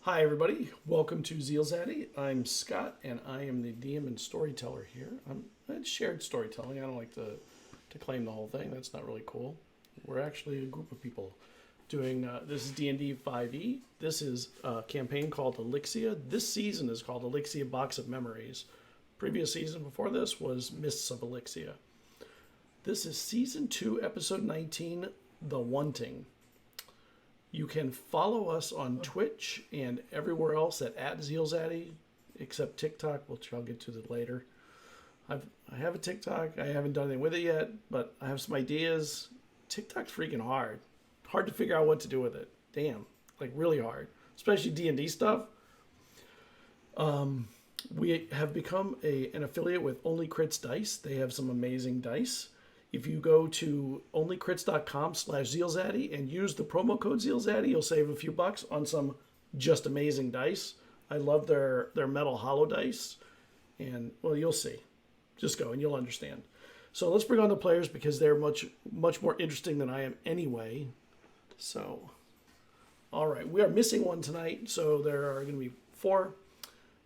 Hi, everybody. Welcome to ZealZaddy. I'm Scott, and I am the DM and storyteller here. It's shared storytelling. I don't like to claim the whole thing. That's not really cool. We're actually a group of people doing, this is D&D 5e. This is a campaign called Elixia. This season is called Elixia Box of Memories. Previous season before this was Mists of Elixia. This is Season 2, Episode 19, The Wanting. You can follow us on Twitch and everywhere else at ZealZaddy, except TikTok, which I'll get to that later. I have a TikTok. I haven't done anything with it yet, but I have some ideas. TikTok's freaking hard. Hard to figure out what to do with it. Damn, like really hard, especially D&D stuff. We have become an affiliate with Only Crits Dice. They have some amazing dice. If you go to onlycrits.com/ZealZaddy and use the promo code ZealZaddy, you'll save a few bucks on some just amazing dice. I love their metal hollow dice. And, well, you'll see. Just go and you'll understand. So let's bring on the players because they're much more interesting than I am anyway. So, all right. We are missing one tonight, so there are going to be 4.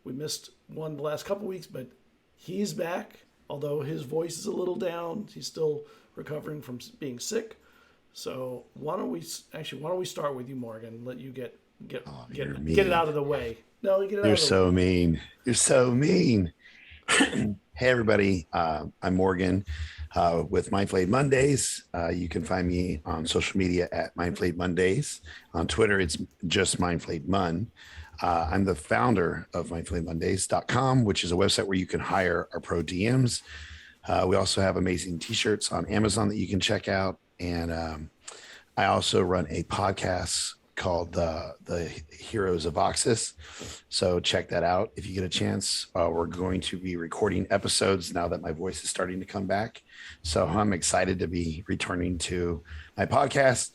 We missed one the last couple weeks, but he's back. Although his voice is a little down, he's still recovering from being sick. So why don't we start with you, Morgan? Let you get it out of the way. No, get it out of the way. You're so mean. You're so mean. Hey everybody, I'm Morgan with Mindflayed Mondays. You can find me on social media at Mindflayed Mondays. On Twitter, it's just Mindflayed Mun. I'm the founder of mindflayedmondays.com, which is a website where you can hire our pro DMs. We also have amazing t-shirts on Amazon that you can check out. And I also run a podcast called the Heroes of Oxus. So check that out if you get a chance. We're going to be recording episodes now that my voice is starting to come back. So I'm excited to be returning to my podcast.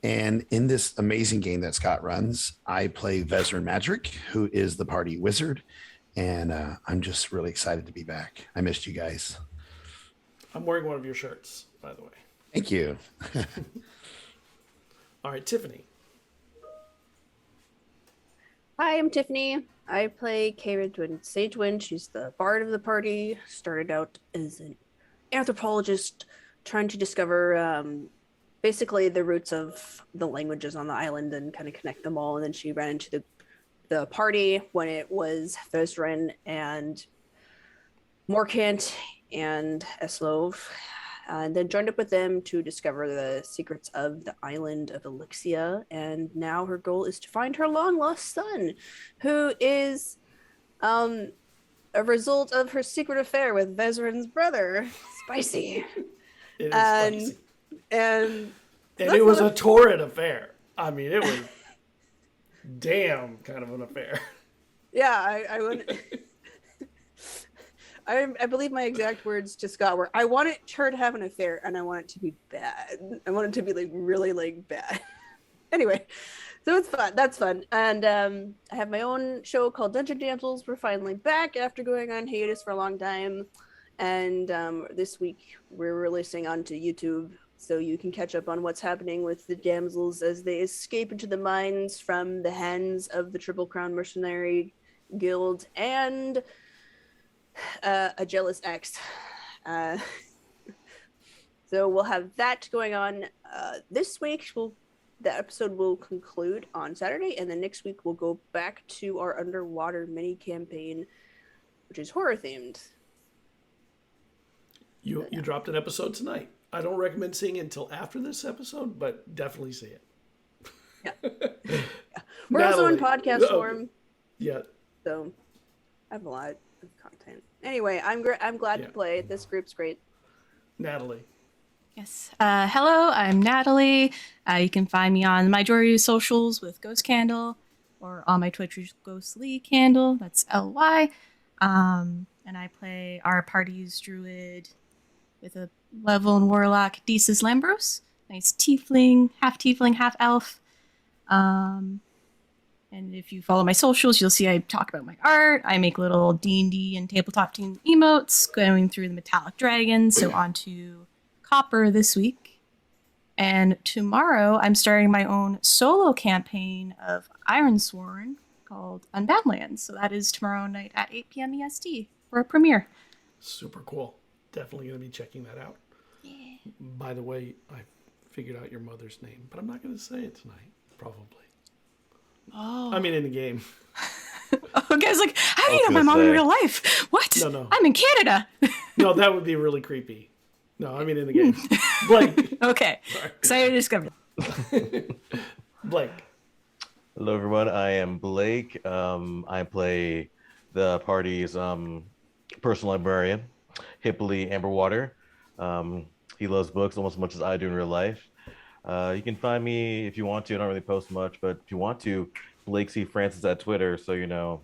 And in this amazing game that Scott runs, I play Vesryn Magic, who is the party wizard. And I'm just really excited to be back. I missed you guys. I'm wearing one of your shirts, by the way. Thank you. All right, Tiffany. Hi, I'm Tiffany. I play Cerridwen Sagewynd. She's the bard of the party. Started out as an anthropologist trying to discover basically the roots of the languages on the island and kind of connect them all. And then she ran into the party when it was Vesryn and Morkant and Eslov, and then joined up with them to discover the secrets of the island of Elixia. And now her goal is to find her long lost son, who is a result of her secret affair with Vesryn's brother. Spicy. It is spicy. And it was a torrid affair. I mean, it was damn kind of an affair. Yeah, I wouldn't. I believe my exact words to Scott were, I want her to have an affair and I want it to be bad. I want it to be like really like bad. Anyway, so it's fun. That's fun. And I have my own show called Dungeon Damsels. We're finally back after going on hiatus for a long time. And this week we're releasing onto YouTube, so you can catch up on what's happening with the damsels as they escape into the mines from the hands of the Triple Crown Mercenary Guild and a jealous ex. So we'll have that going on this week. The episode will conclude on Saturday, and then next week we'll go back to our underwater mini campaign, which is horror themed. You dropped an episode tonight. I don't recommend seeing it until after this episode, but definitely see it. Yeah. We're also in podcast form. Yeah. So I have a lot of content. Anyway, I'm glad to play. This group's great. Natalie. Yes. Hello, I'm Natalie. You can find me on my majority of socials with Ghost Candle, or on my Twitch with Ghostly Candle. That's LY. And I play our party's druid with a level and warlock, Desus Lambros. Nice tiefling, half elf. And if you follow my socials, you'll see I talk about my art. I make little D&D and tabletop team emotes going through the metallic dragon. So on to Copper this week. And tomorrow I'm starting my own solo campaign of Ironsworn called Unbound Lands. So that is tomorrow night at 8 p.m. EST for a premiere. Super cool. Definitely going to be checking that out. Yeah. By the way, I figured out your mother's name, but I'm not going to say it tonight, probably. Oh. I mean, in the game. Okay, I was like, how do you know my mom in real life? What? No. I'm in Canada. No, that would be really creepy. No, I mean in the game. Blake. Okay. Excited to discover. Blake. Hello, everyone. I am Blake. I play the party's personal librarian, Hippily Amberwater. He loves books almost as much as I do in real life. You can find me if you want to. I don't really post much, but if you want to, Blake C. Francis at Twitter. So,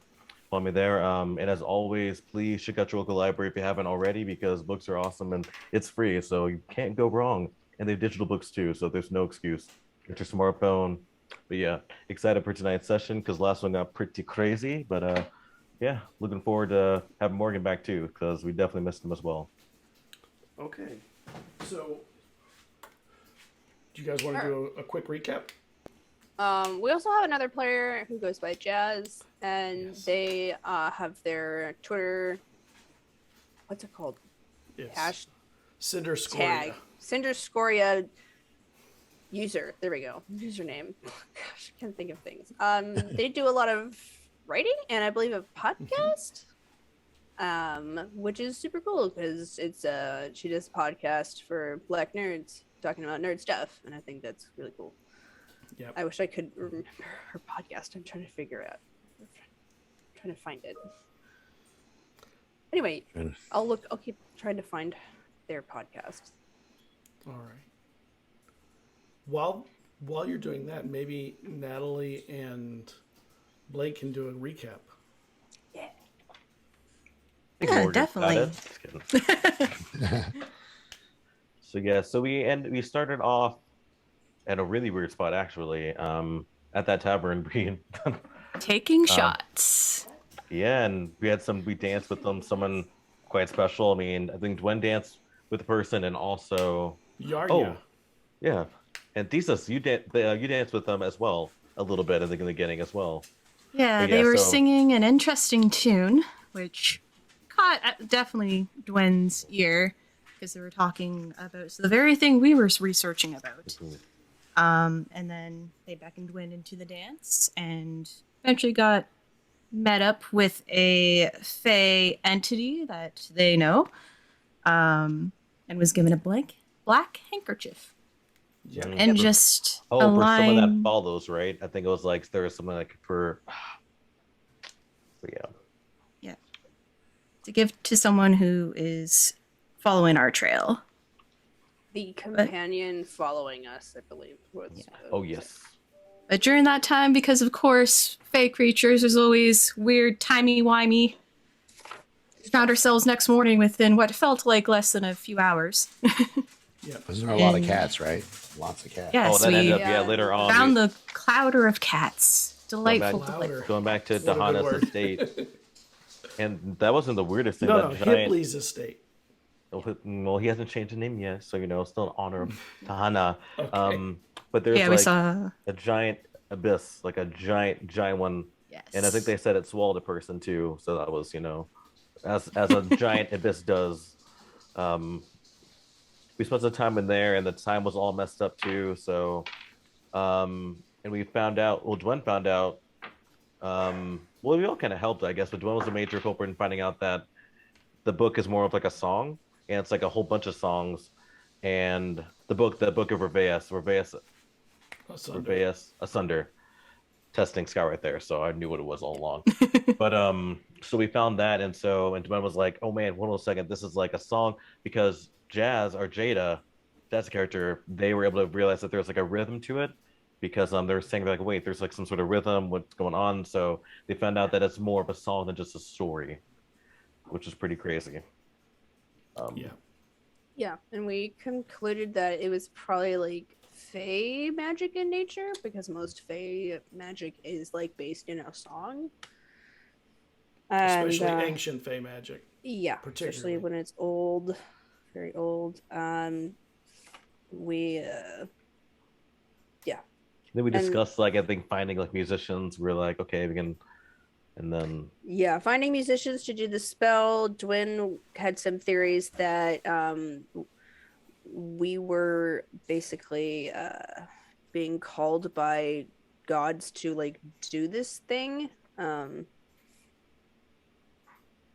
follow me there. And as always, please check out your local library if you haven't already, because books are awesome and it's free. So you can't go wrong. And they have digital books too. So there's no excuse. Get your smartphone. But yeah, excited for tonight's session because last one got pretty crazy. But yeah, looking forward to having Morgan back too, because we definitely missed him as well. Okay. So, do you guys want to do a quick recap? We also have another player who goes by Jazz, and they have their Twitter. What's it called? It's Hash Cinder Scoria. tag. Cinder Scoria user. There we go. Username. Gosh, I can't think of things. They do a lot of writing and I believe a podcast. Which is super cool because it's she does a podcast for Black nerds talking about nerd stuff, and I think that's really cool. Yep. I wish I could remember her podcast. I'm trying to figure out. I'm trying to find it. Anyway, I'll keep trying to find their podcast. All right. While you're doing that, maybe Natalie and Blake can do a recap. Yeah. Yeah, definitely. So we started off at a really weird spot actually. At that tavern being Taking shots. yeah, and we danced with someone quite special. I mean, I think Dwen danced with the person, and also Yarya. yeah, and Thesis, you danced with them as well a little bit, I think, in the beginning as well. Yeah, But they were so- singing an interesting tune, which caught definitely Dwen's ear because they were talking about the very thing we were researching about. And then they beckoned Dwen into the dance and eventually got met up with a fae entity that they know, and was given a black handkerchief. Yeah. And just Oh, a for someone that line. follows, right? I think it was like there was something like for. So yeah. To give to someone who is following our trail. The companion following us, I believe. Oh yes. But during that time, because of course, fae creatures, there's always weird timey-wimey. We found ourselves next morning within what felt like less than a few hours. Yeah. Those are a lot of cats, right? Lots of cats. Yes, that we ended up later on. found the clouder of cats. Delightful, back- delightful. Going back to What a good Dahana's word. estate, and that wasn't the weirdest thing. No, that giant. Hipley's estate. Well, he hasn't changed the name yet, so still in honor of Dahana. Okay. But there's Yeah, we saw. a giant abyss, like a giant one, Yes. and I think they said it swallowed a person too. So that was, as a giant abyss does. We spent some time in there, and the time was all messed up too. So, and we found out. Well, Dwen found out. Well, we all kind of helped, I guess, but Dwen was a major culprit in finding out that the book is more of like a song, and it's like a whole bunch of songs, and the book of Reveus Asunder, testing Sky right there, so I knew what it was all along. But so we found that, and Dwayne was like, "Oh man, hold on a second, this is like a song," because Jada, that's a character. They were able to realize that there's like a rhythm to it, because they were saying like, "Wait, there's like some sort of rhythm. What's going on?" So they found out that it's more of a song than just a story, which is pretty crazy. Yeah. Yeah, and we concluded that it was probably like fae magic in nature because most fae magic is like based in a song. And, Especially ancient fae magic. yeah, particularly. especially when it's old, very old. Then we discussed like I think finding like musicians. We're like, okay, we can and then Yeah, finding musicians to do the spell. Dwin had some theories that we were basically being called by gods to like do this thing.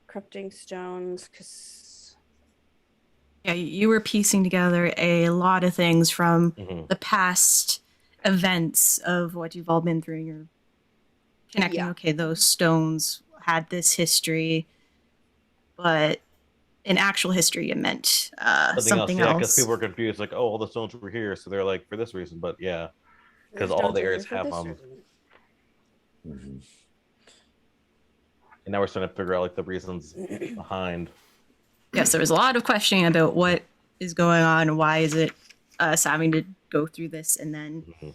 Corrupting stones, because Yeah, you were piecing together a lot of things from Mhm. the past events of what you've all been through. And you're connecting, Yeah. okay, those stones had this history, but in actual history, it meant something else. something Yeah, because else. people were confused, like, oh, all the stones were here, so they're like for this reason. But yeah, because the all stones the are areas here for have this reason. Mhm. and now we're starting to figure out like the reasons behind. Yes, there was a lot of questioning about what is going on and why is it us having to go through this, and then, Mhm.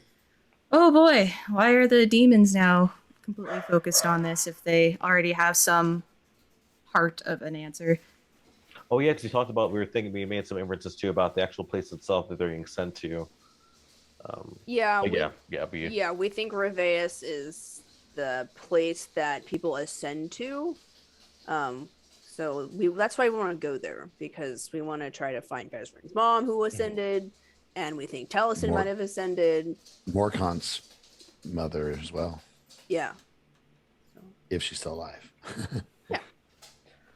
oh boy, why are the demons now completely focused on this if they already have some part of an answer? Oh yeah, because we talked about we made some inferences too about the actual place itself that they're being sent to. Yeah, But we yeah, we think Reveus is the place that people ascend to. So that's why we want to go there, because we want to try to find Vesryn's mom who ascended, and we think Taliesin More- might have ascended. Morkan's mother as well, Yeah. if she's still alive.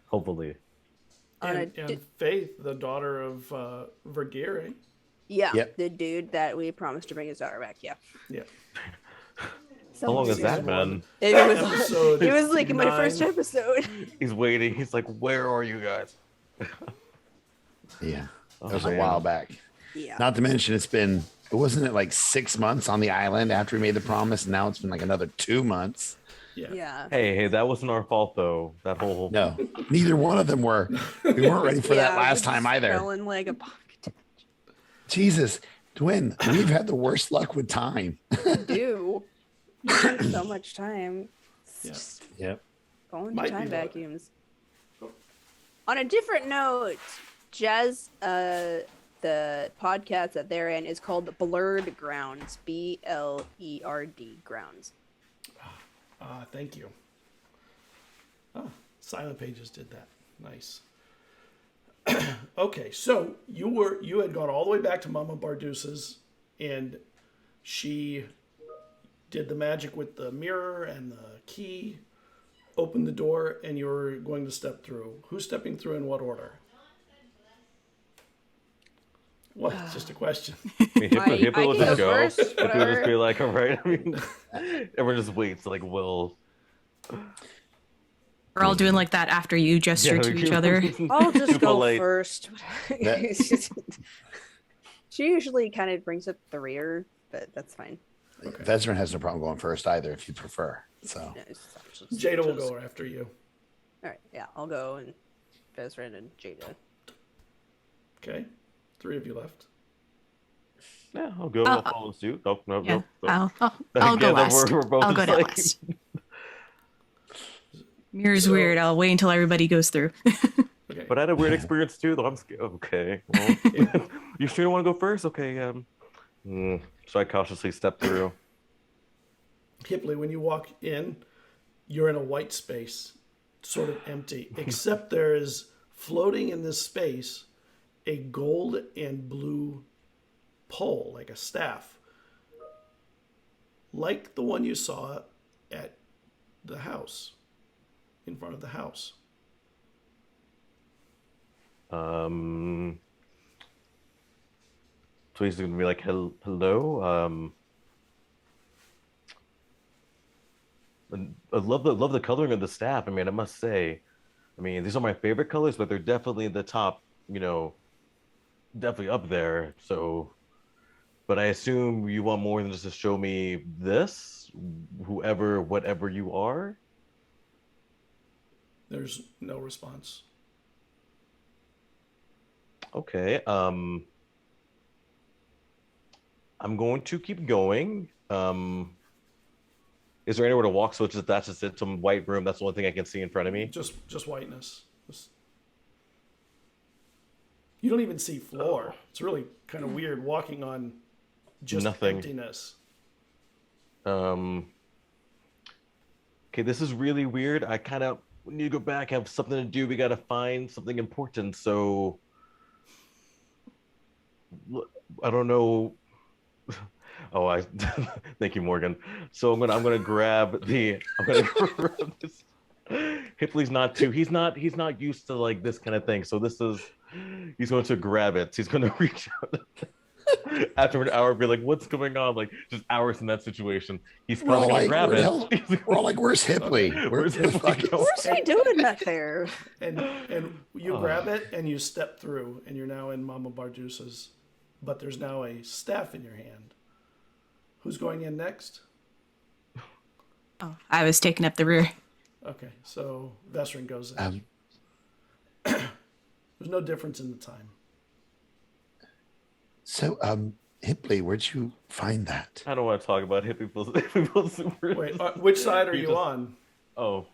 hopefully. On And, a and Faith, the daughter of Vergere. Yeah, Yep. the dude that we promised to bring his daughter back. Yeah. Yeah. How long has Season that one. been? It was Episode it was like my first 9. episode. He's waiting. He's like, "Where are you guys?" Yeah, Oh, that was a man. while back. Yeah. Not to mention, wasn't it like 6 months on the island after we made the promise? And now it's been like another 2 months. Yeah. Yeah. Hey, that wasn't our fault though. That whole No, neither one of them were. We weren't ready for that Yeah, we last time just either. Fell in like a pocket. Jesus, Dwin, we've had the worst luck with time. Do you spend so much time. It's Yeah. just Yep. going to Might time be what- vacuums. On a different note, Jazz, the podcast that they're in is called Blurred Grounds. BLERD Grounds. Thank you. Oh, Silent Pages did that. Nice. Okay, so you had gone all the way back to Mama Bardus's, and she did the magic with the mirror and the key, opened the door, and you were going to step through. Who's stepping through in what order? What? It's just a question. I mean, I Hippo would can just go go. first, Hippo would just whatever. be like, "All right." I mean, everyone just waits. Like, will. We're all doing like that after you gesture to each other. I'll just Super go late. first. That- She usually kind of brings up the rear, but that's fine. Okay. Vesryn has no problem going first either, if you prefer. So No, just- Jada will go after you. All right, yeah, I'll go, and Vesryn and Jada. Okay, 3 of you left. Yeah, I'll go. I'll- I'll follow suit. Nope, nope, Yeah, nope. I'll go Together, last. we're both I'll go just down like- last. Mirror's So- weird. I'll wait until everybody goes through. Okay. But I had a weird experience too, though. I'm scared. Okay. Well, you sure you want to go first? Okay. So I cautiously step through. Hipley, when you walk in, you're in a white space, sort of empty, except there is floating in this space a gold and blue pole, like a staff, like the one you saw at the house, in front of the house. So he's gonna be like, "Hello." And I love the coloring of the staff. I mean, I must say, I mean, these are my favorite colors, but they're definitely in the top. You know, definitely up there. So, but I assume you want more than just to show me this, whoever, whatever you are. There's no response. Okay. I'm going to keep going. Is there anywhere to walk? So that's just it. Some white room. That's the only thing I can see in front of me. Just whiteness. You don't even see floor. It's really kind of weird walking on just Nothing. emptiness. okay, this is really weird. I kind of need to go back, have something to do. We got to find something important. So I don't know. Oh, I thank you, Morgan. So I'm gonna grab this. Hipley's not too. He's not used to like this kind of thing. So he's going to grab it. He's going to reach out after an hour, be like, "What's going on?" Like just hours in that situation. He's We're all probably like, going to grab it. we're all like, where's Hipley? Where's Hipley going? What's he doing back there? And you grab it and you step through, and you're now in Mama Bardusa's, but there's now a staff in your hand. Who's going in next? Oh, I was taking up the rear. Okay, so Vesryn goes in. There's no difference in the time. So, Hipley, where'd you find that? I don't want to talk about Hipley's super. Wait, which side are you on? Oh,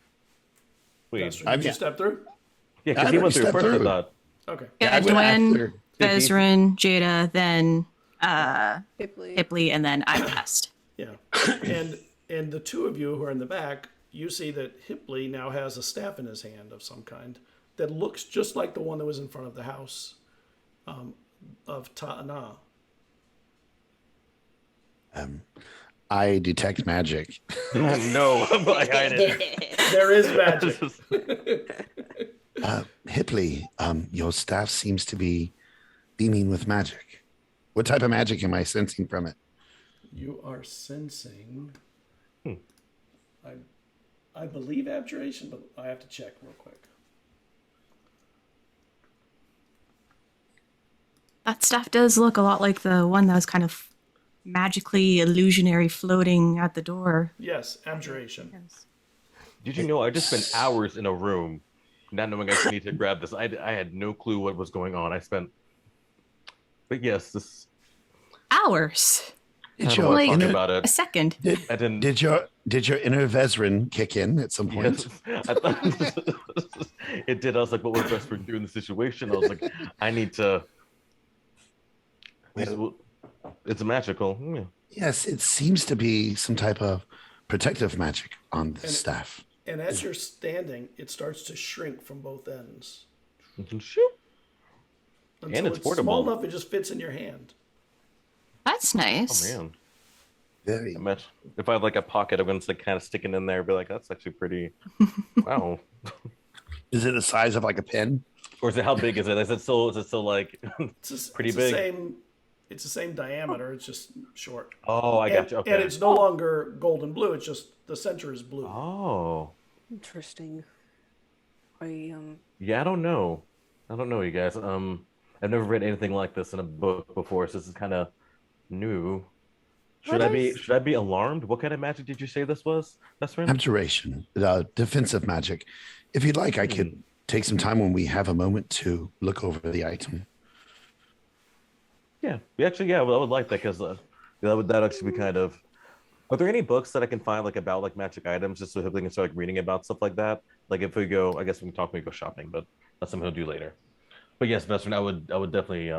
wait. Vesryn, did you step through? Yeah, because he went through first. I thought. Okay. Yeah, I went Gwen, after. Vesryn, Jada, then Hipley. Hipley, and then I passed. Yeah, and the two of you who are in the back, you see that Hipley now has a staff in his hand of some kind that looks just like the one that was in front of the house of Ta'ana. I detect magic. No, I hide it. There is magic. Hipley, your staff seems to be beaming with magic. What type of magic am I sensing from it? You are sensing. I believe abjuration, but I have to check real quick. That stuff does look a lot like the one that was kind of magically illusionary floating at the door. Yes, abjuration. Did you know I just spent hours in a room, not knowing I need to grab this? I had no clue what was going on. But yes, this. Hours. Did I don't your want to like- talk inner, about it. A second. I didn't. did your inner Vesryn kick in at some point? Yes, I thought it did. I was like, "What would Vesper do in the situation?" I was like, "I need to." It's magical. Yeah. Yes, it seems to be some type of protective magic on the staff. And as you're standing, it starts to shrink from both ends. Shoot. Until it's portable. small enough it just fits in your hand. That's nice. Oh man. Very. Imagine if I had like a pocket, I'm gonna like kind of sticking in there, be like, that's actually pretty. Wow. Is it the size of like a pen? Or is it how big is it? Is it still like It's just, pretty it's big? It's the same diameter. It's just short. Oh, I got you. And Okay. it's no longer golden blue. It's just the center is blue. Oh. Interesting. Yeah, I don't know, you guys. I've never read anything like this in a book before, so this is kind of new. Should I be alarmed? What kind of magic did you say this was? That's right. Abjuration, defensive magic. If you'd like, I could take some time when we have a moment to look over the item. Yeah, I would like that because that actually be kind of. Are there any books that I can find like about like magic items just so people can start like reading about stuff like that? Like if we go, I guess we can talk when we go shopping, but that's something we'll do later. But yes, Vesryn, I would definitely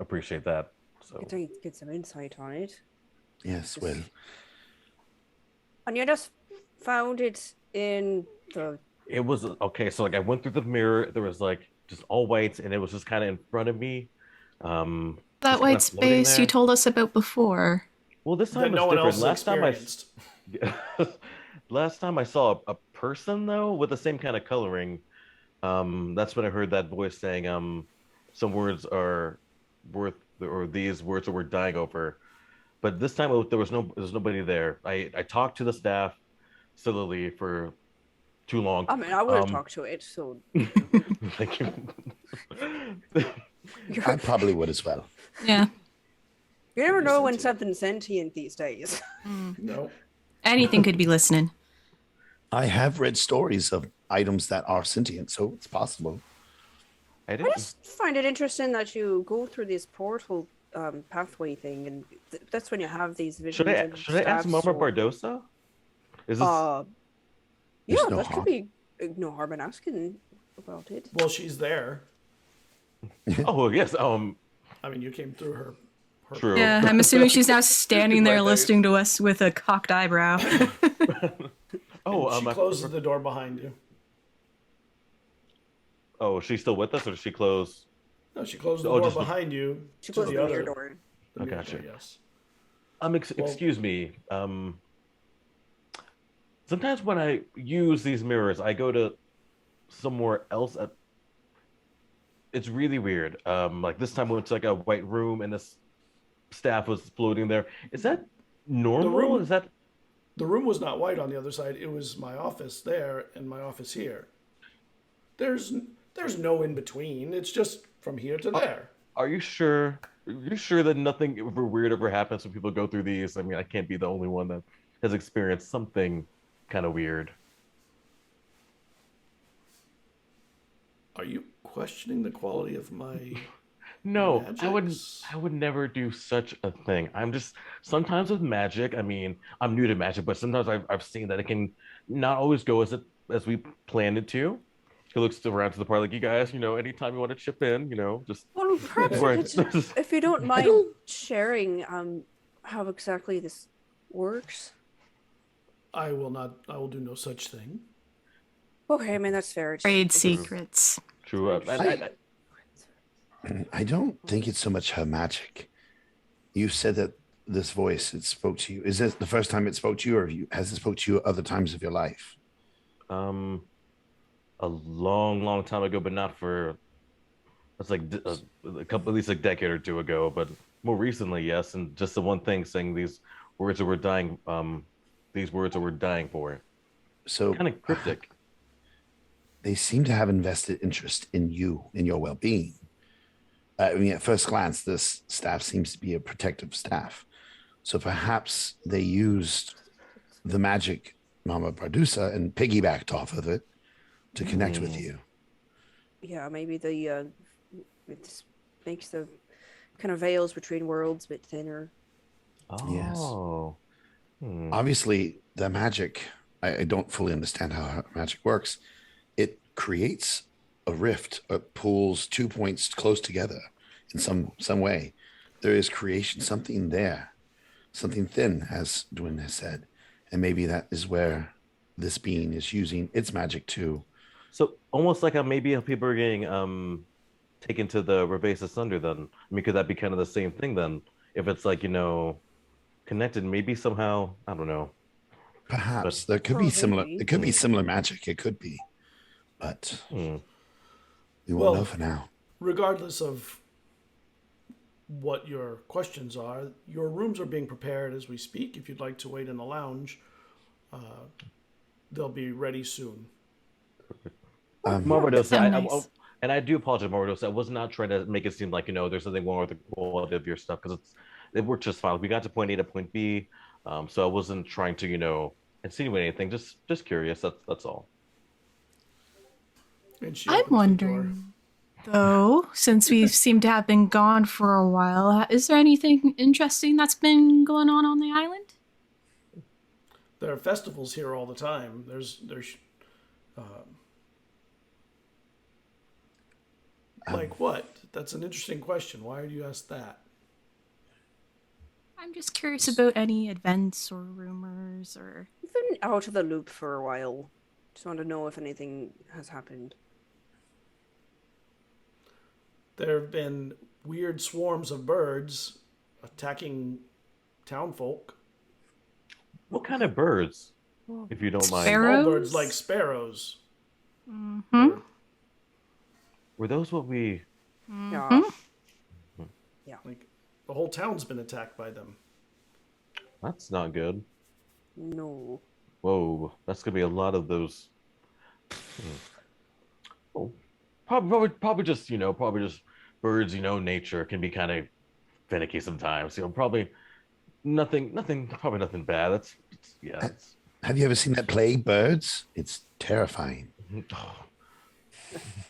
appreciate that. So I get some insight on it. Yes, well, And you just found it in the. it was okay. So like I went through the mirror, there was like just all white, and it was just kind of in front of me. That Just white kinda floating space you there. told us about before. Well, this That time no was one different. else experienced. Last time I saw a person though with the same kind of coloring. That's when I heard that voice saying, "Some words are worth, or these words are worth dying over." But this time there was nobody there. I talked to the staff sillily for too long. I mean, I would have talked to it, so. Thank you. I probably would as well. Yeah. You never know when something's sentient these days. No. Anything could be listening. I have read stories of items that are sentient, so it's possible. I I didn't. just find it interesting that you go through this portal pathway thing, and that's when you have these visions. Should I ask Mama Bardosa? Is this? Yeah, There's no that harm. could be no harm in asking about it. Well, she's there. Oh yes. I mean, you came through her. True. Yeah, I'm assuming she's now standing there Right there. listening to us with a cocked eyebrow. Oh, And she closes the door behind you. Oh, is she still with us, or does she close? No, she closed the Oh, door just behind you She to closed the the other mirror door. The mirror gotcha. door, yes. Well, excuse me. Sometimes when I use these mirrors, I go to somewhere else. It's really weird. Like this time we went to like a white room, and this staff was floating there. Is that normal? room- Is that The room was not white on the other side. It was my office there and my office here. There's no in between. It's just from here to there. Are you sure? Are you sure that nothing weird ever happens when people go through these? I mean, I can't be the only one that has experienced something kind of weird. Are you questioning the quality of my No, magics? I would never do such a thing. I'm just sometimes with magic. I mean, I'm new to magic, but sometimes I've seen that it can not always go as we planned it to. He looks around to the party like, you guys, anytime you want to chip in, just Well, perhaps if you don't mind sharing how exactly this works. I will do no such thing. Okay, I mean that's fair. Trade secrets. True. I don't think it's so much her magic. You said that this voice, it spoke to you. Is this the first time it spoke to you, or has it spoke to you other times of your life? A long, long time ago, but not for. It's like a couple, at least a decade or two ago. But more recently, yes, and just the one thing saying these words that we're dying. These words that we're dying for. So Kind of cryptic. They seem to have invested interest in you, in your well-being. I mean, at first glance, this staff seems to be a protective staff. So perhaps they used the magic Mama Bardusa and piggybacked off of it to connect with you. Yeah, maybe it makes the kind of veils between worlds a bit thinner. Oh. Yes. Obviously, the magic, I don't fully understand how magic works. It creates a rift, it pulls 2 points close together in some way. There is creation, something there, something thin, as Dwin has said. And maybe that is where this being is using its magic too. So almost like maybe people are getting taken to the Rebase Asunder then. I mean, could that be kind of the same thing then? If it's like, connected, maybe somehow, I don't know. Perhaps there could be similar. It could be similar magic. It could be, but we won't know for now. Regardless of what your questions are, your rooms are being prepared as we speak. If you'd like to wait in the lounge, they'll be ready soon. Marvados, and I do apologize, Marvados. I was not trying to make it seem like there's something wrong with the quality of your stuff, because it worked just fine. We got to point A to point B, so I wasn't trying to insinuate anything. Just curious. That's all. And she I'm opens the door. wondering, though, since we seem to have been gone for a while, is there anything interesting that's been going on the island? There are festivals here all the time. Like what? That's an interesting question. Why do you ask that? I'm just curious about any events or rumors or... We've been out of the loop for a while. Just want to know if anything has happened. There have been weird swarms of birds attacking townfolk. What kind of birds, if you don't mind? Sparrows? All birds like sparrows. Mm-hmm. Were those what we... Yeah. Yeah. Like the whole town's been attacked by them. That's not good. No. Whoa, that's gonna be a lot of those. Oh, probably just birds. Nature can be kind of finicky sometimes. Probably nothing, probably nothing bad. That's Have you ever seen that play, Birds? It's terrifying.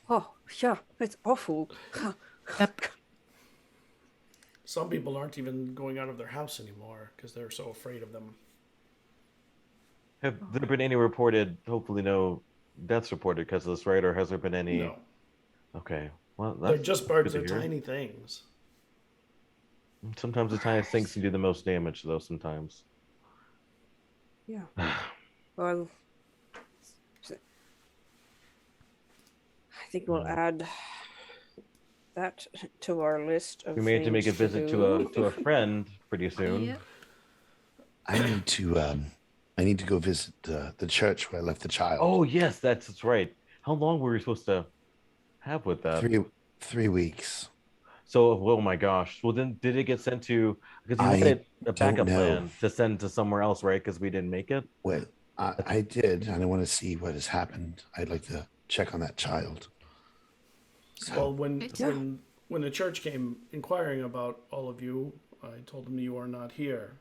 Oh, yeah, it's awful. Yep. Some people aren't even going out of their house anymore because they're so afraid of them. Have there been any reported? Hopefully, no deaths reported because of this, right? Or has there been any? No. Okay. Well, They're that's just birds. good They're to hear. tiny things. Sometimes the tiniest things can do the most damage, though. Sometimes. Yeah. Well, think we'll add that to our list of We may have to make a things visit do. to a friend pretty soon. Yep. I need to go visit the church where I left the child. Oh yes, that's right. How long were we supposed to have with that? 3 weeks. So, oh my gosh. Well, then did it get sent to? Because you I wanted a don't backup know. plan to send to somewhere else, right? Because we didn't make it. Well, I did, and I want to see what has happened. I'd like to check on that child. So, Well, when Yeah. when the church came inquiring about all of you, I told them you are not here.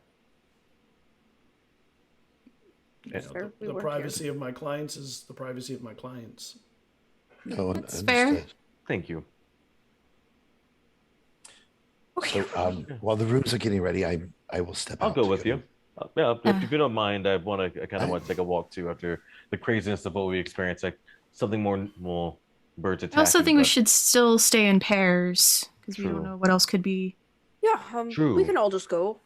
You know, Fair, we the work privacy of my clients is the privacy of my clients. no, That's fair. understood. Thank you. So, while the rooms are getting ready, I will step I'll out. go to with you. Yeah, if you don't mind, I kind of want to take a walk too after the craziness of what we experienced. Like something more birds I attacking. also think we but- should still stay in pairs because we True. don't know what else could be. Yeah, True. we can all just go.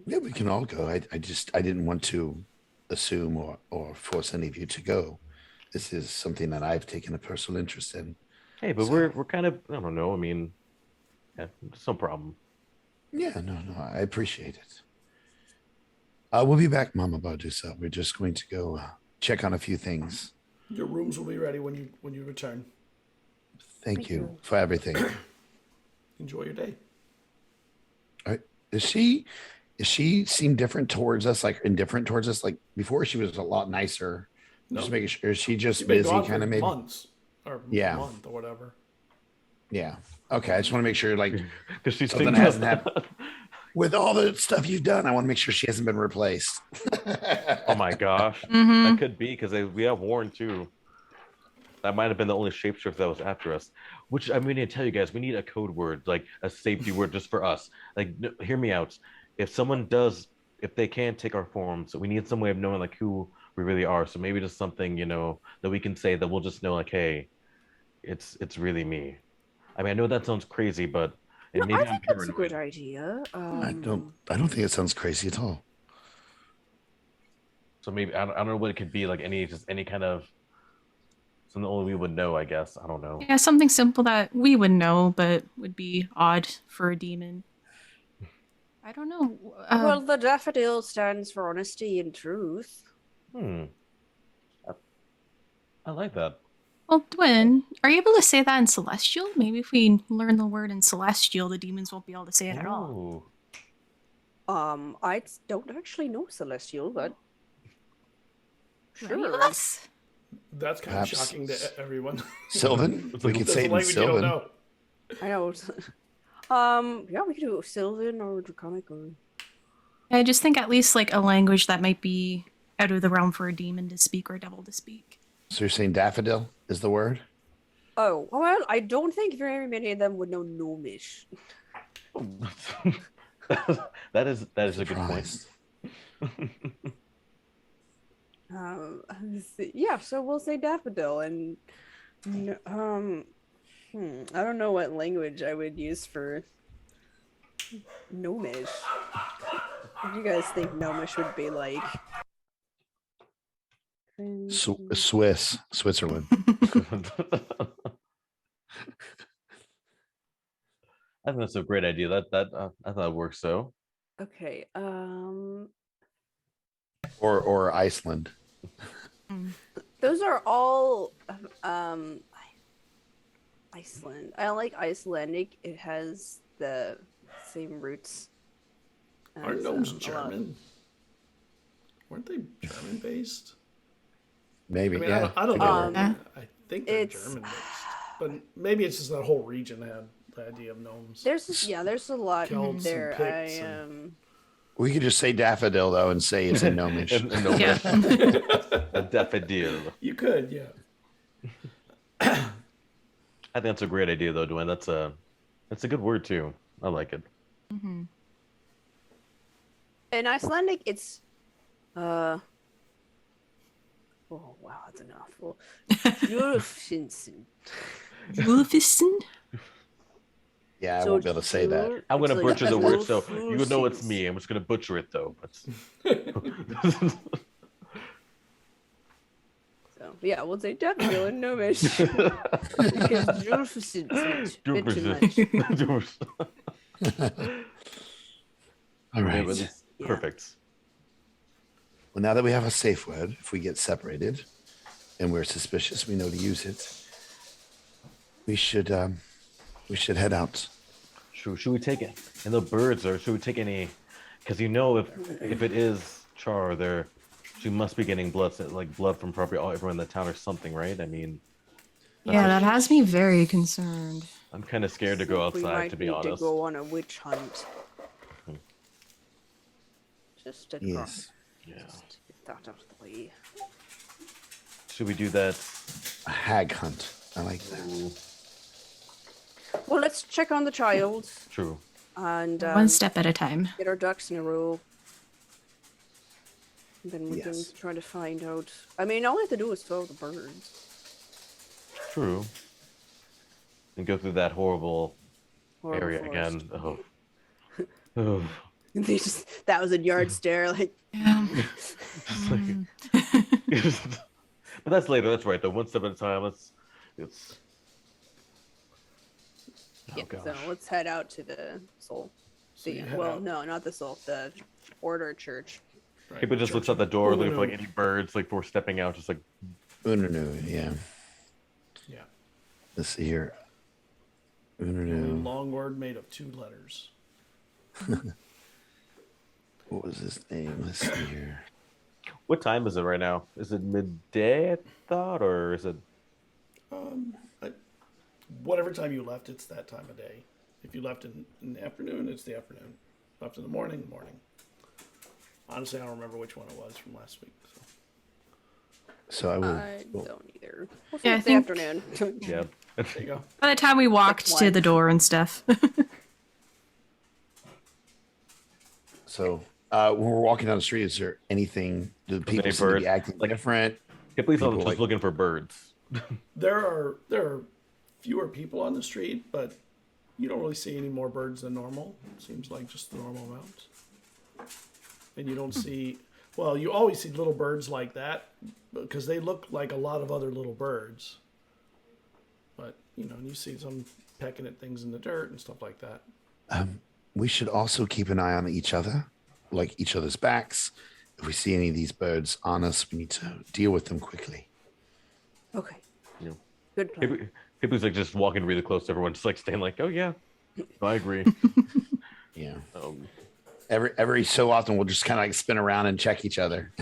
Yeah, we can all go. I didn't want to assume or force any of you to go. This is something that I've taken a personal interest in. Hey, but So- we're kind of, I don't know. I mean, yeah, it's no problem. Yeah, no, I appreciate it. We'll be back, Mama Badusa. We're just going to go check on a few things. Your rooms will be ready when you return. Thank you for everything. Enjoy your day. All right. Is she seem different towards us, like indifferent towards us? Like before, she was a lot nicer. No. Just making sure. Is she just You've been busy, gone kind for of maybe? months or Yeah. a month or whatever. Yeah. Okay. I just want to make sure, like, Because she's something thinking hasn't happened. With all the stuff you've done, I want to make sure she hasn't been replaced. Oh my gosh, Mm-hmm. that could be because we have Warren too. That might have been the only shapeshifter that was after us. Which I mean, to tell you guys, we need a code word, like a safety word, just for us. Like, hear me out. If they can take our forms, we need some way of knowing like who we really are. So maybe just something, that we can say that we'll just know, like, hey, it's really me. I mean, I know that sounds crazy, but No, maybe I I'm think that's a paranoid. good idea. I don't think it sounds crazy at all. So maybe I don't know what it could be, like any kind of something only we would know, I guess. I don't know. Yeah, something simple that we would know, but would be odd for a demon. I don't know. Well, the daffodil stands for honesty and truth. I like that. Well, Dwin, are you able to say that in Celestial? Maybe if we learn the word in Celestial, the demons won't be able to say it at all. Ooh. I don't actually know Celestial, but Do any of sure. us? That's kind of Perhaps shocking to everyone. Sylvan? We could That's say a it in language you don't Sylvan. know. I know. Yeah, we could do Sylvan or Draconic or. I just think at least like a language that might be out of the realm for a demon to speak or a devil to speak. So you're saying daffodil is the word? Oh, well, I don't think very many of them would know Gnomish. that is a good point. Surprised. Yeah, so we'll say daffodil, and I don't know what language I would use for Gnomish. What do you guys think Gnomish would be like? Switzerland. I think that's a great idea. That I thought it works so. Okay. Or Iceland. Those are all Iceland. I like Icelandic. It has the same roots. Aren't as, gnomes a lot- German? Weren't they German based? Maybe. I mean, Yeah. I don't know. Um, I think they're it's- German based, but maybe it's just that whole region had the idea of gnomes. There's there's a lot Celts and there. Picts I and- We could just say daffodil, though, and say it's in Gnomish. No, Yeah. a daffodil. You could, yeah. I think that's a great idea, though, Dwayne. That's a good word too. I like it. Mm-hmm. In Icelandic, it's oh wow, that's an awful. Jólafsson. Ulfisten? Yeah, I won't be able to say that. I'm gonna It's like butcher the word, so Jólafsson. you would know it's me. I'm just gonna butcher it though. But So Yeah, we'll say definitely no miss. Because Julfus's bit too much. All right. Yeah. Perfect. Well, now that we have a safe word, if we get separated and we're suspicious, we know to use it. We should head out. Should we take it? And the birds, or should we take any? Because if it is Char, she must be getting blood from probably everyone in the town or something, right? I mean, Yeah, that has me very concerned. I'm kind of scared to go We outside, might to be need honest. to go on a witch hunt. Just to Yes. Yeah. just get that out of the way. Should we do that? A hag hunt. I like that. Ooh, Well, let's check on the child true. and One step at a time. get our ducks in a row. And then we Yes. can try to find out. I mean, all we have to do is follow the birds. True. And go through that horrible Horrible area forest. again. Oh. Oh. They that was a yard stare. Like, Yeah. Just like- but that's later. That's right. Though, one step at a time. It's. Oh, yeah, gosh. so let's head out to the soul. So you head Well, out. no, not the soul. The order church. Right. People just looks Church out the door, of looking for like Uluru. any birds, like before stepping out, just like Ununu, yeah. Yeah. Let's see here. A Ununu. long word made of 2 letters. What was his name? Let's see here. What time is it right now? Is it midday, I thought, or is it? Whatever time you left, it's that time of day. If you left in the afternoon, it's the afternoon. Left in the morning, morning. Honestly, I don't remember which one it was from last week. So. So I will. I don't either. We'll Yeah, I it's the think- afternoon. Yeah. There you go. By the time we walked to one. the door and stuff. So when we're walking down the street, is there anything? Do the people any seem to be birds? acting Like- different? Hey, please, I'm People just like- looking for birds. There are fewer people on the street, but you don't really see any more birds than normal. Seems like just the normal amount. And you don't see, well, you always see little birds like that because they look like a lot of other little birds. But, and you see some pecking at things in the dirt and stuff like that. We should also keep an eye on each other, like each other's backs. If we see any of these birds on us, we need to deal with them quickly. Okay. Yeah. Good plan. People's like just walking really close to everyone, just like staying like, oh yeah, I agree. Yeah. um, Every so often, we'll just kind of like spin around and check each other.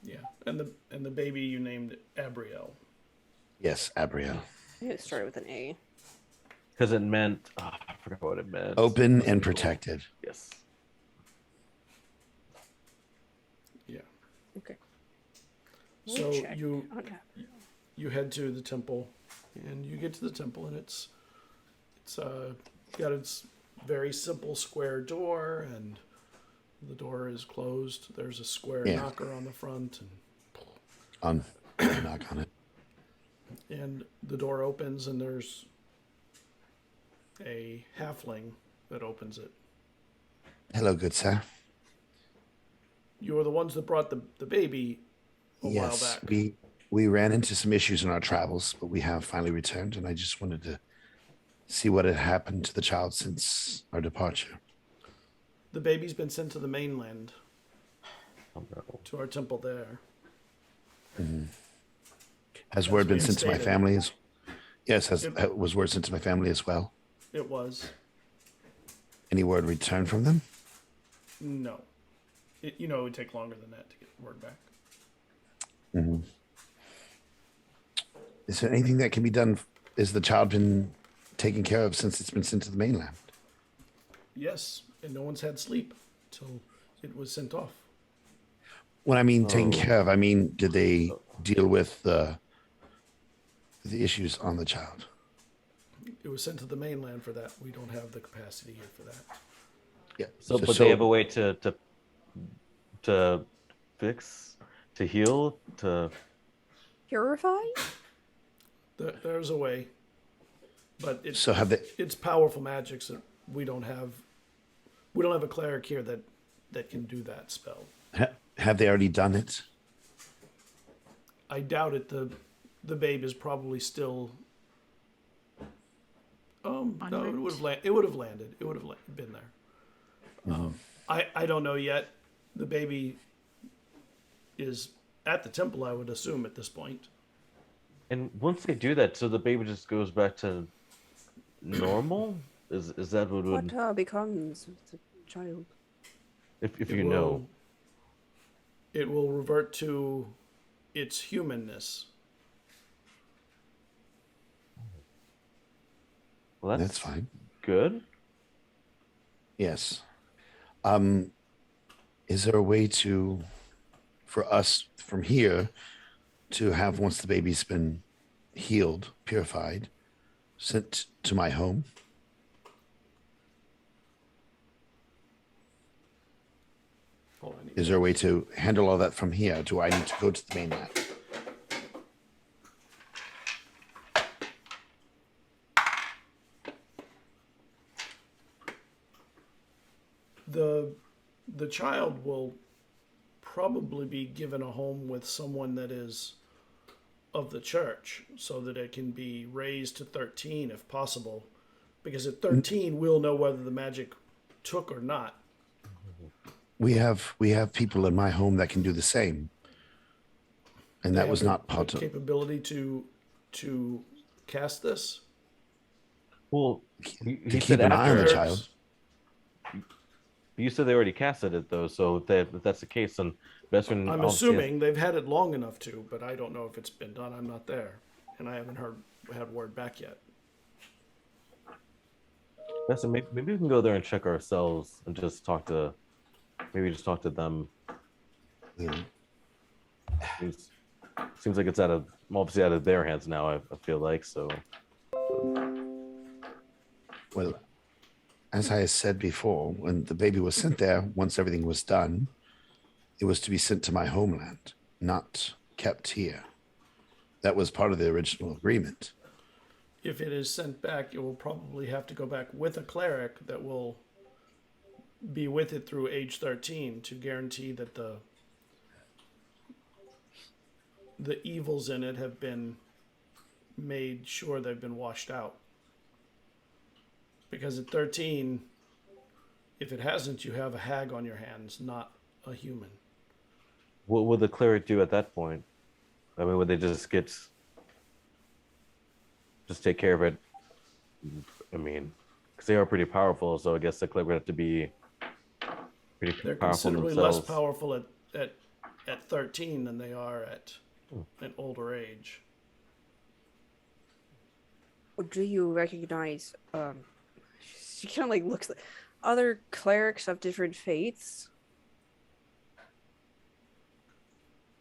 Yeah. And the baby you named Abriel. Yes, Abriel. I think it started with an A. Because it meant, I forgot what it meant. Open and protected. Yes. Yeah. Okay. So We'll check you on that. you head to the temple, and you get to the temple, and it's got its very simple square door, and the door is closed. There's a square Yeah. knocker on the front, Knock on it. and the door opens, and there's a halfling that opens it. Hello, good sir. You are the ones that brought the baby a while Yes, back. we ran into some issues in our travels, but we have finally returned, and I just wanted to see what had happened to the child since our departure. The baby's been sent to the mainland, Oh, no. to our temple there. Has word been sent to my reinstated. family? Yes, Yep. was word sent to my family as well? It was. Any word returned from them? No. It would take longer than that to get word back. Is there anything that can be done? Is the child been taken care of since it's been sent to the mainland? Yes, and no one's had sleep till it was sent off. When I mean taken care of, I mean, did they deal with the issues on the child? It was sent to the mainland for that. We don't have the capacity here for that. Yeah. So, but they have a way to fix, to heal, to. Purify? There's a way, but it's So have they? it's powerful magics that we don't have. We don't have a cleric here that can do that spell. Have they already done it? I doubt it. The babe is probably still. No, it would have It would have landed. It would have been there. I don't know yet. The baby is at the temple, I would assume, at this point. And once they do that, so the baby just goes back to normal? Is that what would... What becomes of the child? If you know. It will revert to its humanness. Well, That's fine. Good. Yes. Is there a way for us from here to have, once the baby's been healed, purified, sent to my home? Is there a way to handle all that from here? Do I need to go to the mainland? The child will probably be given a home with someone that is of the church, so that it can be raised to 13 if possible, because at 13 we'll know whether the magic took or not. We have people in my home that can do the same, and that was not part of capability to cast this. Well, to he keep said an eye on the after. child. You said they already casted it though, so if that's the case, then Vesryn... I'm assuming they've had it long enough to, but I don't know if it's been done. I'm not there, and I haven't had word back yet. Vesryn, maybe we can go there and check ourselves and just talk to them. Yeah. Seems like it's obviously out of their hands now. I feel like so. Well, as I said before, when the baby was sent there, once everything was done, it was to be sent to my homeland, not kept here. That was part of the original agreement. If it is sent back, it will probably have to go back with a cleric that will be with it through age 13 to guarantee that the evils in it have been made sure they've been washed out. Because at 13, if it hasn't, you have a hag on your hands, not a human. What would the cleric do at that point? I mean, would they just take care of it? I mean, because they are pretty powerful, so I guess the cleric would have to be pretty They're powerful considerably themselves. less powerful at 13 than they are at an older age. Do you recognize? She kind of like looks like other clerics of different faiths,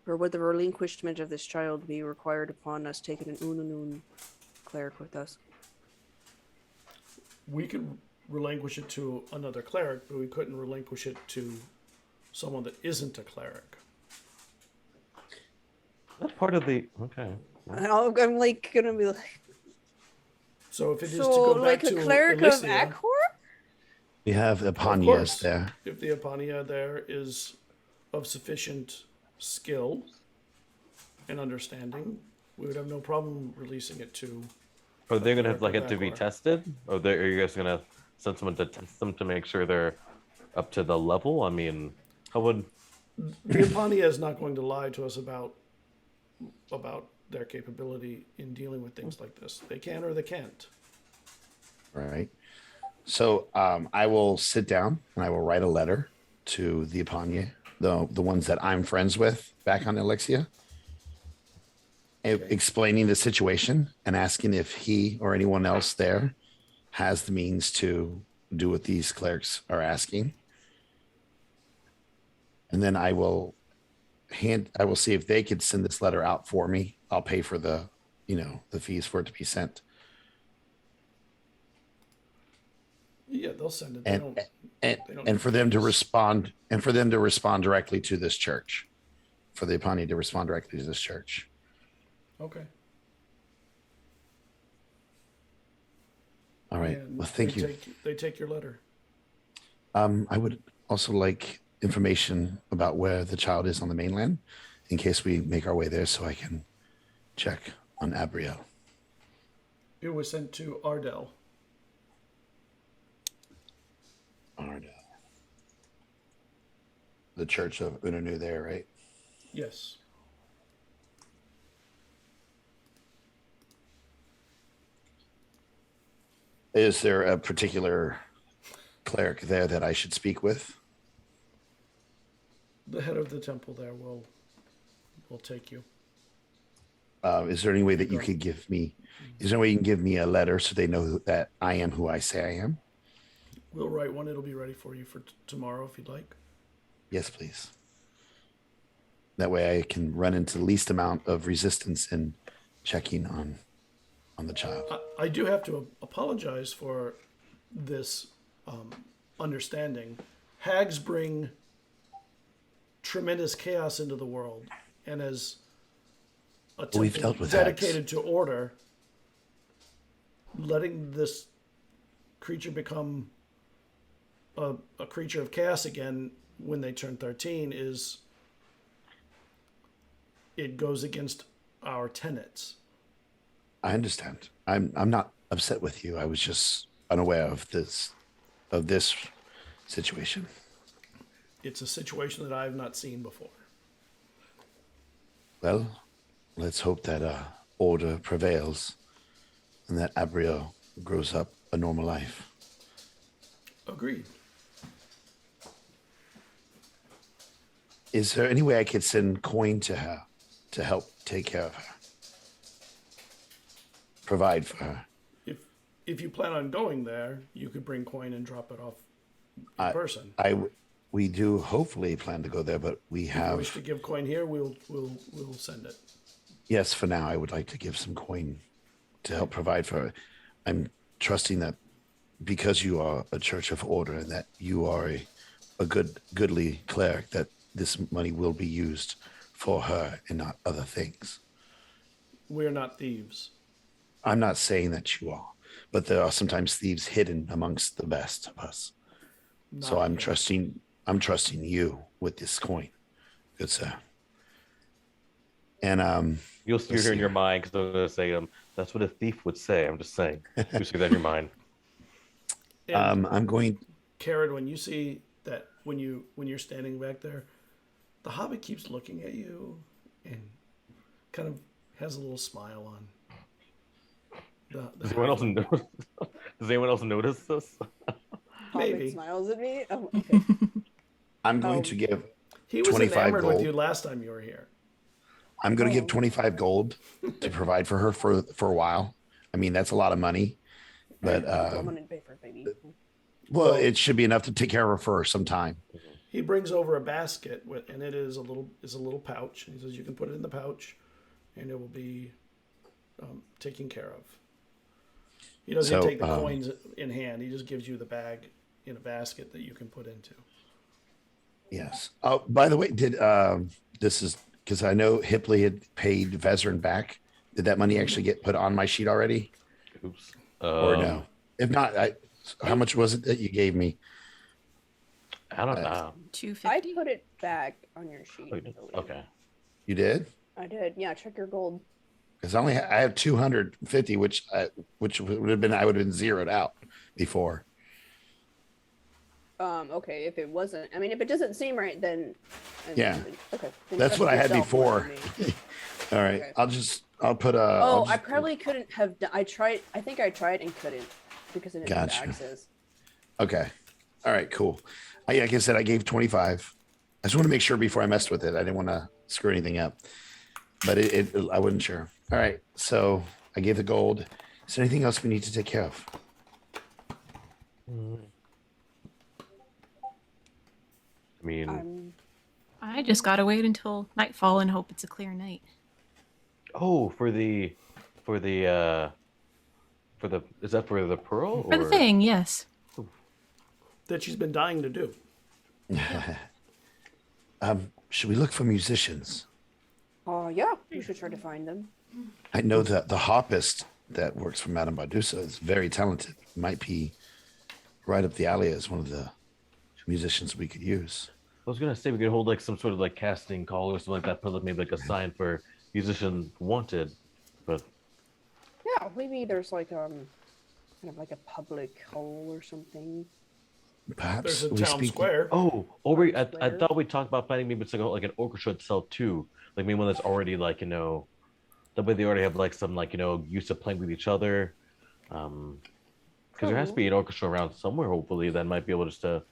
or would the relinquishment of this child be required upon us taking an Unanun cleric with us? We could relinquish it to another cleric, but we couldn't relinquish it to someone that isn't a cleric. That's part of the... Okay. I'm like gonna be like... So if it is So, to go like back a to cleric of Elixia, Acor? We have of Epanias course, there. if the Epania there is of sufficient skill and understanding, we would have no problem releasing it to... Are they going to cleric have of it to be Acor. tested? Or are you guys going to send someone to test them to make sure they're up to the level? I mean, how would... The Epania is not going to lie to us about their capability in dealing with things like this. They can or they can't. Right. So I will sit down and I will write a letter to the Epania, the ones that I'm friends with back on Elixia, explaining the situation and asking if he or anyone else there has the means to do what these clerics are asking. And then I will see if they could send this letter out for me. I'll pay for the fees for it to be sent. Yeah, they'll send it. They don't And for them to respond directly to this church, for the Epani to respond directly to this church. Okay. All right. And Well, thank you. They take your letter. I would also like information about where the child is on the mainland in case we make our way there so I can check on Abriel. It was sent to Ardell. Ardell. The Church of Unanu there, right? Yes. Is there a particular cleric there that I should speak with? The head of the temple there will take you. Is there any way that you could give me? Is there any way you can give me a letter so they know that I am who I say I am? We'll write one. It'll be ready for you for tomorrow if you'd like. Yes, please. That way I can run into the least amount of resistance in checking on the child. I do have to apologize for this understanding. Hags bring tremendous chaos into the world, and as a We've temple dealt with dedicated hags. to order, letting this creature become a creature of chaos again when they turn 13 it goes against our tenets. I understand. I'm not upset with you. I was just unaware of this situation. It's a situation that I have not seen before. Well, let's hope that order prevails and that Abriel grows up a normal life. Agreed. Is there any way I could send coin to her to help take care of her? Provide for her. If you plan on going there, you could bring coin and drop it off in person. We do hopefully plan to go there, but we If you have. wish to give coin here, we'll send it. Yes, for now, I would like to give some coin to help provide for her. I'm trusting that because you are a church of order and that you are a goodly cleric, that this money will be used for her and not other things. We're not thieves. I'm not saying that you are, but there are sometimes thieves hidden amongst the best of us. So I'm trusting you with this coin, good sir. And You'll steer her in your mind because I'm going to say, that's what a thief would say. I'm just saying. You see that in your mind. And I'm going. Cerridwen, when you see that when you're standing back there, the hobbit keeps looking at you and kind of has a little smile on. Does anyone else notice this? Maybe. Hobbit smiles at me. Oh, okay. I'm going to give. He was 25 enamored with gold. you last time you were here. I'm going to give 25 gold to provide for her for a while. I mean, that's a lot of money, but I'm gonna pay for it, baby. well, it should be enough to take care of her for some time. He brings over a basket and it is a little pouch. He says you can put it in the pouch, and it will be taken care of. He doesn't take the coins in hand. He just gives you the bag in a basket that you can put into. Yes. Oh, by the way, this is because I know Hipley had paid Vesryn back. Did that money actually get put on my sheet already? Oops. Or no? If not, how much was it that you gave me? I don't know. I 250. put it back on your sheet. I believe. Okay. You did? I did. Yeah, check your gold. Because I have 250, which would have been I would have been zeroed out before. Okay, if it wasn't, I mean, if it doesn't seem right, then Yeah. Okay. Then That's check what I had yourself more before. than me. All right, Okay. I'll put a. Oh, I probably couldn't have. I tried. I think I tried and couldn't because I didn't have Gotcha. access. Okay. All right, cool. Like I said, I gave 25. I just want to make sure before I messed with it. I didn't want to screw anything up, but I wasn't sure. All right, so I gave the gold. Is there anything else we need to take care of? I mean, I just gotta wait until nightfall and hope it's a clear night. oh, for the, is that for the pearl? For the thing, yes. That she's been dying to do. Should we look for musicians? Oh yeah, you should try to find them. I know that the harpist that works for Madame Bardusa is very talented. Might be right up the alley as one of the musicians we could use. was gonna say we could hold like some sort of like casting call or something like that, put like maybe like a sign for musician wanted, but Yeah, maybe there's like kind of like a public hall or something. Perhaps There's a we town speak. square. or we I Square. thought we talked about finding maybe it's like an orchestra itself too, like maybe one that's already like that way they already have like some like used to playing with each other, because there has to be an orchestra around somewhere hopefully that might be able just to.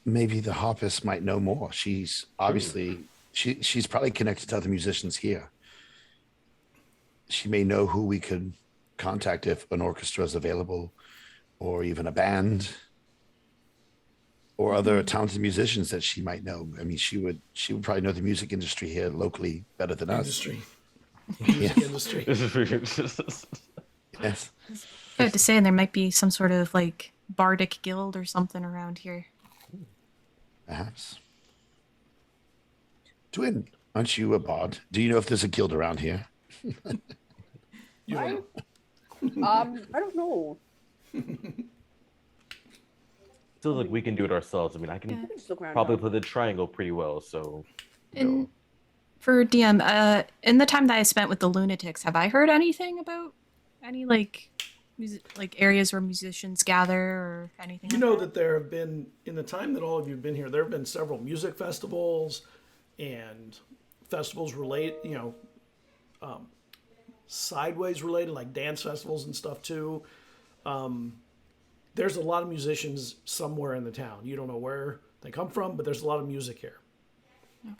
Maybe the harpist might know more. She's obviously she's probably connected to other musicians here. She may know who we could contact if an orchestra is available, or even a band, or other talented musicians that she might know. I mean, she would probably know the music industry here locally better than us. Industry. Music industry. Yes. I have to say, there might be some sort of like bardic guild or something around here. Perhaps. Twin, aren't you a bard? Do you know if there's a guild around here? You I, don't know. I don't know. Still, like we can do it ourselves. I mean, I I can can just look around. probably now. play the triangle pretty well. So, And for DM, in the time that I spent with the lunatics, have I heard anything about any like areas where musicians gather or anything? You like know that there have been, in the time that all of you have been here, there have been several music festivals and festivals sideways related, like dance festivals and stuff too. There's a lot of musicians somewhere in the town. You don't know where they come from, but there's a lot of music here. Okay.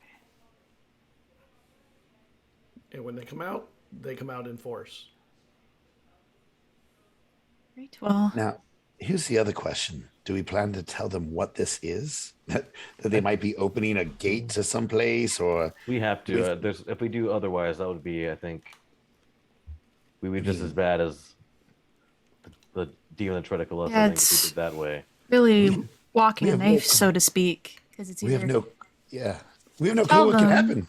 And when they come out in force. Great. Well, Now, here's the other question. Do we plan to tell them what this is? That they might be opening a gate to some place, or we have to. If we do otherwise, that would be, I think, we would be just as bad as the demon that tried to kill us. Yeah, I think if it's- we did that way. really walking we a have no knife, com- so to speak, because it's we have either no clue Tell what could them. happen.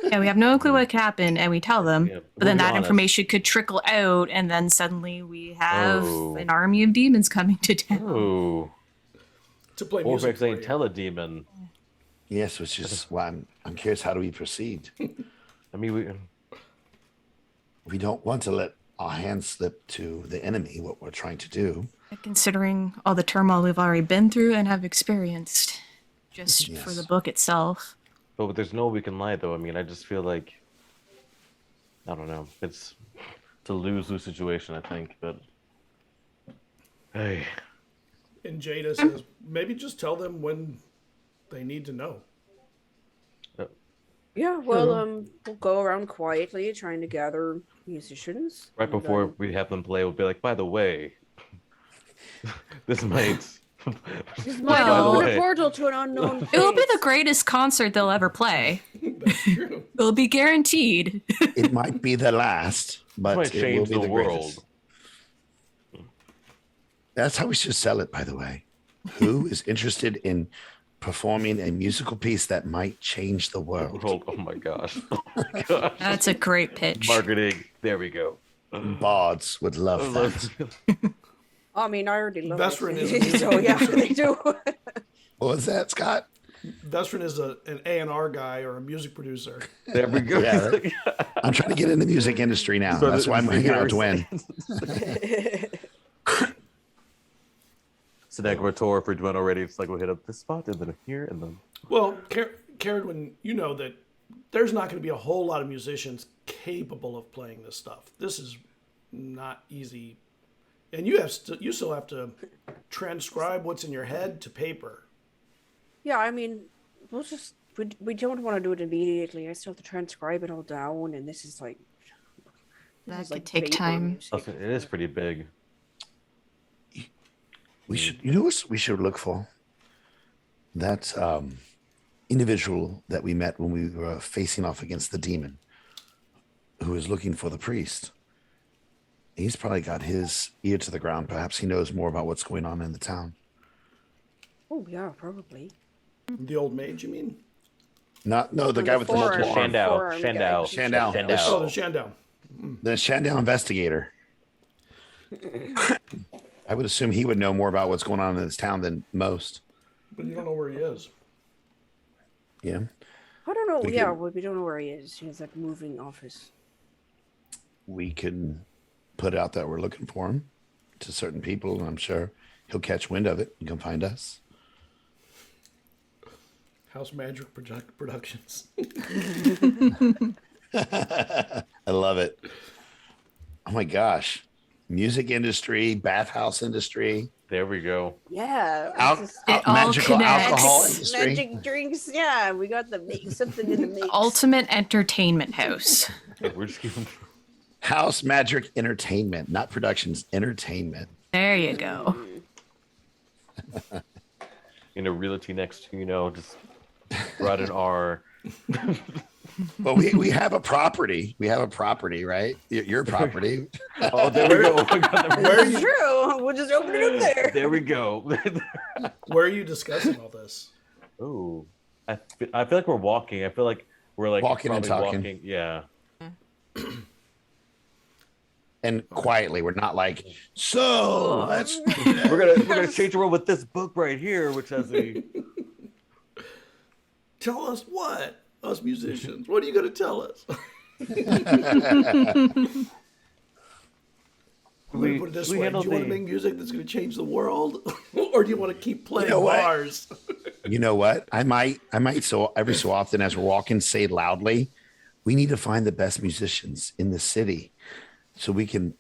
yeah, we have no clue what could happen, and we tell them, Yeah, but then we'll be that honest. information could trickle out, and then suddenly we have Oh. an army of demons coming to town. Oh, To play or if music it's saying for you. tell a demon. Yes, which is why I'm curious. How do we proceed? I mean, We don't want to let our hands slip to the enemy. What we're trying to do. Considering all the turmoil we've already been through and have experienced, just for Yes. the book itself. but there's no we can lie though. I mean, I just feel like I don't know. It's a lose-lose situation. I think, but hey, And Jada says, maybe just tell them when they need to know. Yeah, well, we'll go around quietly trying to gather musicians. right and, before we have them play, we'll be like, by the way, this might. This By might the open way. a portal to an unknown place. It will be the greatest concert they'll ever play. That's true. It'll be guaranteed. It might be the last, but might it will change be the the world. greatest. That's how we should sell it, by the way. Who is interested in performing a musical piece that might change the world? Oh my gosh. Oh my gosh. That's a great pitch. Marketing. There we go. Bards would love that. I mean, I already love Vesryn is a it. music So yeah, producer. they do. What was that, Scott? Vesryn is an A&R guy or a music producer. There we go. Yeah, I'm trying to get in the music industry now. So That's why I'm hanging out with Dwayne. So now we're tour for Dwayne already. It's like we'll hit up this spot and then here and then. Well, Cerridwen, you know that there's not going to be a whole lot of musicians capable of playing this stuff. This is not easy. And you still have to transcribe what's in your head to paper. Yeah, I mean, we don't want to do it immediately. I still have to transcribe it all down, and this is like That could take time. It is pretty big. We should, you know what we should look for? That individual that we met when we were facing off against the demon, who was looking for the priest. He's probably got his ear to the ground. Perhaps he knows more about what's going on in the town. Oh yeah, probably. The old mage, you mean? No, the guy with the forearm. multiple arms. Forearm guy. Shandao. Oh, the Shandao. The Shandao investigator. I would assume he would know more about what's going on in this town than most. But you don't know where he is. Yeah. I don't know. We Yeah, could- well, we don't know where he is. He's like moving office. We can put out that we're looking for him to certain people, and I'm sure he'll catch wind of it and come find us. House Magic Productions. I love it. Oh my gosh. Music industry, bathhouse industry, There we go. Yeah. It all magical connects. alcohol industry. Magic drinks. Yeah, we got the mix, something in the mix. Ultimate entertainment house. We're just giving. House Magic Entertainment, not productions, entertainment. There you go. Realty next to, just brought an R. Well, we have a property. We have a property, right? Your property. Oh, there we go. Oh my God, Where are It's you? true. We'll just open it up there. there we go. Where are you discussing all this? Oh, I feel like we're walking. I feel like we're like Walking and probably talking. Walking. Yeah. And quietly, we're not like, so let's. We're gonna change the world with this book right here, which has a. Tell us what? Us musicians. What are you going to tell us? I'm going to put it this way. Do you want to make music that's going to change the world? Or do you want to keep playing what? bars? You know what? I might so every so often as we're walking say loudly, we need to find the best musicians in the city so we can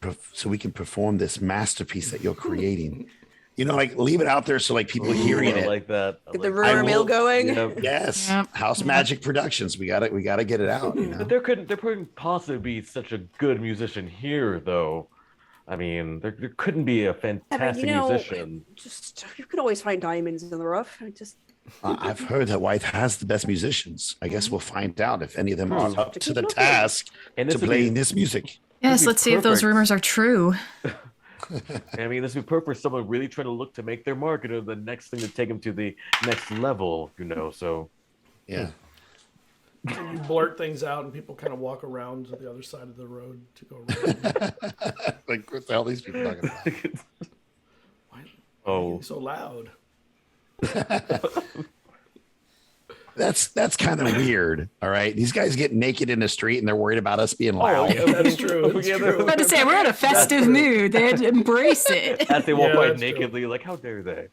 perform this masterpiece that you're creating. Like leave it out there so like people hearing I it. like that. Get the I rumor mill will- going. Yeah. Yes. Yep. House Magic Productions. We got to get it out, But there couldn't possibly be such a good musician here, though. I mean, there couldn't be a fantastic musician. Just you can always find diamonds in the rough. I've heard that White has the best musicians. I guess we'll find out if any of them are up to the Keep looking. task And to this would playing be, this music. Yes, be let's see if those perfect. rumors are true. I mean, this would be perfect for someone really trying to look to make their mark, the next thing to take them to the next level, So Yeah. And you blurt things out and people kind of walk around to the other side of the road to go around. Like what the hell are these people talking about? Why are you oh, so loud? That's kind of weird. All right. These guys get naked in the street and they're worried about us being loud. yeah, That's true. It's Yeah, true. I'm about to say, we're in a festive mood. They had to embrace it. as they walk Yeah, by that's true. nakedly, like how dare they?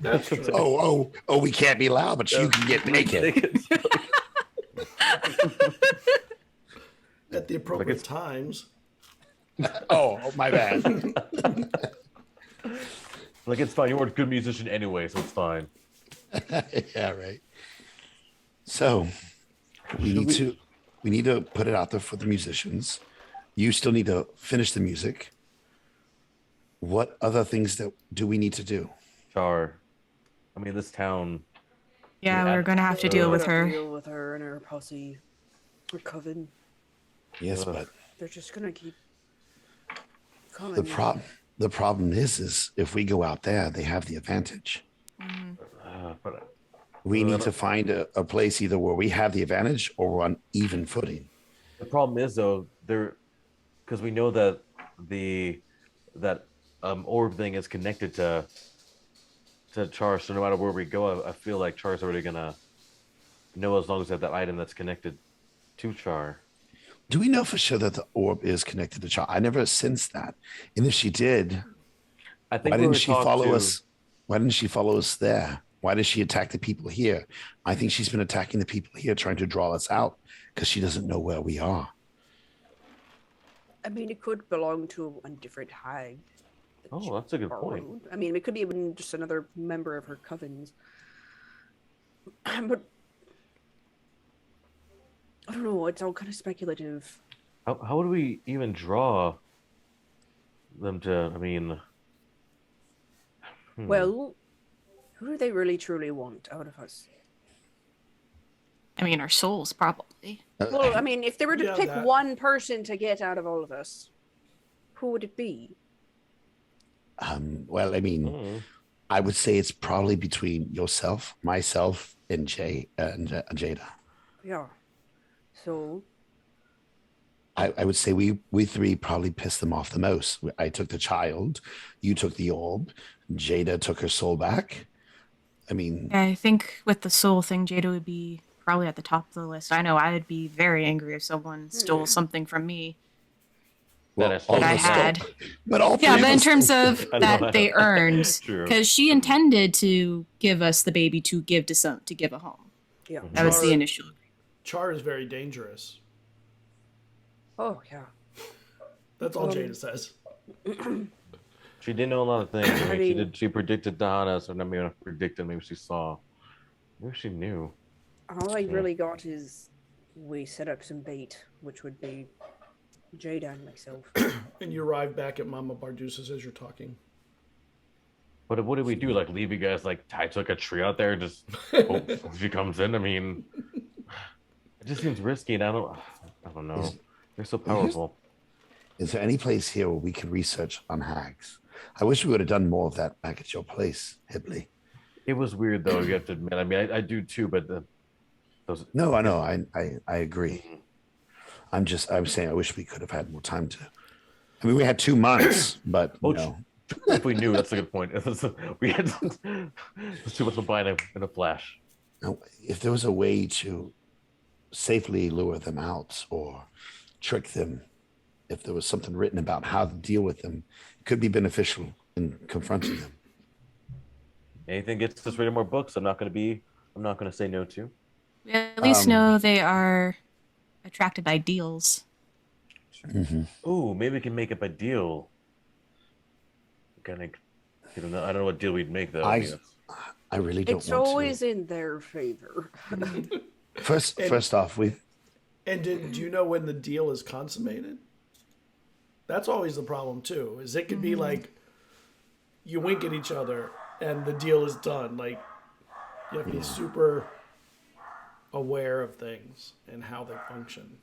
That's true. Oh, we can't be loud, but you can get naked. At the appropriate times. Oh, my bad. Like it's fine. You weren't a good musician anyway, so it's fine. Yeah, right. So we need to put it out there for the musicians. You still need to finish the music. What other things do we need to do? Char, I mean, this town. Yeah, we're going to have to deal with her. Deal with her and her posse, her coven. Yes, Ugh. but They're just gonna keep coming. the problem is if we go out there, they have the advantage. But We need to find a place either where we have the advantage or we're on even footing. the problem is though, because we know that that orb thing is connected to Char. So no matter where we go, I feel like Char's already gonna know as long as they have that item that's connected to Char. Do we know for sure that the orb is connected to Char? I never sensed that. And if she did, I think why we didn't were she talked follow to- us? Why didn't she follow us there? Why does she attack the people here? I think she's been attacking the people here, trying to draw us out because she doesn't know where we are. I mean, it could belong to a different hag. that Oh, she that's a good point. borrowed. I mean, it could be even just another member of her covens. But I don't know. It's all kind of speculative. How would we even draw them to? I mean, Well, who do they really truly want out of us? I mean, our souls, probably. Well, I mean, if they were to Yeah, pick that- one person to get out of all of us, who would it be? Well, I mean, hmm. I would say it's probably between yourself, myself, and Jada. Yeah. So, I would say we three probably pissed them off the most. I took the child, you took the orb, Jada took her soul back. I mean, Yeah, I think with the soul thing, Jada would be probably at the top of the list. I know I'd be very angry if someone stole something from me well, That all that of I actually us stole, had. but all Yeah, three but of in us stole. terms of I know, that they earned, True. because she intended to give us the baby to give to some to give a home. Yeah. That was the Char, initial. Char is very dangerous. Oh yeah. That's all Jada says. She did know a lot of things. I mean, mean- she predicted Donna, so maybe not predicted, maybe she saw. Maybe she knew. All I really got is we set up some bait, which would be Jada and myself. And you arrive back at Mama Bardusa's as you're talking. What did we do? Like leave you guys like tied to like a tree out there, just hope she comes in? I mean, it just seems risky, and I don't know. They're so powerful. Is there any place here where we can research on hags? I wish we would have done more of that back at your place, Hibley. It was weird though. You have to admit. I mean, I do too, but those. No, I know. I agree. I'm saying I wish we could have had more time to. I mean, we had 2 months, but Oh, you know, If we knew, that's a good point. We had it's too much to buy in a flash. if there was a way to safely lure them out or trick them, if there was something written about how to deal with them, it could be beneficial in confronting them. Anything gets us reading more books, I'm not going to say no to. We at least know they are attracted by deals. Ooh, maybe we can make up a deal. Kind of, I don't know what deal we'd make though. I really don't It's want always to. in their favor. First off, And do you know when the deal is consummated? That's always the problem too. Is it could be like you wink at each other and the deal is done. Like you have to be super aware of things and how they function.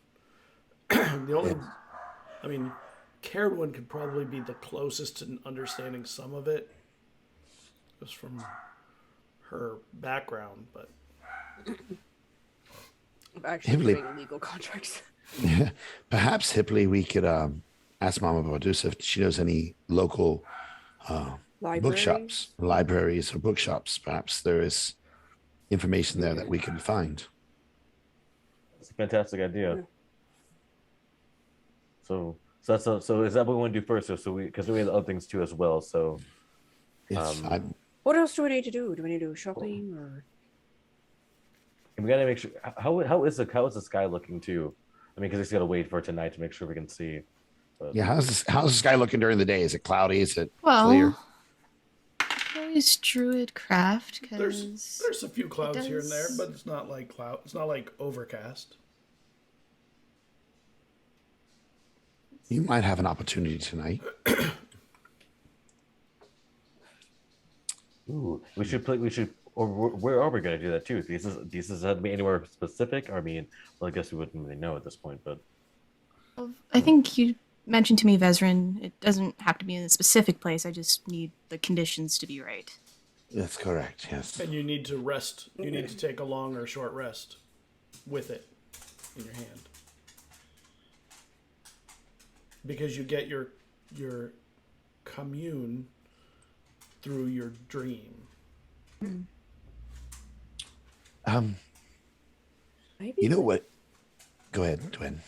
I mean, Cerridwen could probably be the closest to understanding some of it, just from her background. But Actually, Hibley. doing legal contracts. perhaps Hibley, we could ask Mama Bardusa if she knows any local bookshops, libraries, or bookshops. Perhaps there is information there that we can find. It's a fantastic idea. Yeah. So is that what we want to do first? Because we have other things too as well. So Yes, What else do we need to do? Do we need to do shopping or? and we got to make sure. How is the sky looking too? I mean, because it's got to wait for tonight to make sure we can see. But, yeah. How's the sky looking during the day? Is it cloudy? Is it Well, clear? always druid craft there's because a few clouds here and there, does- but it's not like cloud. It's not like overcast. You might have an opportunity tonight. ooh, we should. Or where are we going to do that too? These have to be anywhere specific. I mean, well, I guess we wouldn't really know at this point, but I think you mentioned to me, Vesryn, it doesn't have to be in a specific place. I just need the conditions to be right. That's correct. Yes. And you need to rest. You need to take a long or short rest with it in your hand. Because you get your commune through your dream. Maybe. You know what? Go ahead, Dwayne.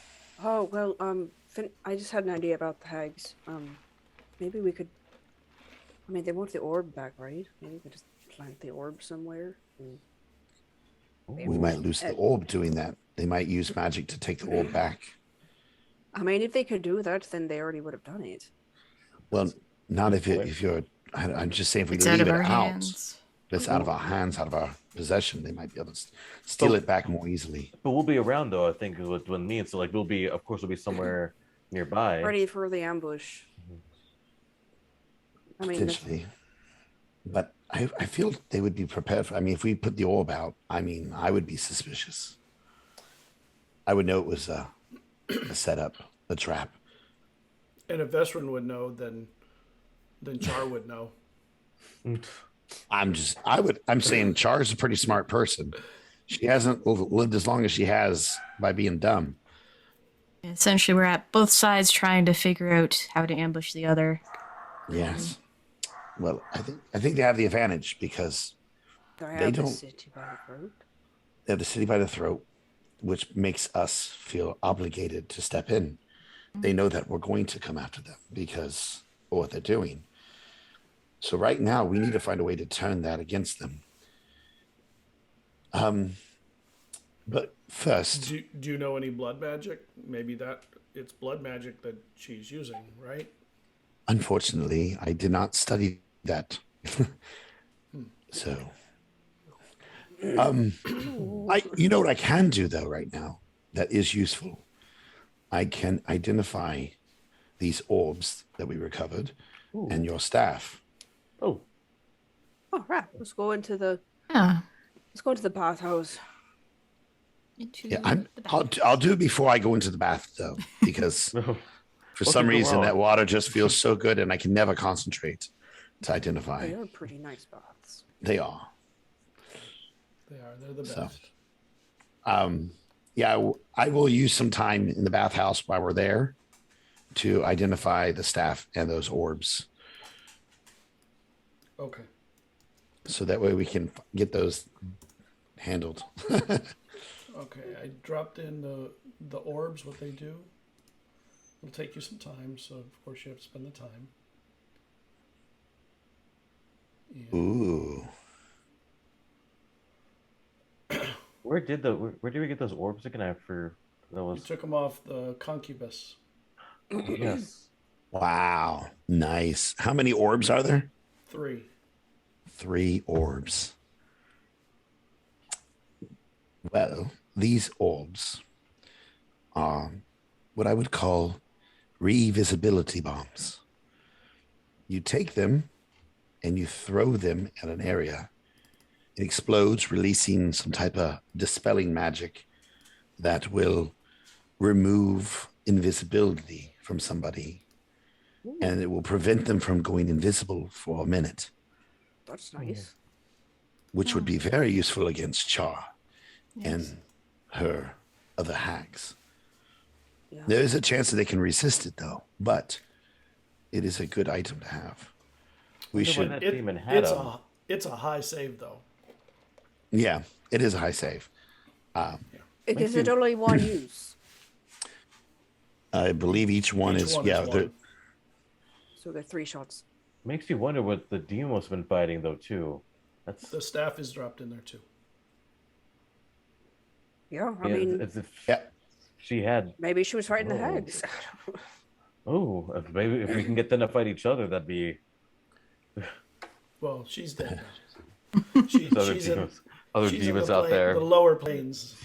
Oh well, I just had an idea about the hags. Maybe we could. I mean, they want the orb back, right? Maybe we could just plant the orb somewhere. We might lose the orb doing that. They might use magic to take the orb back. I mean, if they could do that, then they already would have done it. Well, not if you're. I'm just saying if we It's leave out of it our out, hands. if it's out of our hands, out of our possession, they might be able to steal it back more easily. But we'll be around though. I think with me. So like we'll be somewhere nearby. Ready for the ambush. I mean, Potentially. But I feel they would be prepared for. I mean, if we put the orb out, I mean, I would be suspicious. I would know it was a setup, a trap. And if Vesryn would know, then Char would know. I'm saying Char's a pretty smart person. She hasn't lived as long as she has by being dumb. Essentially, we're at both sides trying to figure out how to ambush the other. Yes. Well, I think they have the advantage because I They have the don't- city by the road. They have the city by the throat, which makes us feel obligated to step in. They know that we're going to come after them because of what they're doing. So right now, we need to find a way to turn that against them. But first, Do you know any blood magic? Maybe that it's blood magic that she's using, right? unfortunately, I did not study that. So, you know what I can do though right now that is useful. I can identify these orbs that we recovered and your staff. Oh, Oh, right. Let's go into the Yeah. bathhouse. Into Yeah, the back. I'll do it before I go into the bath though, because for What some could go reason wrong? that water just feels so good and I can never concentrate to identify. They are pretty nice baths. They are. They're the So. best. Yeah, I will use some time in the bathhouse while we're there to identify the staff and those orbs. Okay. So that way we can get those handled. Okay, I dropped in the orbs, what they do. It'll take you some time, so of course you have to spend the time. And Ooh. where did we get those orbs again? After that you was took them off the concubus. yes. Wow. Nice. How many orbs are there? 3. 3 orbs. Well, these orbs are what I would call revisibility bombs. You take them and you throw them at an area. It explodes, releasing some type of dispelling magic that will remove invisibility from somebody. And it will prevent them from going invisible for a minute, That's nice. which would be very useful against Char Yes. and her other hags. Yeah. There is a chance that they can resist it, though, but it is a good item to have. We Wonder why should, that demon had them. It's a high save though. yeah, it is a high save. Is it only one use? I believe each one Each is, one yeah, is they're- one. So they're 3 shots. Makes you wonder what the demon's been fighting though too. That's The staff is dropped in there too. Yeah, I yeah, mean, as if yeah. she had. maybe she was fighting the Oh. hags. Oh, if we can get them to fight each other, that'd be Well, she's dead now. She's other she's demons in out there. the lower planes.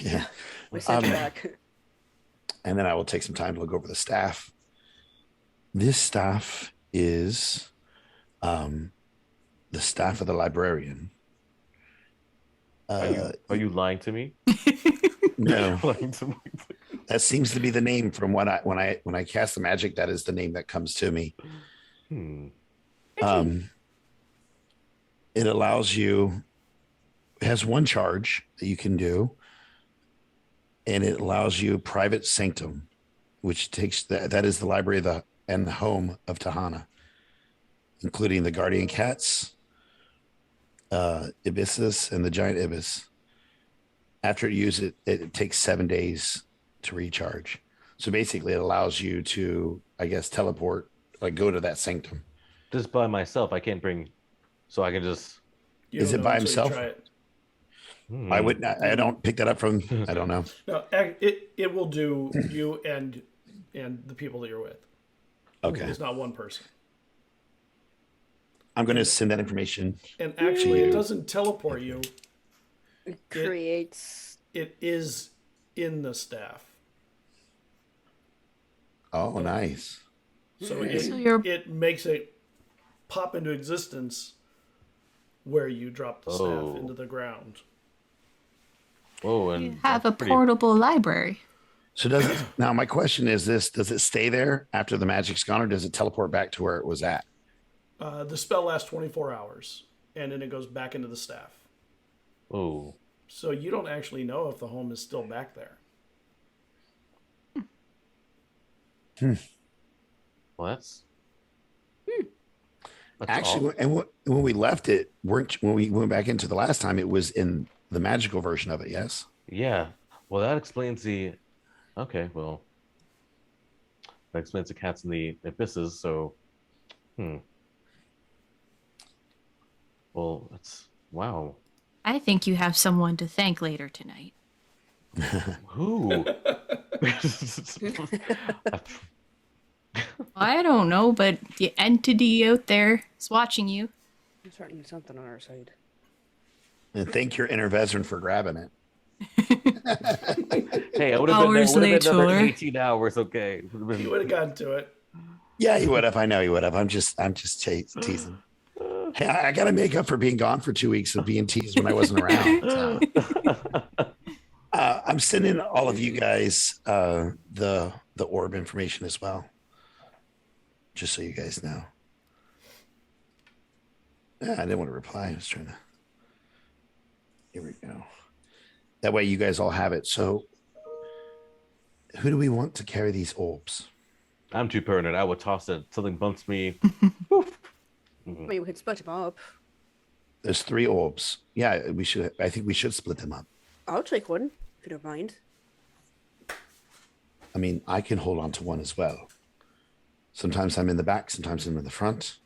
yeah. We sent her back. And then I will take some time to look over the staff. This staff is the staff of the librarian. Are you lying to me? No, Lying to me. that seems to be the name from when I cast the magic. That is the name that comes to me. It allows you. It has one charge that you can do, and it allows you private sanctum, which takes that is the library and the home of Tahana, including the guardian cats, Ibissus, and the giant ibis. After you use it, it takes 7 days to recharge. So basically, it allows you to, I guess, teleport, like go to that sanctum. Just by myself, I can't bring. So I can just. You Is don't it know by until you himself? try it. I would not, I don't pick that up from. I don't know. No, it will do you and the people that you're with. Okay, It's not one person. I'm going to send that information. And actually, it doesn't teleport you. It creates. It is in the staff. Oh, nice. So you're- it makes it pop into existence where you drop the Oh. staff into the ground. Oh, and You have a that's pretty- portable library. So does it, now my question is this, does it stay there after the magic's gone or does it teleport back to where it was at? The spell lasts 24 hours, and then it goes back into the staff. Oh, So you don't actually know if the home is still back there. well, that's That's Actually, all. and when we left it, when we went back into the last time, it was in the magical version of it. Yes. Yeah. Well, that explains the. Okay. Well, that explains the cats in the abysses. So, hmm. Well, that's wow. I think you have someone to thank later tonight. Who? I don't know, but the entity out there is watching you. There's certainly something on our side. And thank your inner Vesryn for grabbing it. Hey, I would have been there. Hours Would have been another later. 18 hours. Okay. You would have gotten to it. Yeah, he would have. I know he would have. I'm just teasing. Hey, I got to make up for being gone for 2 weeks of being teased when I wasn't around. So. I'm sending all of you guys the orb information as well, just so you guys know. Yeah, I didn't want to reply. I was trying to. Here we go. That way, you guys all have it. So, who do we want to carry these orbs? I'm too paranoid. I would toss it. Something bumps me. I mean, we could split them up. There's 3 orbs. Yeah, we should. I think we should split them up. I'll take one, if you don't mind. I mean, I can hold on to one as well. Sometimes I'm in the back, sometimes I'm in the front.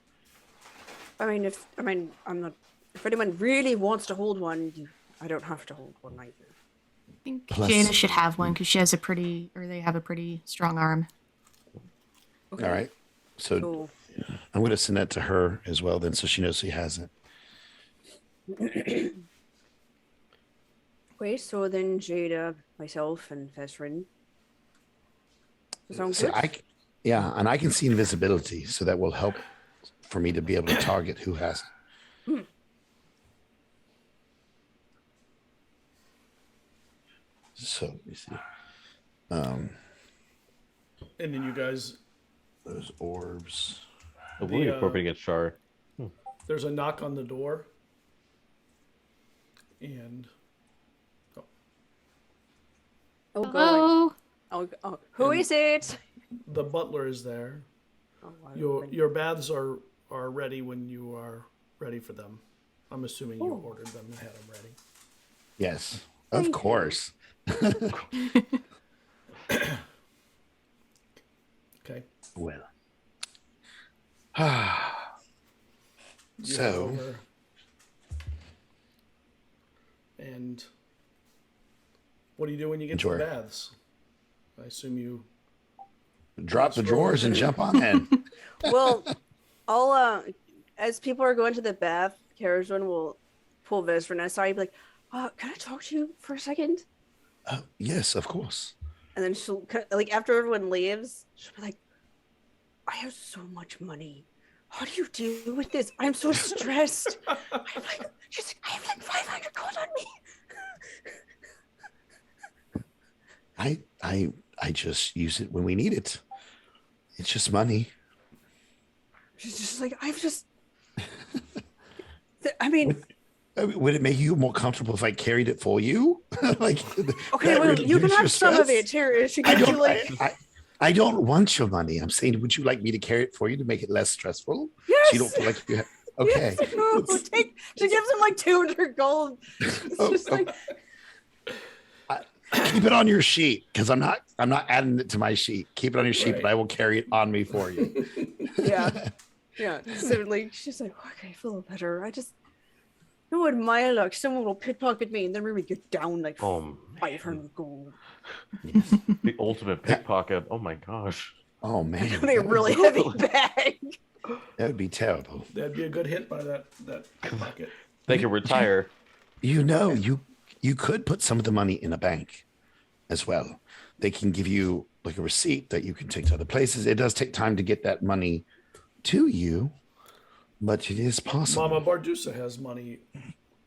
I'm not. If anyone really wants to hold one, I don't have to hold one either. I think Plus- Jada should have one because they have a pretty strong arm. Okay. All right. So So, I'm going to send that to her as well, then, so she knows she has it. okay, so then Jada, myself, and Vesryn. Sound So good? yeah, and I can see invisibility, so that will help for me to be able to target who has it. So let me see. And then you guys, Those orbs. Oh, we're The, incorporating a char. there's a knock on the door. And Oh, God. Hello? Oh, who is it? the butler is there. Oh, wow. Your baths are ready when you are ready for them. I'm assuming you ordered them and had them ready. Yes, of course. Okay. Well. You head So, over. And what do you do when you get to Enjoy. the baths? I assume you. drop the drawers and jump on in. Well, I'll as people are going to the bath, Cerridwen will pull Vesryn aside and be like, can I talk to you for a second? Yes, of course. And then she'll, like, after everyone leaves, she'll be like, I have so much money. How do you deal with this? I'm so stressed. She's like, I have like 500 gold on me. I just use it when we need it. It's just money. She's just like, I mean, Would it make you more comfortable if I carried it for you? Like, okay, that well, you can reduce your have some of stress? it. Here, she I gives you don't. like, I don't want your money. I'm saying, would you like me to carry it for you to make it less stressful? yes. So you don't feel like you have. Okay. Yes, no, she gives him like 200 gold. It's just like, Keep it on your sheet because I'm not adding it to my sheet. Keep it on your sheet, Right. but I will carry it on me for you. yeah. So like, she's like, okay, I feel better. I just know in my luck, someone will pickpocket me and then really get down like Oh, 500 gold. the ultimate pickpocket. Oh my gosh. Oh man, It'll be a really heavy bag. that would be terrible. That'd be a good hit by that pocket. They can retire. You know, you could put some of the money in a bank as well. They can give you like a receipt that you can take to other places. It does take time to get that money to you, but it is possible. Mama Bardusa has money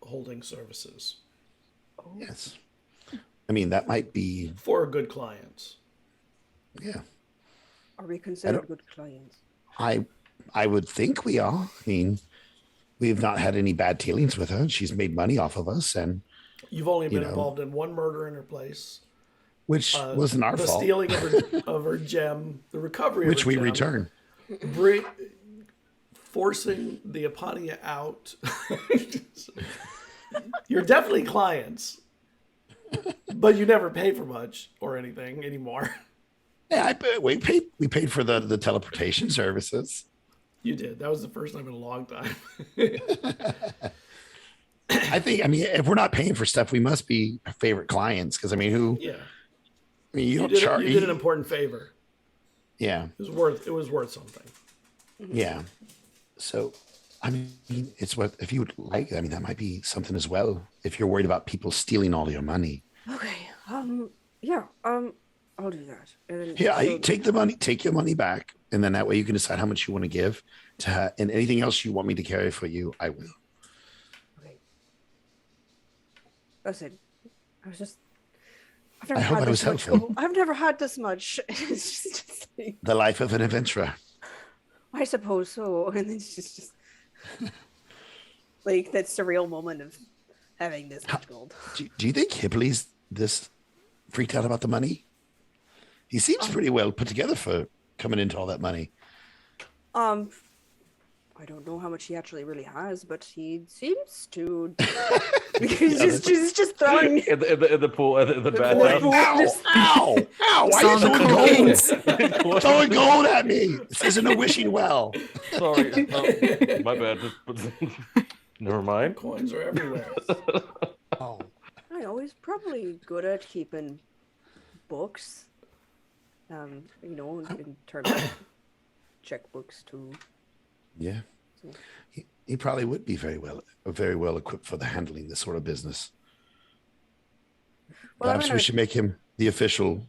holding services Yes. I mean, that might be, for good clients. yeah. Are we considered good clients? I would think we are. I mean, we've not had any bad dealings with her. She's made money off of us, and You've only been know. involved in one murder in her place. which wasn't our the fault, stealing of her gem, the recovery which of her we gem, return. forcing the Apania out. You're definitely clients, but you never pay for much or anything anymore. Yeah, we paid for the teleportation services. You did. That was the first time in a long time. I mean, if we're not paying for stuff, we must be favorite clients. Because I mean, Yeah, I mean, you don't did, charge. you did an important favor. Yeah, It was worth something. yeah. So, I mean, it's what if you would like. I mean, that might be something as well. If you're worried about people stealing all your money. Okay. I'll do that. And then Yeah, take your money back, and then that way you can decide how much you want to give to her, and anything else you want me to carry for you, I will. Okay. Listen, I hope I was helpful. I've never had this much. It's just like, The life of an adventurer. I suppose so. And it's just like that surreal moment of having this much gold. Do you think Hibley's this freaked out about the money? He seems pretty well put together for coming into all that money. I don't know how much he actually really has, but he seems to. He's just throwing in the pool, in the bathhouse. Ow! Why are you throwing gold? Throwing gold at me. This isn't a wishing well. Sorry, my bad. Never mind. Coins are everywhere. Oh. I know he's probably good at keeping books. In terms of checkbooks too. Yeah. He probably would be very well equipped for the handling this sort of business. Well, Perhaps we should make him the official,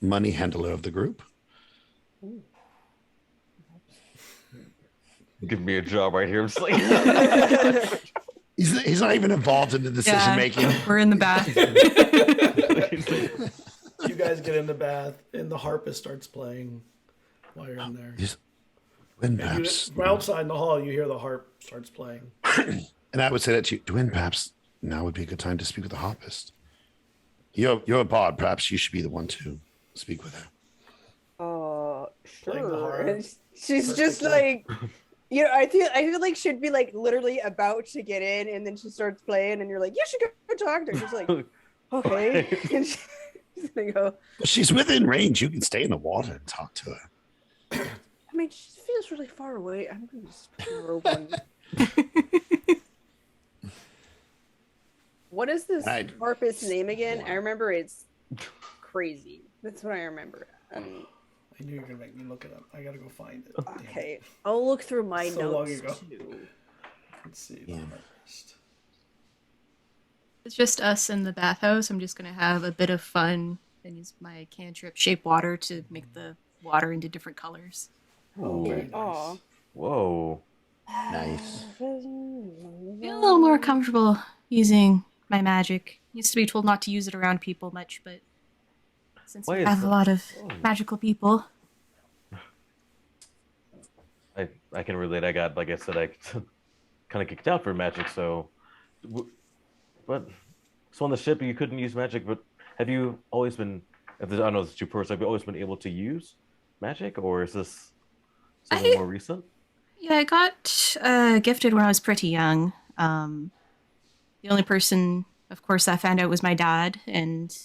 money handler of the group. Give me a job right here. I'm just like... He's not even involved in the decision making. We're in the bath. You guys get in the bath, and the harpist starts playing while you're in there. From outside in the hall, you hear the harp starts playing. And I would say that to you, Dwayne, perhaps now would be a good time to speak with the harpist. You're a bard. Perhaps you should be the one to speak with her. Playing the harp. Sure. She's just like, I feel like she'd be like literally about to get in, and then she starts playing, and you're like, you should go talk to her. She's like, okay. And she's gonna go. She's within range. You can stay in the water and talk to her. I mean, she feels really far away. I'm gonna just throw one. What is this harpist's name again? I remember it's crazy. That's what I remember. I knew you were gonna make me look it up. I gotta go find it. Okay, I'll look through my So notes long ago. too. Let's see. The harpist. It's just us in the bathhouse. I'm just gonna have a bit of fun and use my cantrip shape water to make the water into different colors. Oh, very nice. Aw. Whoa. Nice. Feel a little more comfortable using my magic. Used to be told not to use it around people much, but since Why we is have that? a lot of magical people. I can relate. I got, like I said, I kind of kicked out for magic, so... But... So on the ship, you couldn't use magic, but have you always been... I don't know if it's too personal, have you always been able to use magic, or is this something more recent? Yeah, I got gifted when I was pretty young. The only person, of course, that found out was my dad, and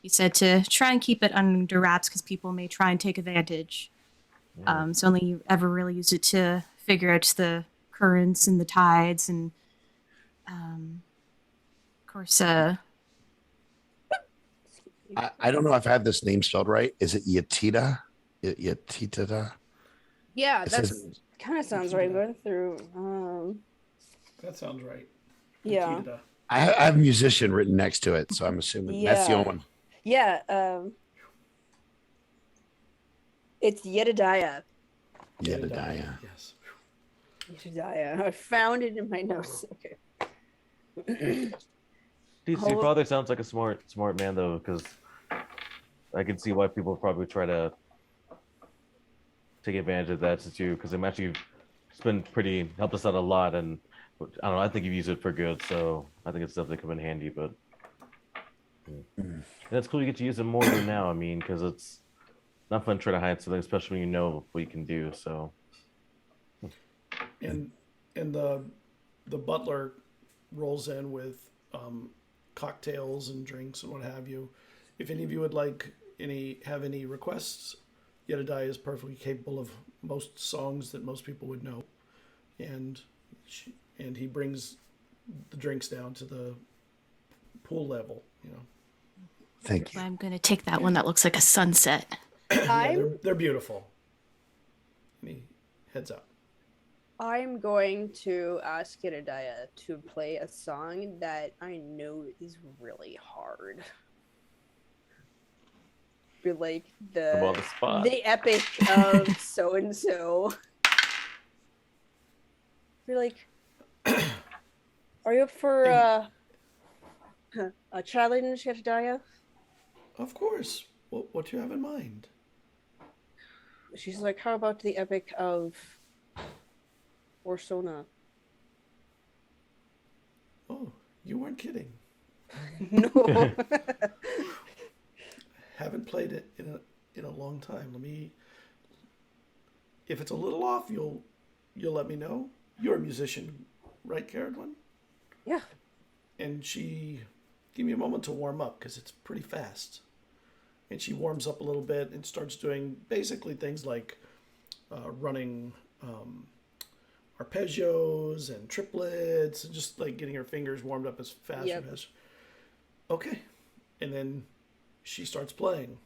he said to try and keep it under wraps because people may try and take advantage. So only ever really used it to figure out the currents and the tides, and of course, I don't know if I have this name spelled right. Is it Yatita? Yatita? Yeah, It that says- kind of sounds right. Going through. That sounds right. Yeah. Nikita. I have musician written next to it, so I'm assuming that's the Yeah. only one. Yeah. It's Jedediah. Jedediah. Yes. Jedediah. I found it in my notes. Okay. Your father sounds like a smart man, though, because I can see why people probably try to take advantage of that too, because I'm actually helped us out a lot, and I don't know, I think you've used it for good, so I think it's definitely come in handy. But and it's cool you get to use it more than now. I mean, because it's not fun trying to hide something, especially when you know what you can do. So and the butler rolls in with cocktails and drinks and what have you. If any of you would have any requests, Jada is perfectly capable of most songs that most people would know, and he brings the drinks down to the pool level. Thank you. I'm gonna take that one that looks like a sunset. Yeah, they're beautiful. And he heads out. I'm going to ask Jedediah to play a song that I know is really hard. Be like I'm on the spot. the epic of so and so. Be like, are you up for a challenge, Jedediah? Of course. What do you have in mind? She's like, how about the epic of Orsona? Oh, you weren't kidding. No. Haven't played it in a long time. If it's a little off, you'll let me know. You're a musician, right, Cerridwen? Yeah. And she give me a moment to warm up because it's pretty fast. And she warms up a little bit and starts doing basically things like running arpeggios and triplets and just like getting her fingers warmed up as fast as. Okay. And then she starts playing.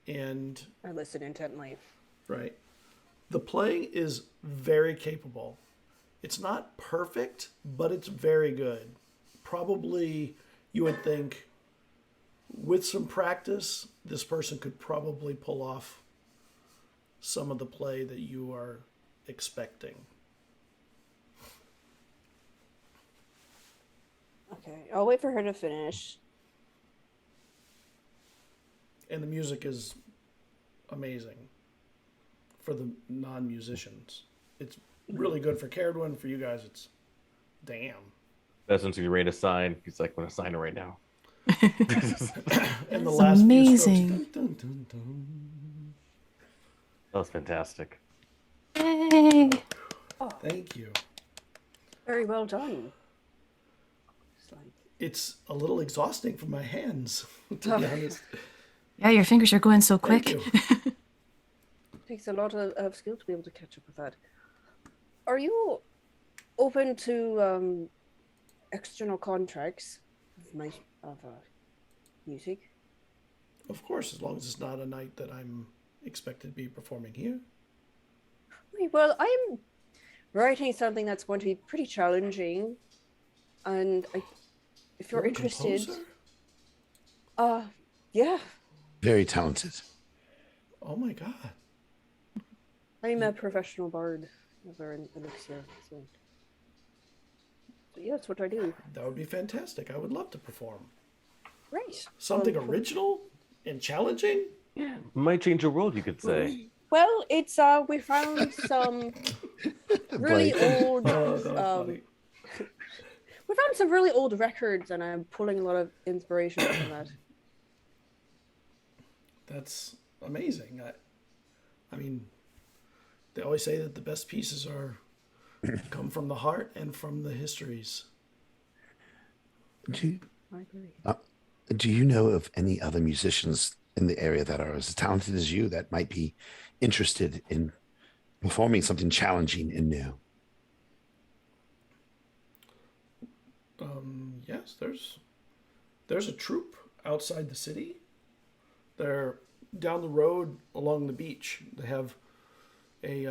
And I listen intently. right. The playing is very capable. It's not perfect, but it's very good. Probably you would think with some practice, this person could probably pull off some of the play that you are expecting. Okay, I'll wait for her to finish. And the music is amazing for the non-musicians. It's really good for Cerridwen. For you guys, it's damn. That's when he's ready to sign. He's like, I'm going to sign it right now. And the That's last amazing. few strokes, dun, dun, dun, dun. That was fantastic. Yay! Thank you. Very well done. It's like, It's a little exhausting for my hands, to be honest. Yeah, your fingers are going so quick. Thank you. takes a lot of skill to be able to catch up with that. Are you open to external contracts of music? Of course, as long as it's not a night that I'm expected to be performing here. Right, well, I'm writing something that's going to be pretty challenging, and if you're a interested, composer? yeah, Very talented. Oh my god. I'm a professional bard over in Elixia, so yeah, that's what I do. That would be fantastic. I would love to perform. Right. Something original and challenging? Yeah, might change the world, you could say. Well, it's we found some really Blake. old. Oh, that was funny. We found some really old records, and I'm pulling a lot of inspiration from that. That's amazing. I mean, they always say that the best pieces come from the heart and from the histories. Do I agree. you know of any other musicians in the area that are as talented as you that might be interested in performing something challenging and new? Yes, there's a troupe outside the city. They're down the road along the beach. They have a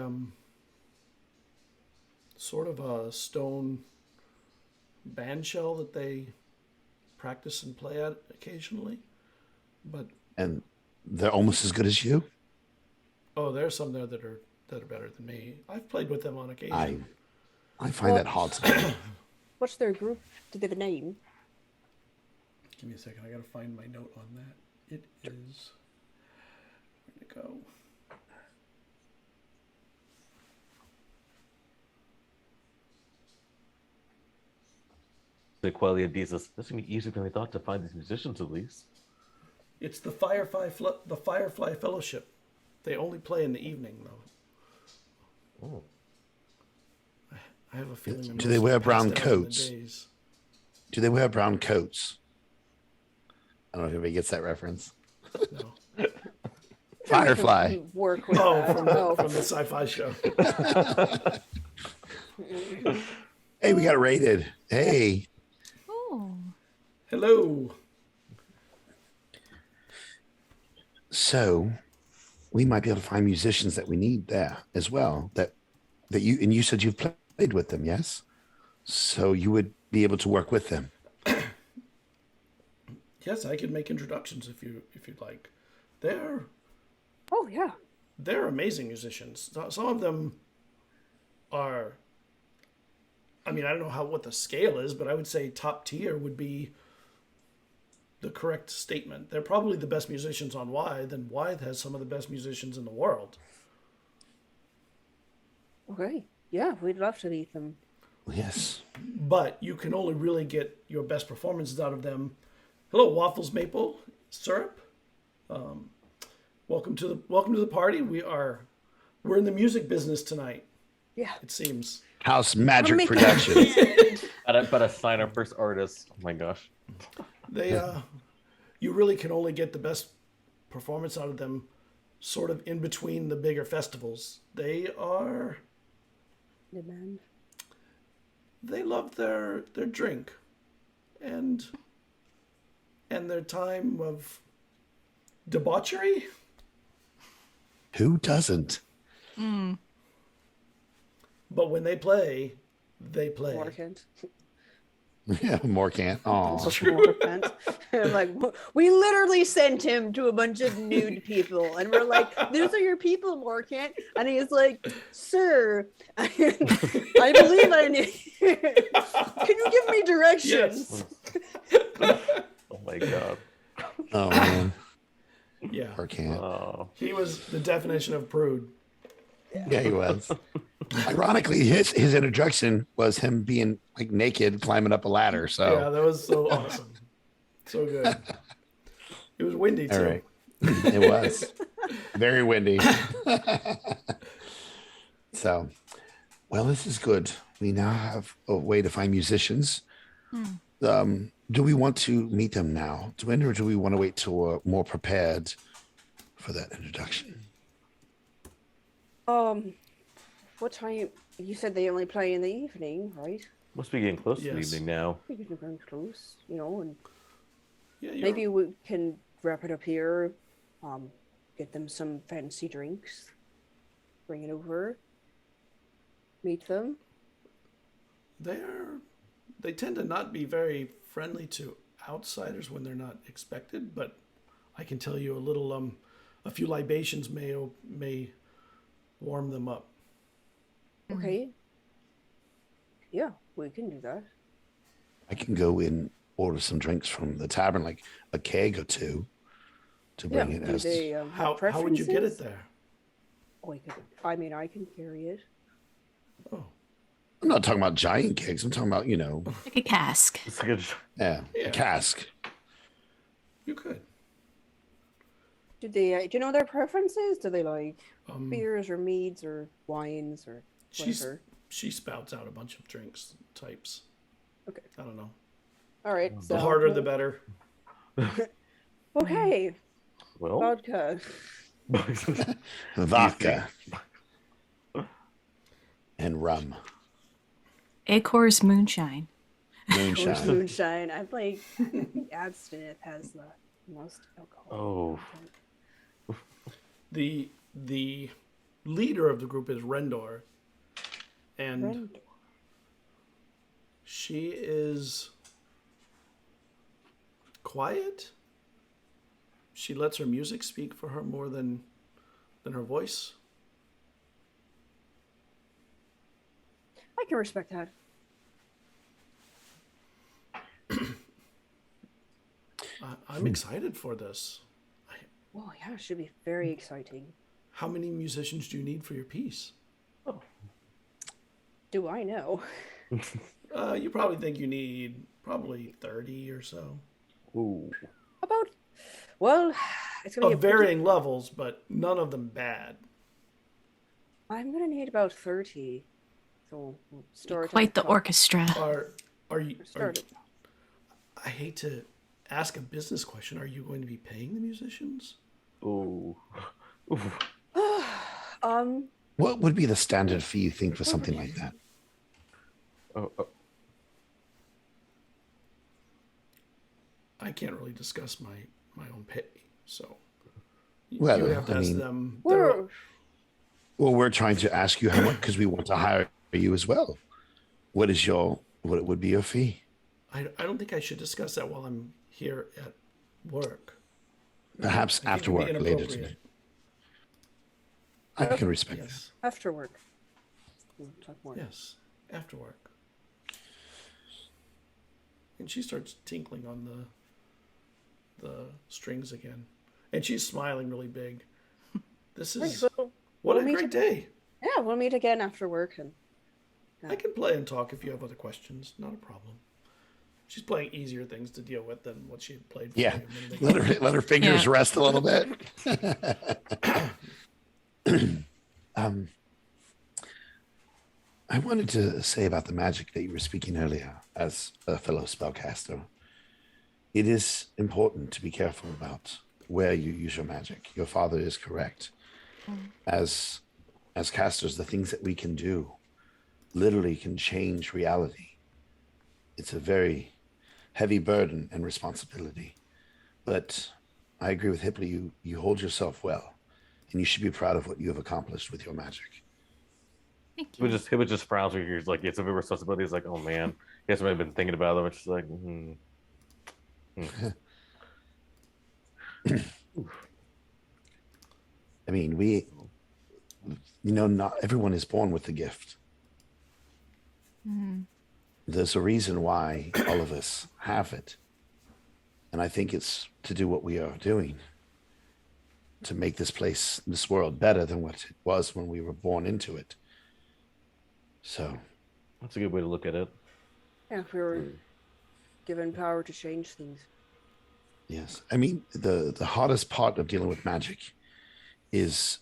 sort of a stone band shell that they practice and play at occasionally. But And they're almost as good as you? there's some there that are better than me. I've played with them on occasion. I find that hard to do. What's their group? Do they have a name? Give me a second. I gotta find my note on that. It is. Where'd it go? The quality of these is going to be easier than we thought to find these musicians, at least. It's the Firefly Fellowship. They only play in the evening, though. Oh. I have a feeling. Do they wear brown passed out in the coats? days. Do they wear brown coats? I don't know if anybody gets that reference. No. Firefly. Work with Oh, that. from the sci-fi show. Hey, we got rated. Hey. Oh. Hello. So we might be able to find musicians that we need there as well. That you said you've played with them, yes? So you would be able to work with them. Yes, I could make introductions if you'd like. Oh yeah. They're amazing musicians. Some of them are. I mean, I don't know what the scale is, but I would say top tier would be the correct statement. They're probably the best musicians on Wythe, and Wythe has some of the best musicians in the world. Okay. Yeah, we'd love to meet them. Yes. But you can only really get your best performances out of them. Hello, Waffles Maple Syrup. Welcome to the party. We're in the music business tonight. Yeah. It seems. House Magic Make- Productions. But a sign our first artist. Oh my gosh. They you really can only get the best performance out of them sort of in between the bigger festivals. They love their drink and their time of debauchery. Who doesn't? But when they play, they play. Morkant. Yeah, more can't. Oh, Morkant. I'm like, we literally sent him to a bunch of nude people, and we're like, "Those are your people, Morkant." And he's like, "Sir, I believe I need. Can you give me directions?" Yes. Oh my god. oh man, Yeah. more can't. Oh. He was the definition of prude. Yeah, he was. Ironically, his introduction was him being like naked climbing up a ladder. So Yeah, that was so awesome. So good. It was windy too. all right, it was very windy. So, well, this is good. We now have a way to find musicians. Do we want to meet them now, Dwin, or do we want to wait till we're more prepared for that introduction? What time? You said they only play in the evening, right? Must be getting close to the Yes. evening now. We're getting very close, and Yeah, maybe we can wrap it up here. Get them some fancy drinks. Bring it over. Meet them. they tend to not be very friendly to outsiders when they're not expected, but I can tell you a few libations may warm them up. Okay. Yeah, we can do that. I can go in order some drinks from the tavern, like a keg or two, to bring it do as. they have How would you get it preferences? there? I can carry it. Oh, I'm not talking about giant kegs. I'm talking about Like a cask. It's like a, yeah, Yeah. a cask. you could. Do they? Do you know their preferences? Do they like Um, beers or meads or wines or she's whatever? she spouts out a bunch of drinks types. Okay. I don't know. All right. The So, harder, the better. Okay. well. Vodka. Vodka and rum. Acor's moonshine. Or Moonshine. moonshine. I like abstinent has the most alcohol. Oh. The leader of the group is Rendor, and Friend. she is quiet. She lets her music speak for her more than her voice. I can respect that. I'm excited for this. Oh yeah, it should be very exciting. How many musicians do you need for your piece? Do I know? You probably think you need probably 30 or so. Ooh. About well, it's gonna be Of varying levels, but none of them bad. I'm gonna need about 30. So story. Quite the orchestra. Are you? Started. I hate to ask a business question. Are you going to be paying the musicians? Ooh. Ooh. What would be the standard fee you think for something like that? Oh, I can't really discuss my own pay, so Well, you would have to I ask mean- them. Well, we're trying to ask you how much because we want to hire you as well. What would be your fee? I don't think I should discuss that while I'm here at work. Perhaps I think after it'd be work later inappropriate. today. I can respect Yes, After work. We'll talk more. yes, after work. And she starts tinkling on the strings again, and she's smiling really big. This Right, is well, what we'll a meet great day. yeah, we'll meet again after work. And I can play and talk if you have other questions. Not a problem. She's playing easier things to deal with than what she had played. For Yeah. me a minute ago. Let her fingers Yeah. rest a little bit. I wanted to say about the magic that you were speaking earlier as a fellow spellcaster. It is important to be careful about where you use your magic. Your father is correct. As casters, the things that we can do literally can change reality. It's a very heavy burden and responsibility. But I agree with Hipley, you hold yourself well, and you should be proud of what you have accomplished with your magic. Thank He would you. just frowns when he's like, it's a big responsibility. He's like, oh man, he hasn't really been thinking about it. Which is like, I mean, not everyone is born with the gift. There's a reason why all of us have it. And I think it's to do what we are doing, to make this world better than what it was when we were born into it. So, that's a good way to look at it. yeah, if we were given power to change things. yes. I mean, the hardest part of dealing with magic is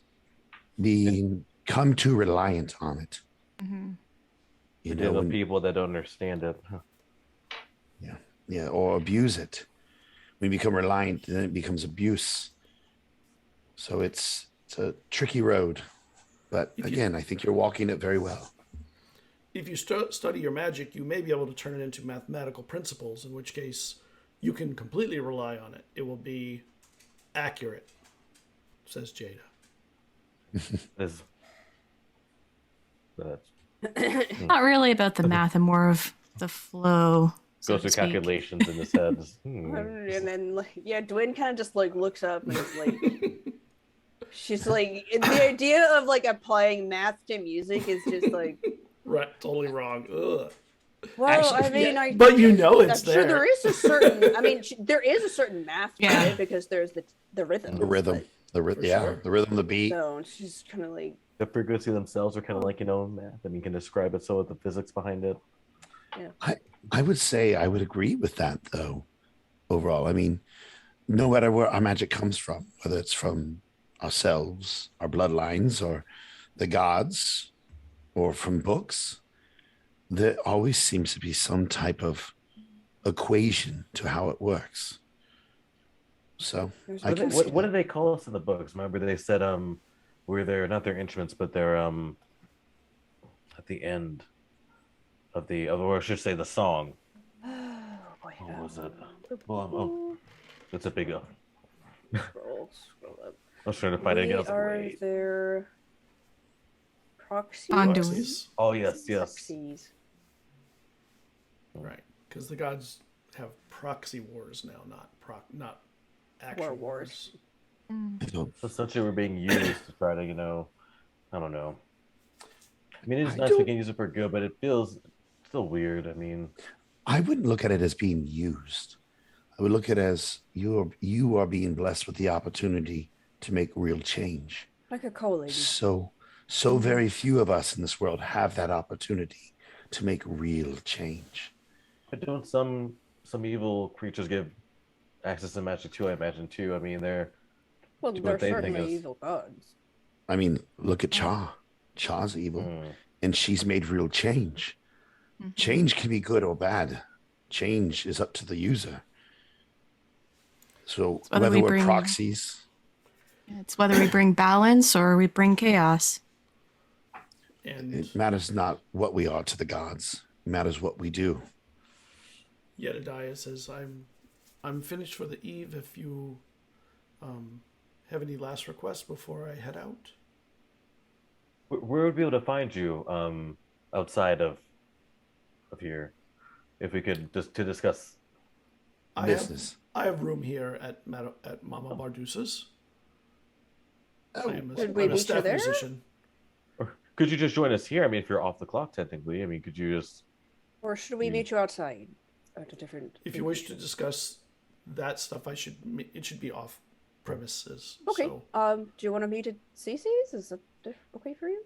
being come too reliant on it. You The know, when- people that don't understand it. yeah, or abuse it. When you become reliant, then it becomes abuse. So it's a tricky road. But again, I think you're walking it very well. If you study your magic, you may be able to turn it into mathematical principles, in which case you can completely rely on it. It will be accurate, says Jada. Is that's Not really about the math and more of the flow. So goes to through speak. calculations in his head. And then, Dwayne kind of just looks up and is like, she's like, the idea of applying math to music is just like, Right, totally wrong. Ugh. well, Actually, I But it's I'm sure there. there is a certain, there is a certain math to Yeah. it because there's the rhythm. The rhythm, the rhythm, the beat. So she's kind of like, The frequency themselves are kind of like math. I mean, you can describe it so with the physics behind it. I would say I would agree with that, though, overall. I mean, no matter where our magic comes from, whether it's from ourselves, our bloodlines, or the gods, or from books, there always seems to be some type of equation to how it works. So there's I can see What that. did they call us in the books? Remember they said we're their not their instruments, but they're at the end of the or I should say the song. boy, What was it? Well, that's a big scroll up. I was trying to find it again. I was like, Are wait. there proxies? Conduits. Oh yes. Proxies. Right, because the gods have proxy wars now, not actual wars. So essentially, we're being used to try to, I don't know. I mean, it is I nice we don't- can use it for good, but it feels still weird. I mean, I wouldn't look at it as being used. I would look at it as you are being blessed with the opportunity to make real change. Like a collating. So very few of us in this world have that opportunity to make real change. but don't some evil creatures give access to magic too? I imagine too. I mean, they're Well, do they're what they think certainly is- evil gods. I mean, look at Cha. Cha's evil. and she's made real change. Mhm. Change can be good or bad. Change is up to the user. So whether whether we we're bring- proxies, It's whether we bring balance or we bring chaos. And it matters not what we are to the gods. It matters what we do. Jedediah says, I'm finished for the eve. If you have any last requests before I head out. Where would we be able to find you outside of here? If we could just to discuss. Business. I have room here at Mama Bardusa's. Oh, I am Could we I'm a meet you staff there? musician. Or could you just join us here? I mean, if you're off the clock, technically. I mean, could you just? Or should we meet you outside at a different? If you wish to discuss that stuff, it should be off premises. Okay. So, Do you want to meet at Cece's? Is that okay for you?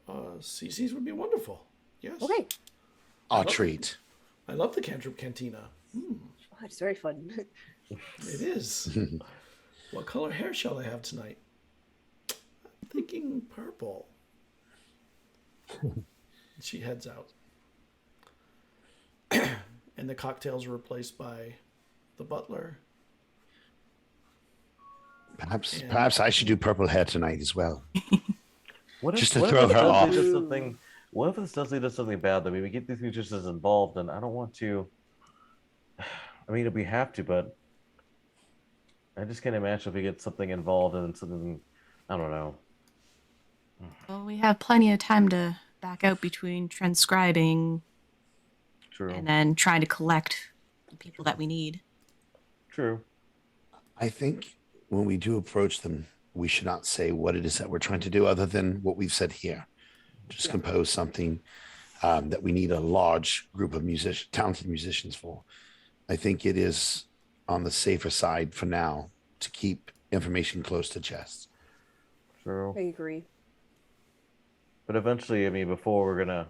CC's would be wonderful. Yes. Okay. Our treat. I love the Cantrip Cantina. Oh, it's very fun. It is. What color hair shall I have tonight? I'm thinking purple. She heads out. And the cocktails are replaced by the butler. Perhaps I should do purple hair tonight as well. What if, Just to what throw if this her does off. lead to something? What if this does lead to something bad? I mean, we get these musicians involved, and I don't want to. I mean, we have to, but I just can't imagine if we get something involved and something. I don't know. Well, we have plenty of time to back out between transcribing True. and then trying to collect the people that we need. True. I think when we do approach them, we should not say what it is that we're trying to do other than what we've said here. Just compose something that we need a large group of talented musicians for. I think it is on the safer side for now to keep information close to chest. True. I agree. But eventually, I mean, before we're gonna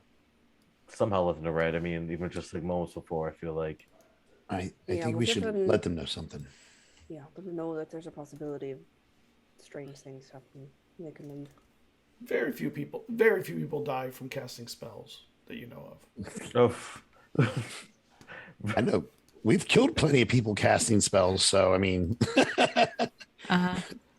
somehow let them know, right? I mean, even just like moments before, I feel like. I Yeah, think we'll we give should them- let them know something. Yeah, let them know that there's a possibility of strange things happening. They can leave. Very few people die from casting spells that you know of. Oh. I know we've killed plenty of people casting spells, so I mean,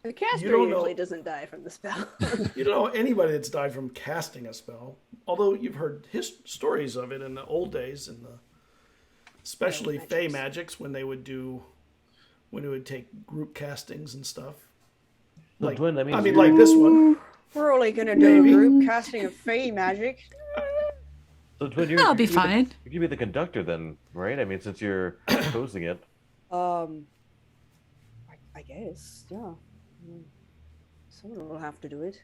The caster don't know- usually doesn't die from the spell. You don't know anybody that's died from casting a spell. Although you've heard stories of it in the old days, especially Yeah, Fey magics. magics when it would take group castings and stuff. So, Dwin, that means I mean, you're- like this one. We're only gonna do Maybe. a group casting of Fey magic. So, Dwin, That'll be fine. You could be the conductor then, right? I mean, since you're composing it. I guess, yeah. Someone will have to do it.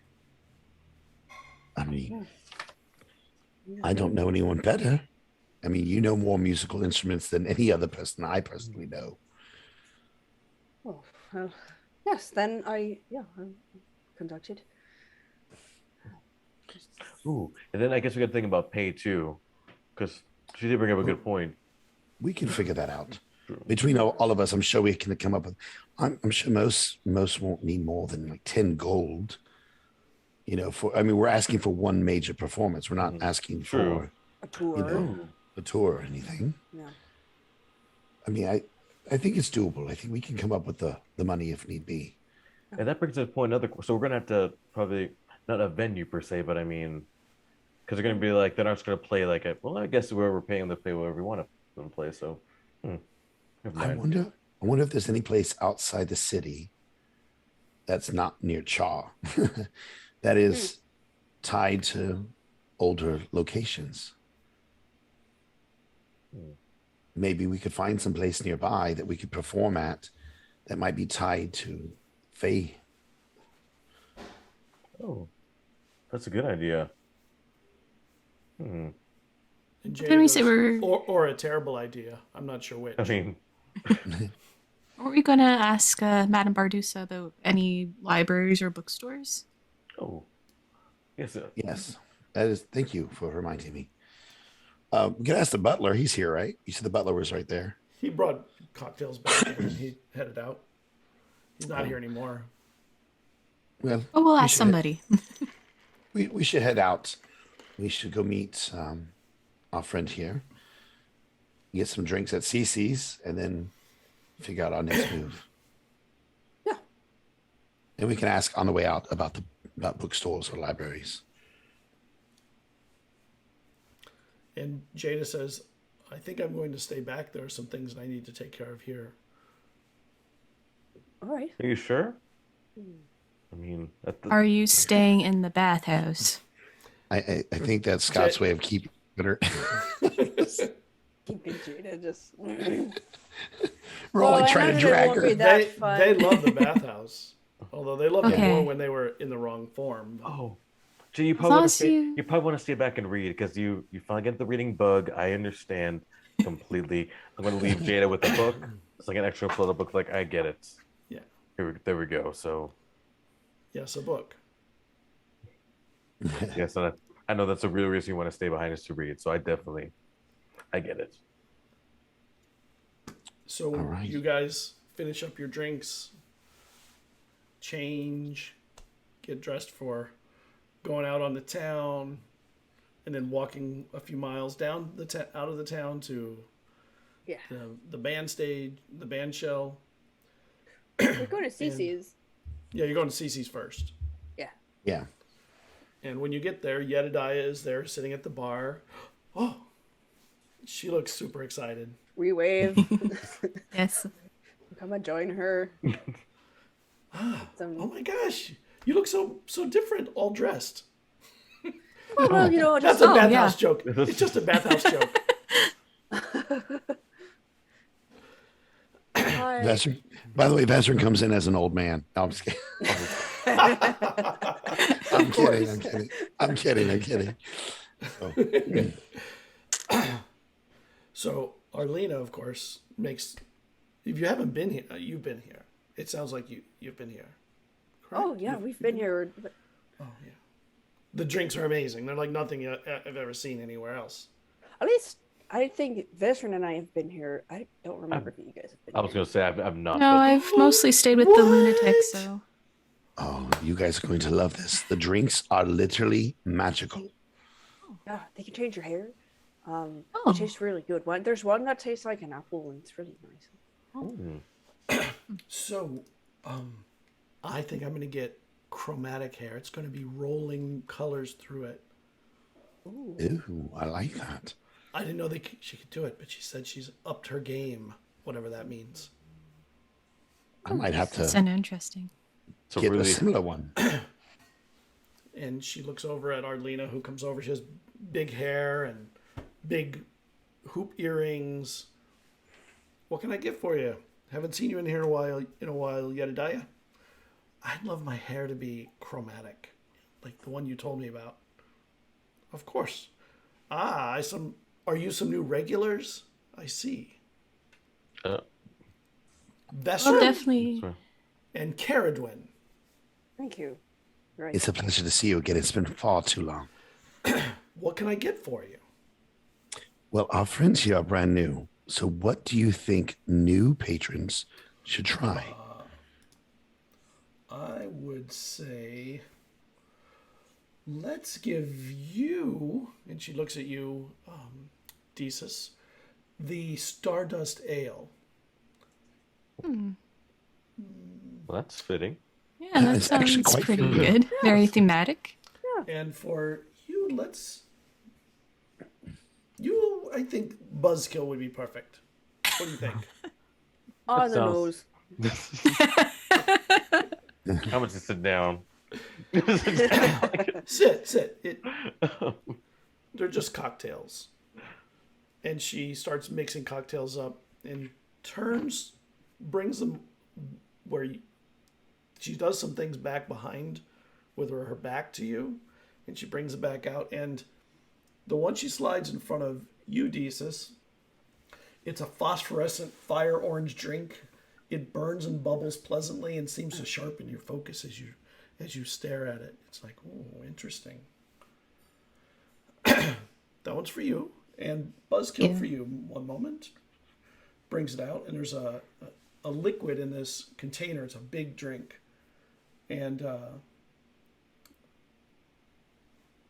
I mean, I don't know anyone better. I mean, you know more musical instruments than any other person I personally know. Oh, well, yes. Then I'm conducted. Ooh, and then I guess we got to think about pay too, because she did bring up a good point. We can figure that out. Between all of us, I'm sure we can come up with. I'm sure most won't need more than like 10 gold. You know, we're asking for one major performance. We're not asking True. A tour. You know, a tour or anything. Yeah. I mean, I think it's doable. I think we can come up with the money if need be. And that brings us to point another. So we're gonna have to probably not a venue per se, but I mean, because they're gonna be like they're not just gonna play like a. Well, I guess we're paying them to play whatever we want to play. So, never I mind. wonder if there's any place outside the city that's not near Chaw that is tied to older locations. Maybe we could find some place nearby that we could perform at that might be tied to Fae. Oh, that's a good idea. And Jada Didn't we say goes, we're- or a terrible idea? I'm not sure which. I mean, Were we going to ask Madame Bardusa about any libraries or bookstores? oh, yes. Yes, that is. Thank you for reminding me. We could ask the butler. He's here, right? You said the butler was right there. He brought cocktails back and he headed out. He's not here anymore. Well, Oh, we'll we ask should- somebody. We should head out. we should go meet our friend here, get some drinks at Cece's, and then figure out our next move. Yeah. And we can ask on the way out about bookstores or libraries. And Jada says, I think I'm going to stay back. There are some things I need to take care of here. All right. Are you sure? I mean, Are you staying in the bathhouse? I think that's Scott's way of keeping her. Keeping Jada just. We're all like I trying know to that it drag won't her. be that fun. They love the bathhouse. Although they loved it Okay. more when they were in the wrong form. oh, Gee, you long probably want to as stay, you- you probably want to stay back and read because you finally get the reading bug. I understand completely. I'm going to leave Jada with the book. It's like an extra photo book. Like I get it. Yeah. There we go. So Yes, a book. yes, I know that's a real reason you want to stay behind is to read. So I get it. So All right. you guys finish up your drinks, change, get dressed for going out on the town, and then walking a few miles down out of the town to Yeah. the band stage, the band shell. We're going to Cece's. Yeah, you're going to Cece's first. Yeah. And when you get there, Jedediah is there sitting at the bar. Oh, she looks super excited. We wave. Yes. Come and join her. Oh my gosh, you look so different, all dressed. Well, you know, That's just a bathhouse yeah. joke. It's just a bathhouse joke. hi. Vesryn. By the way, Vesryn comes in as an old man. No, I'm just kidding. I'm kidding. I'm kidding. Oh. So Arlena, of course, makes. If you haven't been here, you've been here. It sounds like you've been here. Correct? Oh yeah, we've been here. But Oh yeah. The drinks are amazing. They're like nothing I've ever seen anywhere else. at least I think Vesryn and I have been here. I don't remember if you guys have been. I was here. going to say I've not. No, but I've mostly stayed with the lunatic, so. Oh, you guys are going to love this. The drinks are literally magical. Yeah, they can change your hair. Oh. It tastes really good. There's one that tastes like an apple, and it's really nice. So, I think I'm gonna get chromatic hair. It's gonna be rolling colors through it. Ooh, I like that. I didn't know she could do it, but she said she's upped her game, whatever that means. I might have That's to an interesting. So get a really, similar one. And she looks over at Arlena, who comes over. She has big hair and big hoop earrings. What can I get for you? Haven't seen you in here in a while, Jedediah. I'd love my hair to be chromatic, like the one you told me about. Of course. Are you some new regulars? I see. uh, Vesryn Well, definitely. sorry. and Cerridwen. Thank you. Right. It's a pleasure to see you again. It's been far too long. What can I get for you? Well, our friends here are brand new. So what do you think new patrons should try? I would say, let's give you, and she looks at you, Desus, the Stardust Ale. Well, that's fitting. Yeah, that It's actually sounds quite pretty good. good. Very thematic. And for you, I think Buzzkill would be perfect. What do you think? On the sounds- nose. How much to sit down? Sit. They're just cocktails. And she starts mixing cocktails up and brings them she does some things back behind with her back to you, and she brings it back out. And the one she slides in front of you, Desus, it's a phosphorescent fire orange drink. It burns and bubbles pleasantly and seems to sharpen your focus as you stare at it. It's like, oh, interesting. That one's for you. And Buzzkill Yeah. for you. One moment. Brings it out, and there's a liquid in this container. It's a big drink. And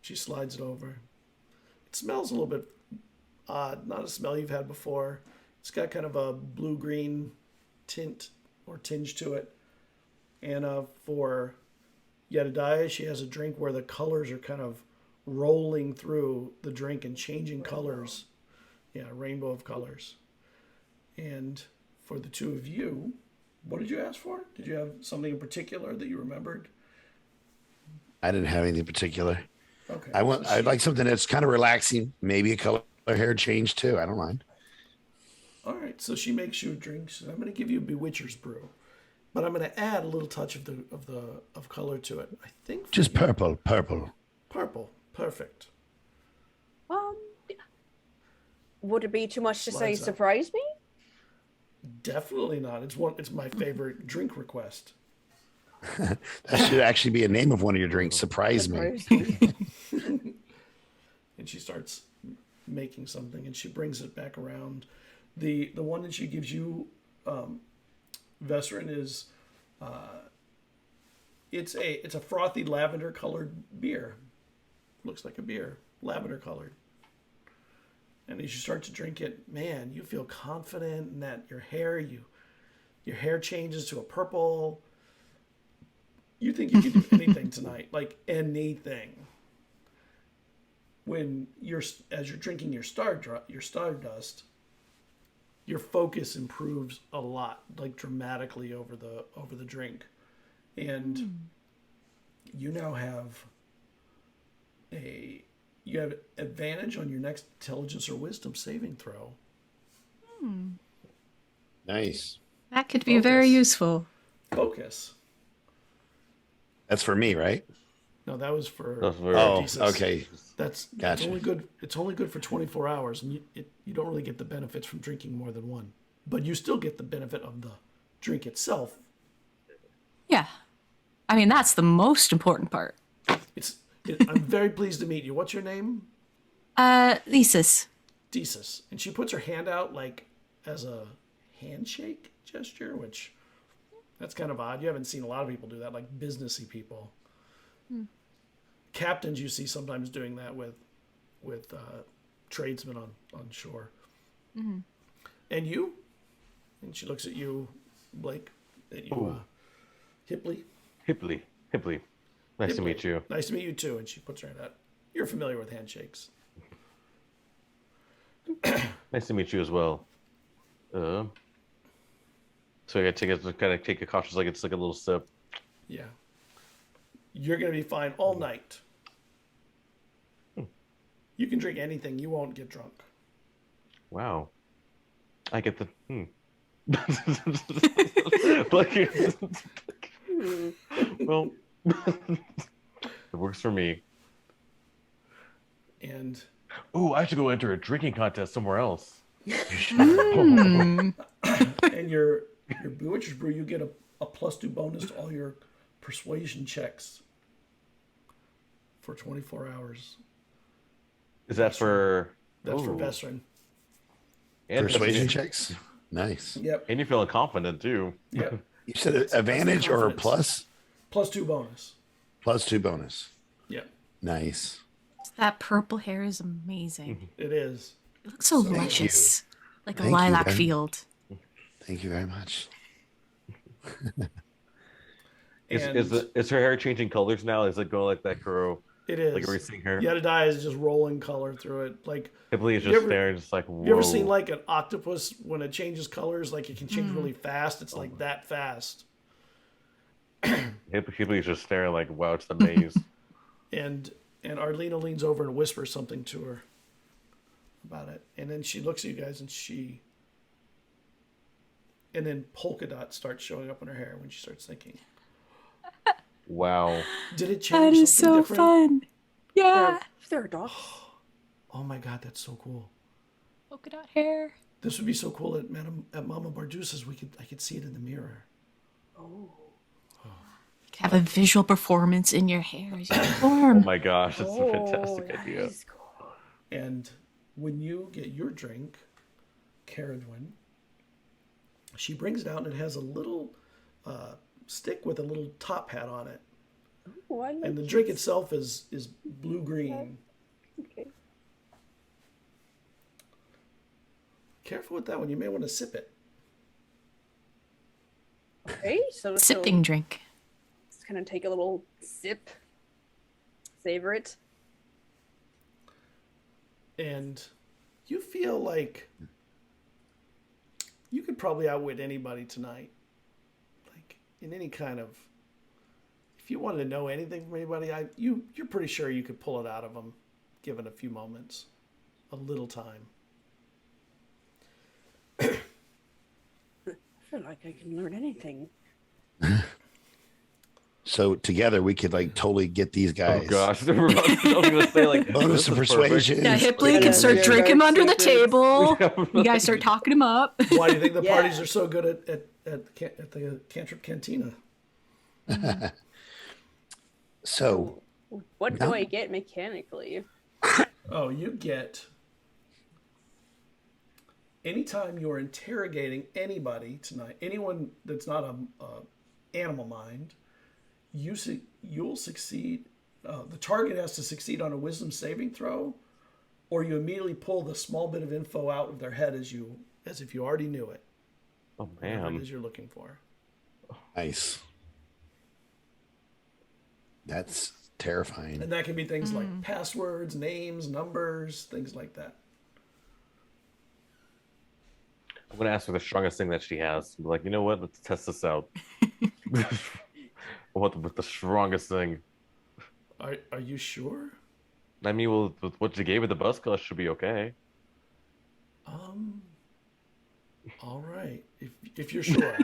she slides it over. It smells a little bit odd, not a smell you've had before. It's got kind of a blue-green tint or tinge to it. And for Jedediah, she has a drink where the colors are kind of rolling through the drink and changing colors. Yeah, a rainbow of colors. And for the two of you, what did you ask for? Did you have something in particular that you remembered? I didn't have anything particular. Okay. I'd like something that's kind of relaxing, maybe a color hair change too. I don't mind. All right, so she makes you a drink. So I'm going to give you a Bewitcher's Brew, but I'm going to add a little touch of color to it. I think Just you- purple. Purple, perfect. Would it be too much to say Slides up. surprise me? Definitely not. It's my favorite drink request. That should actually be a name of one of your drinks. Surprise me. Surprise me. And she starts making something, and she brings it back around. The one that she gives you, Vesryn, is it's a frothy lavender colored beer. Looks like a beer, lavender colored. And as you start to drink it, man, you feel confident in that your hair changes to a purple. You think you can do anything tonight, like anything. When as you're drinking your Stardust, your focus improves a lot, like dramatically over the drink, and you now have advantage on your next intelligence or wisdom saving throw. Nice. That could be very Focus. useful. Focus. That's for me, right? No, that was for. That's very- Oh, Jesus. okay. That's Gotcha. only good. It's only good for 24 hours, and you don't really get the benefits from drinking more than one. But you still get the benefit of the drink itself. Yeah. I mean, that's the most important part. I'm very pleased to meet you. What's your name? Thesis. Desis. And she puts her hand out like as a handshake gesture, which that's kind of odd. You haven't seen a lot of people do that, like businessy people. Captains you see sometimes doing that with tradesmen on shore. And you? And she looks at you, Blake. At you, Hipley. Hipley. Nice to meet you. Nice to meet you too. And she puts her hand out. You're familiar with handshakes. Nice to meet you as well. So I gotta take a cautious, like it's like a little sip. Yeah. You're going to be fine all night. You can drink anything. You won't get drunk. Wow. I get the Like, well, it works for me. And Ooh, I should go enter a drinking contest somewhere else. and your Bewitcher's Brew, you get a +2 bonus to all your persuasion checks for 24 hours. Is that for? That's for Ooh. And Vesryn. Persuasion checks. Nice. Yep. And you're feeling confident too. Yep. You said advantage or confidence. plus? +2 bonus. +2 bonus. Yep. Nice. That purple hair is amazing. It is. It looks so Thank luscious. Like a Thank you, lilac Ben. field. Thank you very much. And Is her hair changing colors now? Is it going like that crow? it is. Like are we seeing her? Jedediah is just rolling color through it. Like, Hipley is You just ever- staring, just like, whoa. you ever seen like an octopus when it changes colors? Like it can change really fast. It's like that fast. Hipley is just staring, like, wow, it's the maze. And Arlena leans over and whispers something to her about it. And then she looks at you guys and then polka dots start showing up in her hair when she starts thinking. Wow. Did it change That is something so different? fun. Yeah. There are dogs. Oh my god, that's so cool. Polka dot hair. This would be so cool at Mama Bardus's. I could see it in the mirror. Oh. Have a visual performance in your hair as you Oh perform. my gosh, that's a fantastic that idea. is cool. And when you get your drink, Cerridwen, she brings it out and it has a little stick with a little top hat on it. Oh, I like And the drink itself is blue-green. Okay. Careful with that one. You may want to sip it. Okay, so Sipping drink. Just kind of take a little sip, savor it. And you feel like you could probably outwit anybody tonight. Like in any kind of, if you wanted to know anything from anybody, you're pretty sure you could pull it out of them, given a few moments, a little time. I feel like I can learn anything. So together we could like totally get these guys. Oh gosh, I was gonna say like Bonus of this is persuasion. Yeah, Hipley Yeah, can start yeah, drinking him dark under the secrets. table. perfect. You guys start talking him up. Why do you think the Yeah. parties are so good at the Cantrip Cantina? So What No. do I get mechanically? Oh, you get, anytime you're interrogating anybody tonight, anyone that's not a animal mind, you'll succeed. The target has to succeed on a wisdom saving throw, or you immediately pull the small bit of info out of their head as if you already knew it. Oh Whatever it man. is you're looking for. nice. That's terrifying. And that can be things like passwords, names, numbers, things like that. I'm gonna ask her the strongest thing that she has. Be like, you know what? Let's test this out. With the strongest thing. Are you sure? I mean, well, with what you gave her, the buzz cut should be okay. All right. If you're sure.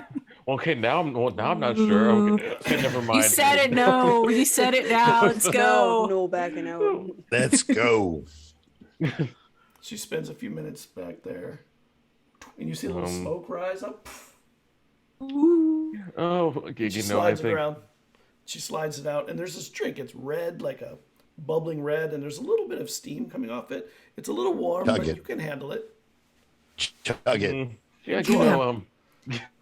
Okay, now I'm not sure. Okay, never mind. You said it, no. You said it now. Let's go. No backing out. Let's go. She spends a few minutes back there, and you see a little smoke rise up. Oh, okay, She you know, I slides it think around. She slides it out, and there's this drink. It's red, like a bubbling red, and there's a little bit of steam coming off it. It's a little warm, Chug but it. you can handle it. Chug it. yeah, you know,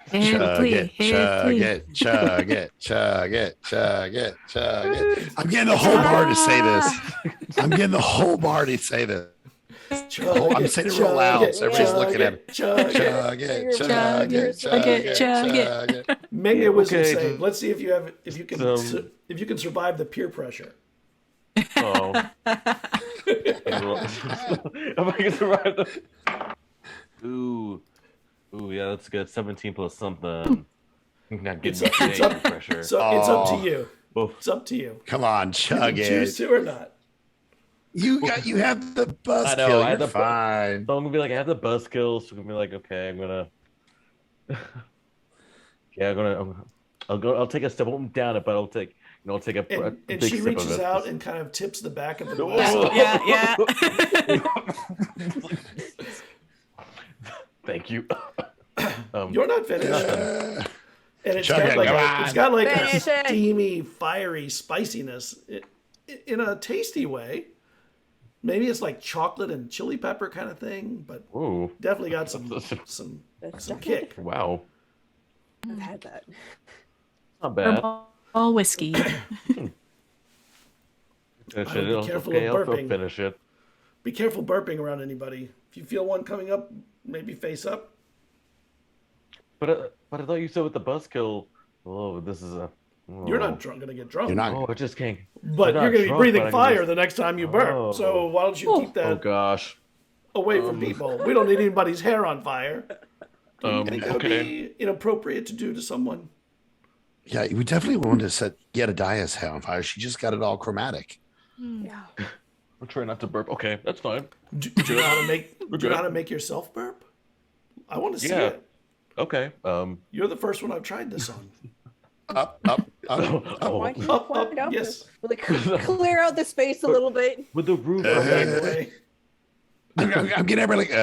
Chug Hipley, it, chug Hipley. it, chug it, chug it, chug it, chug it. I'm getting the whole bar to say this. I'm getting the whole bar to say this. Chug I'm it, saying it chug real loud, it, so everybody's chug looking at it, it. chug it. Chug it, chug Chug it, it, chug it, chug it. chug it. Make me a wisdom Okay, save. just- Let's see if you can Some- if you can survive the peer pressure. oh. Am I gonna survive the... Ooh, yeah, that's good. 17 plus something. Not getting It's up- pressure. So it's up to Oh. you. Oof. It's up to you. Come on, You chug can choose it. to or not. You have the buzz I know, kill. I had You're the- fine. So I'm gonna be like, I have the buzzkill, so I'm gonna be like, okay, I'm gonna. Yeah, I'll take a step. I won't down it, but I'll take a And big she sip reaches of it. out and kind of tips the back of the Oh. glass. Yeah. Thank you. You're not finished. And it's Chug got it, like come a, on. it's got like a Finish it. steamy, fiery spiciness in a tasty way. Maybe it's like chocolate and chili pepper kind of thing, but Ooh, definitely got some That's some definitely kick. wow, I've had that. not bad. All whiskey. Finish I would it. be careful Okay, of I'll burping. finish it. Be careful burping around anybody. If you feel one coming up, maybe face up. But I thought you said with the buzzkill. Oh, this is a. Oh. You're not gonna get drunk. You're not. Oh, I just can't. But I'm not you're gonna be drunk, breathing but I can fire just- the next time you burp. Oh. So why don't you keep Oh that gosh. away from people? We don't need anybody's hair on fire. I think that would Okay. be inappropriate to do to someone. Yeah, we definitely wanted to set Jedediah's hair on fire. She just got it all chromatic. Yeah. I'm trying not to burp. Okay, that's fine. Do you know how to make? Do you good. know how to make yourself burp? I want to see Yeah. it. Okay. You're the first one I've tried this on. Up, up, up. Oh, Why can't you Up, point it up, out? yes. Like clear out the space a little bit. with the roof. Right Okay. away. I'm getting everybody like,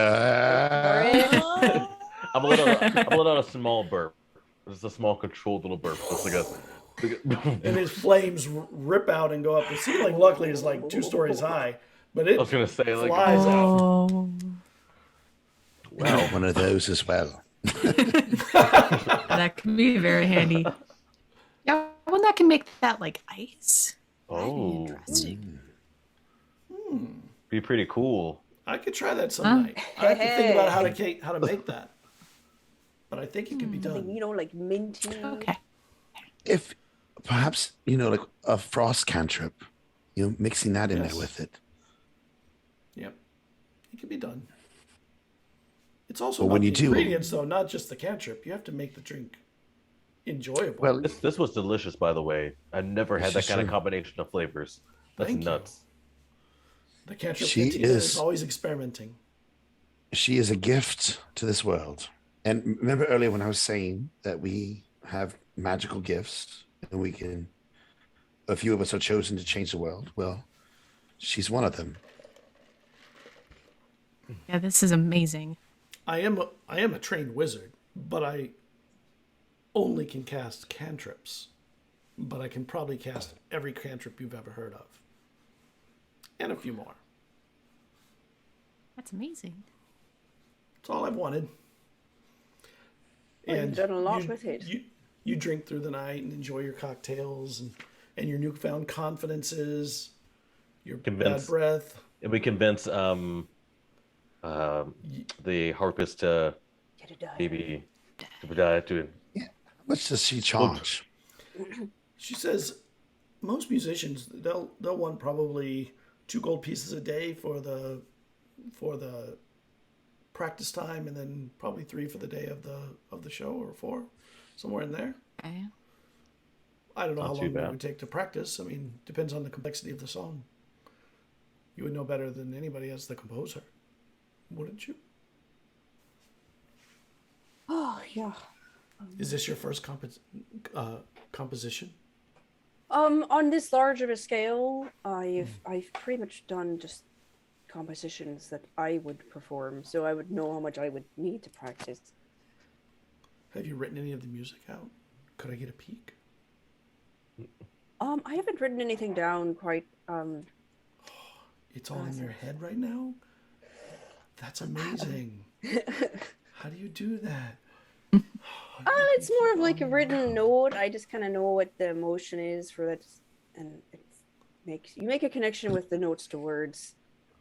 I'm gonna let out a small burp. Just a small controlled little burp. Just like a. And his flames rip out and go up. The ceiling, luckily, is like 2 stories high, but it I was gonna say like. flies out. Oh. wow, one of those as well. That can be very handy. Yeah, one that can make that like ice. That'd be Oh, interesting. be pretty cool. I could try that some night. I have to think about how to make that. But I think it could be Something, done. like minty. Okay. If perhaps, like a frost cantrip, mixing that in Yes. there with it. Yep. It can be done. It's also Well, about when you the do- ingredients, though, not just the cantrip. You have to make the drink enjoyable. Well, This was delicious, by the way. I've never had This that is kind of true. combination of flavors. That's Thank you. nuts. The cantrip She Katina is is- always experimenting. she is a gift to this world. And remember earlier when I was saying that we have magical gifts and a few of us are chosen to change the world. Well, she's one of them. Yeah, this is amazing. I am a trained wizard, but I only can cast cantrips. But I can probably cast every cantrip you've ever heard of. And a few more. That's amazing. That's all I've wanted. Well, you've done a lot with it. You drink through the night and enjoy your cocktails and your newfound confidences, your bad breath. If we convince the harpist to maybe to How much does she charge? She says most musicians they'll want probably 2 gold pieces a day for the practice time, and then probably 3 for the day of the show, or 4, somewhere in there. Okay. I don't know Not how too long bad. it would take to practice. I mean, depends on the complexity of the song. You would know better than anybody as the composer, wouldn't you? Oh yeah. Is this your first composition? On this large of a scale, I've pretty much done just compositions that I would perform, so I would know how much I would need to practice. Have you written any of the music out? Could I get a peek? I haven't written anything down quite. It's all in your head right now? That's amazing. How do you do that? It's more of like a written note. I just kind of know what the emotion is for that, and you make a connection with the notes to words.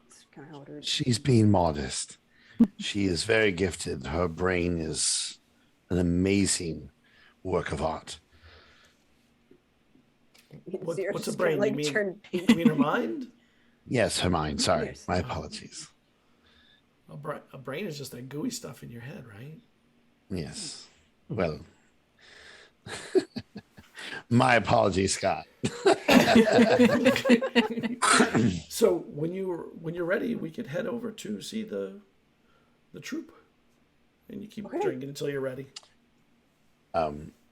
That's kind of how it is. She's being modest. She is very gifted. Her brain is an amazing work of art. Zero What's a just brain? kinda, You turned pink. mean her mind? Yes, her mind. Sorry. Yes. My apologies. A brain is just that gooey stuff in your head, right? Yes. Well, my apologies, Scott. So when you're ready, we could head over to see the troupe, and you keep Okay. drinking until you're ready.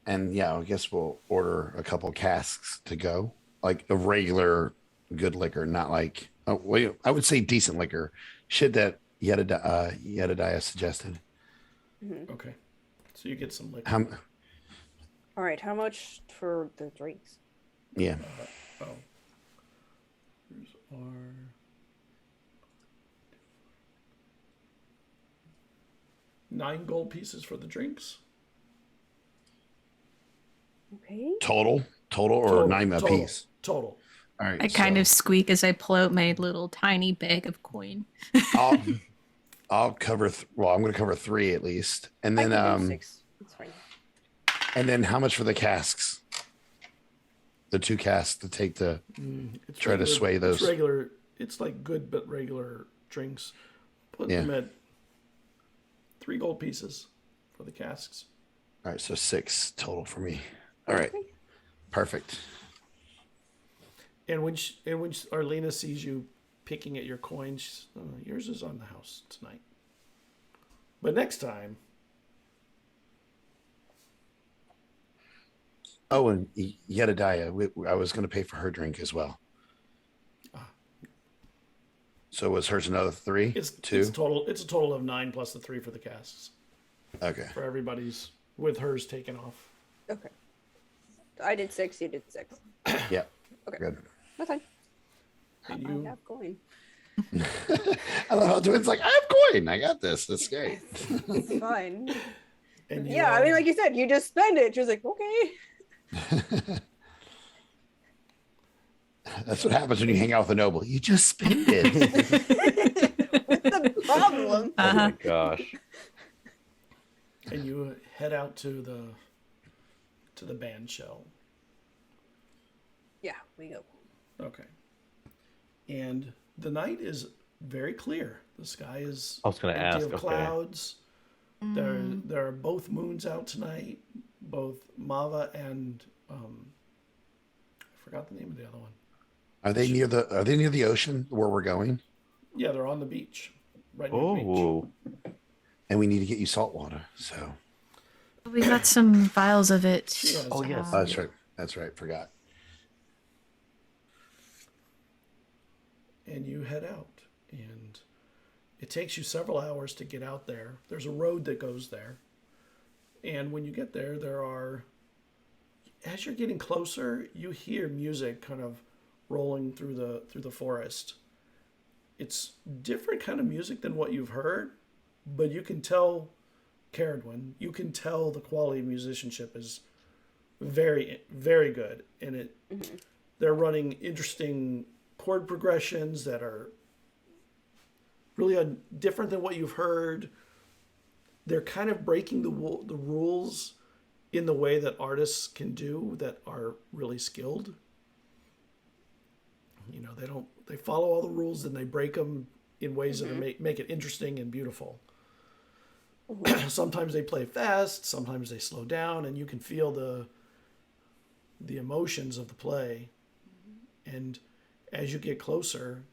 And yeah, I guess we'll order a couple casks to go, like a regular good liquor, not like I would say decent liquor. Shit that Yedadiah suggested. Okay. So you get some liquor. All right, how much for the drinks? Yeah. Oh. Here's our... $9 gold pieces for the drinks. Okay. Total or 9 a piece. Total. All right. I kind of squeak as I pull out my little tiny bag of coin. I'll cover. I'm going to cover 3 at least, and I then can do 6. It's fine. and then how much for the casks? The 2 casks to take the It's try to sway those. It's regular. It's like good but regular drinks. Put them at 3 gold pieces for the casks. All right, so 6 total for me. All right, perfect. And when Arlena sees you picking at your coins, she's, yours is on the house tonight. But next time. Oh, and Yedadiah, I was going to pay for her drink as well. So was hers another 3? It's 2? It's a total of 9 plus the 3 for the casks. Okay. For everybody's, with hers taken off. Okay. I did 6. You did 6. Yeah. Okay. Good. That's fine. And I you, have coin. I love how Twin's like, I have coin. I got this. That's great. It's fine. and you, Yeah, I mean, like you said, you just spend it. She was like, okay. That's what happens when you hang out with a noble. You just spend it. With the Problem. Oh my gosh. And you head out to the band shell. Yeah, we go. Okay. And the night is very clear. The sky is I was gonna empty ask, of okay. clouds. There are both moons out tonight, both Mava and I forgot the name of the other one. Are they near the ocean where we're going? Yeah, they're on the beach, right near the beach. Oh, And we need to get you salt water. So We got some vials of it. Yes. oh yes. that's right. That's right. Forgot. And you head out, and it takes you several hours to get out there. There's a road that goes there, and when you get there, as you're getting closer, you hear music kind of rolling through the forest. It's different kind of music than what you've heard, but you can tell, Cerridwen, you can tell the quality of musicianship is very, very good, and they're running interesting chord progressions that are really different than what you've heard. They're kind of breaking the rules in the way that artists can do that are really skilled. You know, they follow all the rules and they break them in ways that make it interesting and beautiful. Sometimes they play fast, sometimes they slow down, and you can feel the emotions of the play. And as you get closer,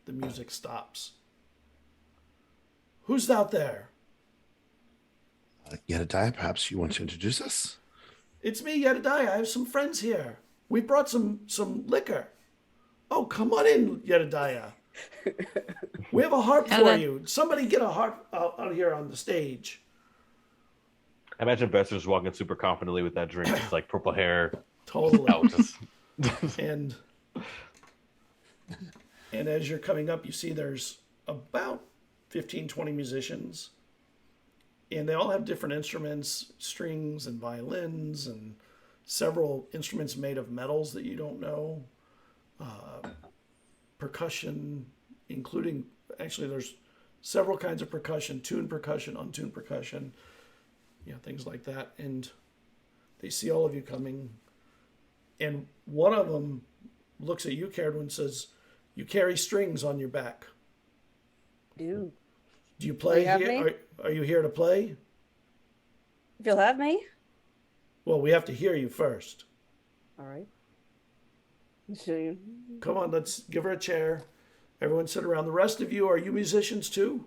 the music stops. Who's out there? Yedadiah, perhaps you want to introduce us? It's me, Yedadiah. I have some friends here. We brought some liquor. Oh, come on in, Yedadiah. We have a harp for you. Somebody get a harp out here on the stage. I imagine Vesryn's walking super confidently with that drink. It's like purple hair. Totally. Out. Just... And as you're coming up, you see there's about 15, 20 musicians. And they all have different instruments, strings and violins, and several instruments made of metals that you don't know. Percussion, including, actually there's several kinds of percussion, tuned percussion, untuned percussion, things like that. And they see all of you coming. And one of them looks at you, Cerridwen, and says, "You carry strings on your back. Dude. Do you play You have here? me? Are you here to play? If you'll have me. Well, we have to hear you first. All right. So, Come on, let's give her a chair. Everyone sit around. The rest of you, are you musicians too?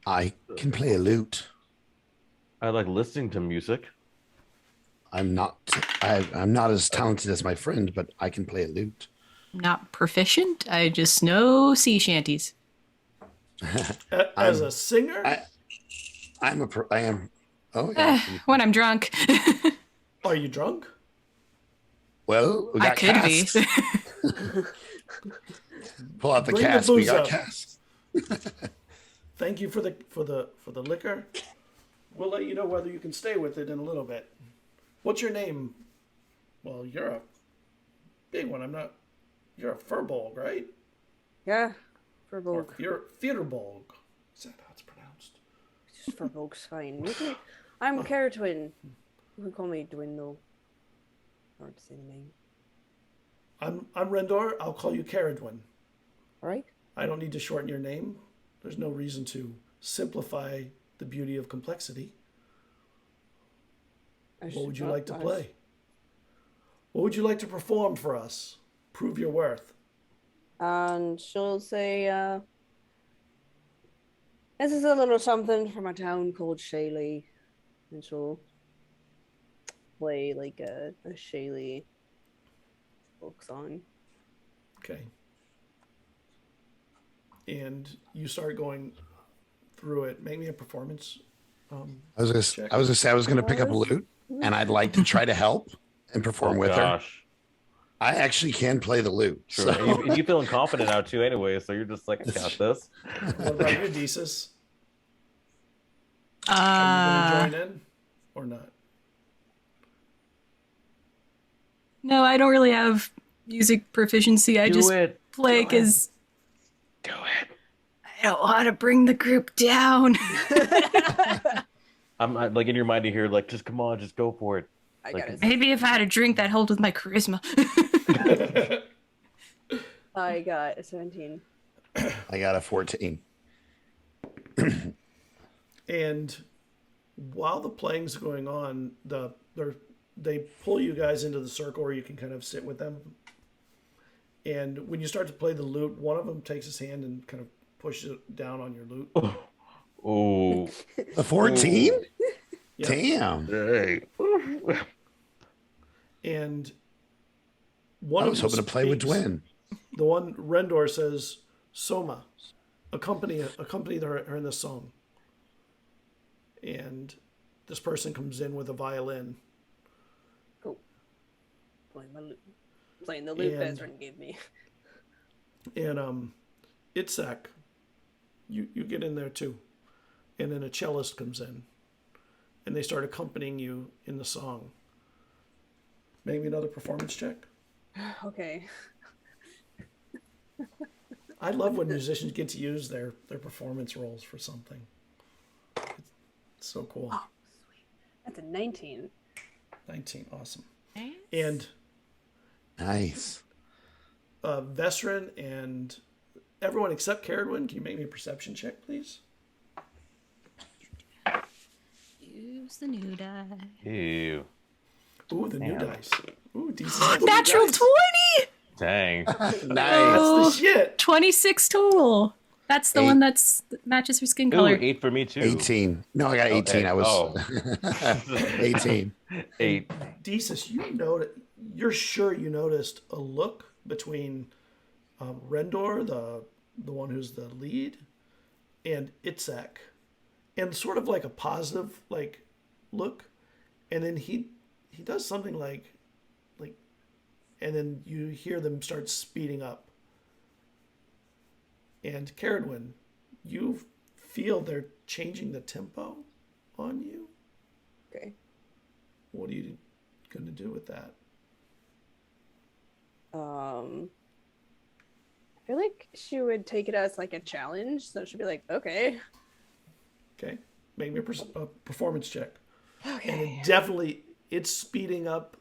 I can play a lute. I like listening to music. I'm not as talented as my friend, but I can play a lute. Not proficient. I just know sea shanties. As a singer? I am. Oh yeah. When I'm drunk. Are you drunk? Well, we I got could casks. be. Pull out the Bring the cask. We booze got up. casks. Thank you for the liquor. We'll let you know whether you can stay with it in a little bit. What's your name? Well, you're a big one. You're a Firbolg, right? yeah. Or Firbolg. you're Firbolg. Is that how it's pronounced? Just Firbolg's fine. I'm Cerridwen. You can call me Dwyn though. Hard to say the name. I'm Rendor. I'll call you Cerridwen. All right. I don't need to shorten your name. There's no reason to simplify the beauty of complexity. What would you like to play? What would you like to perform for us? Prove your worth. And she'll say, "This is a little something from a town called Shaley," and she'll play like a Shaley folk song. Okay. And you start going through it. Make me a performance. I was gonna say I was gonna pick up a lute, and I'd like to try to help and perform with her. Gosh. I actually can play the lute. Sure. So. And you feeling confident now too anyway, so you're just like, I got this. What about you, Desus? Are you going to join in or not? No, I don't really have music proficiency. I Do just it. play because Do it. I don't want to bring the group down. I'm like in your mind to hear like, just come on, just go for it. I Like, got it. Maybe if I had a drink, that helped with my charisma. I got a 17. I got a 14. And while the playing's going on, they pull you guys into the circle where you can kind of sit with them. And when you start to play the lute, one of them takes his hand and kind of pushes it down on your lute. oh, A 14? Yeah. Damn. hey. And one I of was them hoping to play with speaks. Dwayne. The one Rendor says, "Soma, accompany her in the song." And this person comes in with a violin. Cool. Playing the lute And- Vesryn gave me. And Itzak, you get in there too. And then a cellist comes in. And they start accompanying you in the song. Maybe another performance check. Okay. I love when musicians get to use their performance roles for something. It's so cool. Oh, sweet. That's a 19. 19, awesome. And Nice. Vesryn and everyone except Cerridwen, can you make me a perception check, please? Use the new die. Ew. Ooh, the new Damn. dice. Ooh, decent. Natural 20! Dang. That's Nice. the shit. 26 total. That's the Eight. one that's matches her skin Ooh, color. 8 for me too. 18. No, I got 18. Okay. I was Oh. 18. 8. Desus, you're sure you noticed a look between Rendor, the one who's the lead, and Itzak, and sort of like a positive like look, and then he does something like, and then you hear them start speeding up. And Cerridwen, you feel they're changing the tempo on you. Okay. What are you going to do with that? I feel like she would take it as like a challenge, so she'd be like, okay. Okay, make me a performance check. And Okay. it definitely, it's speeding up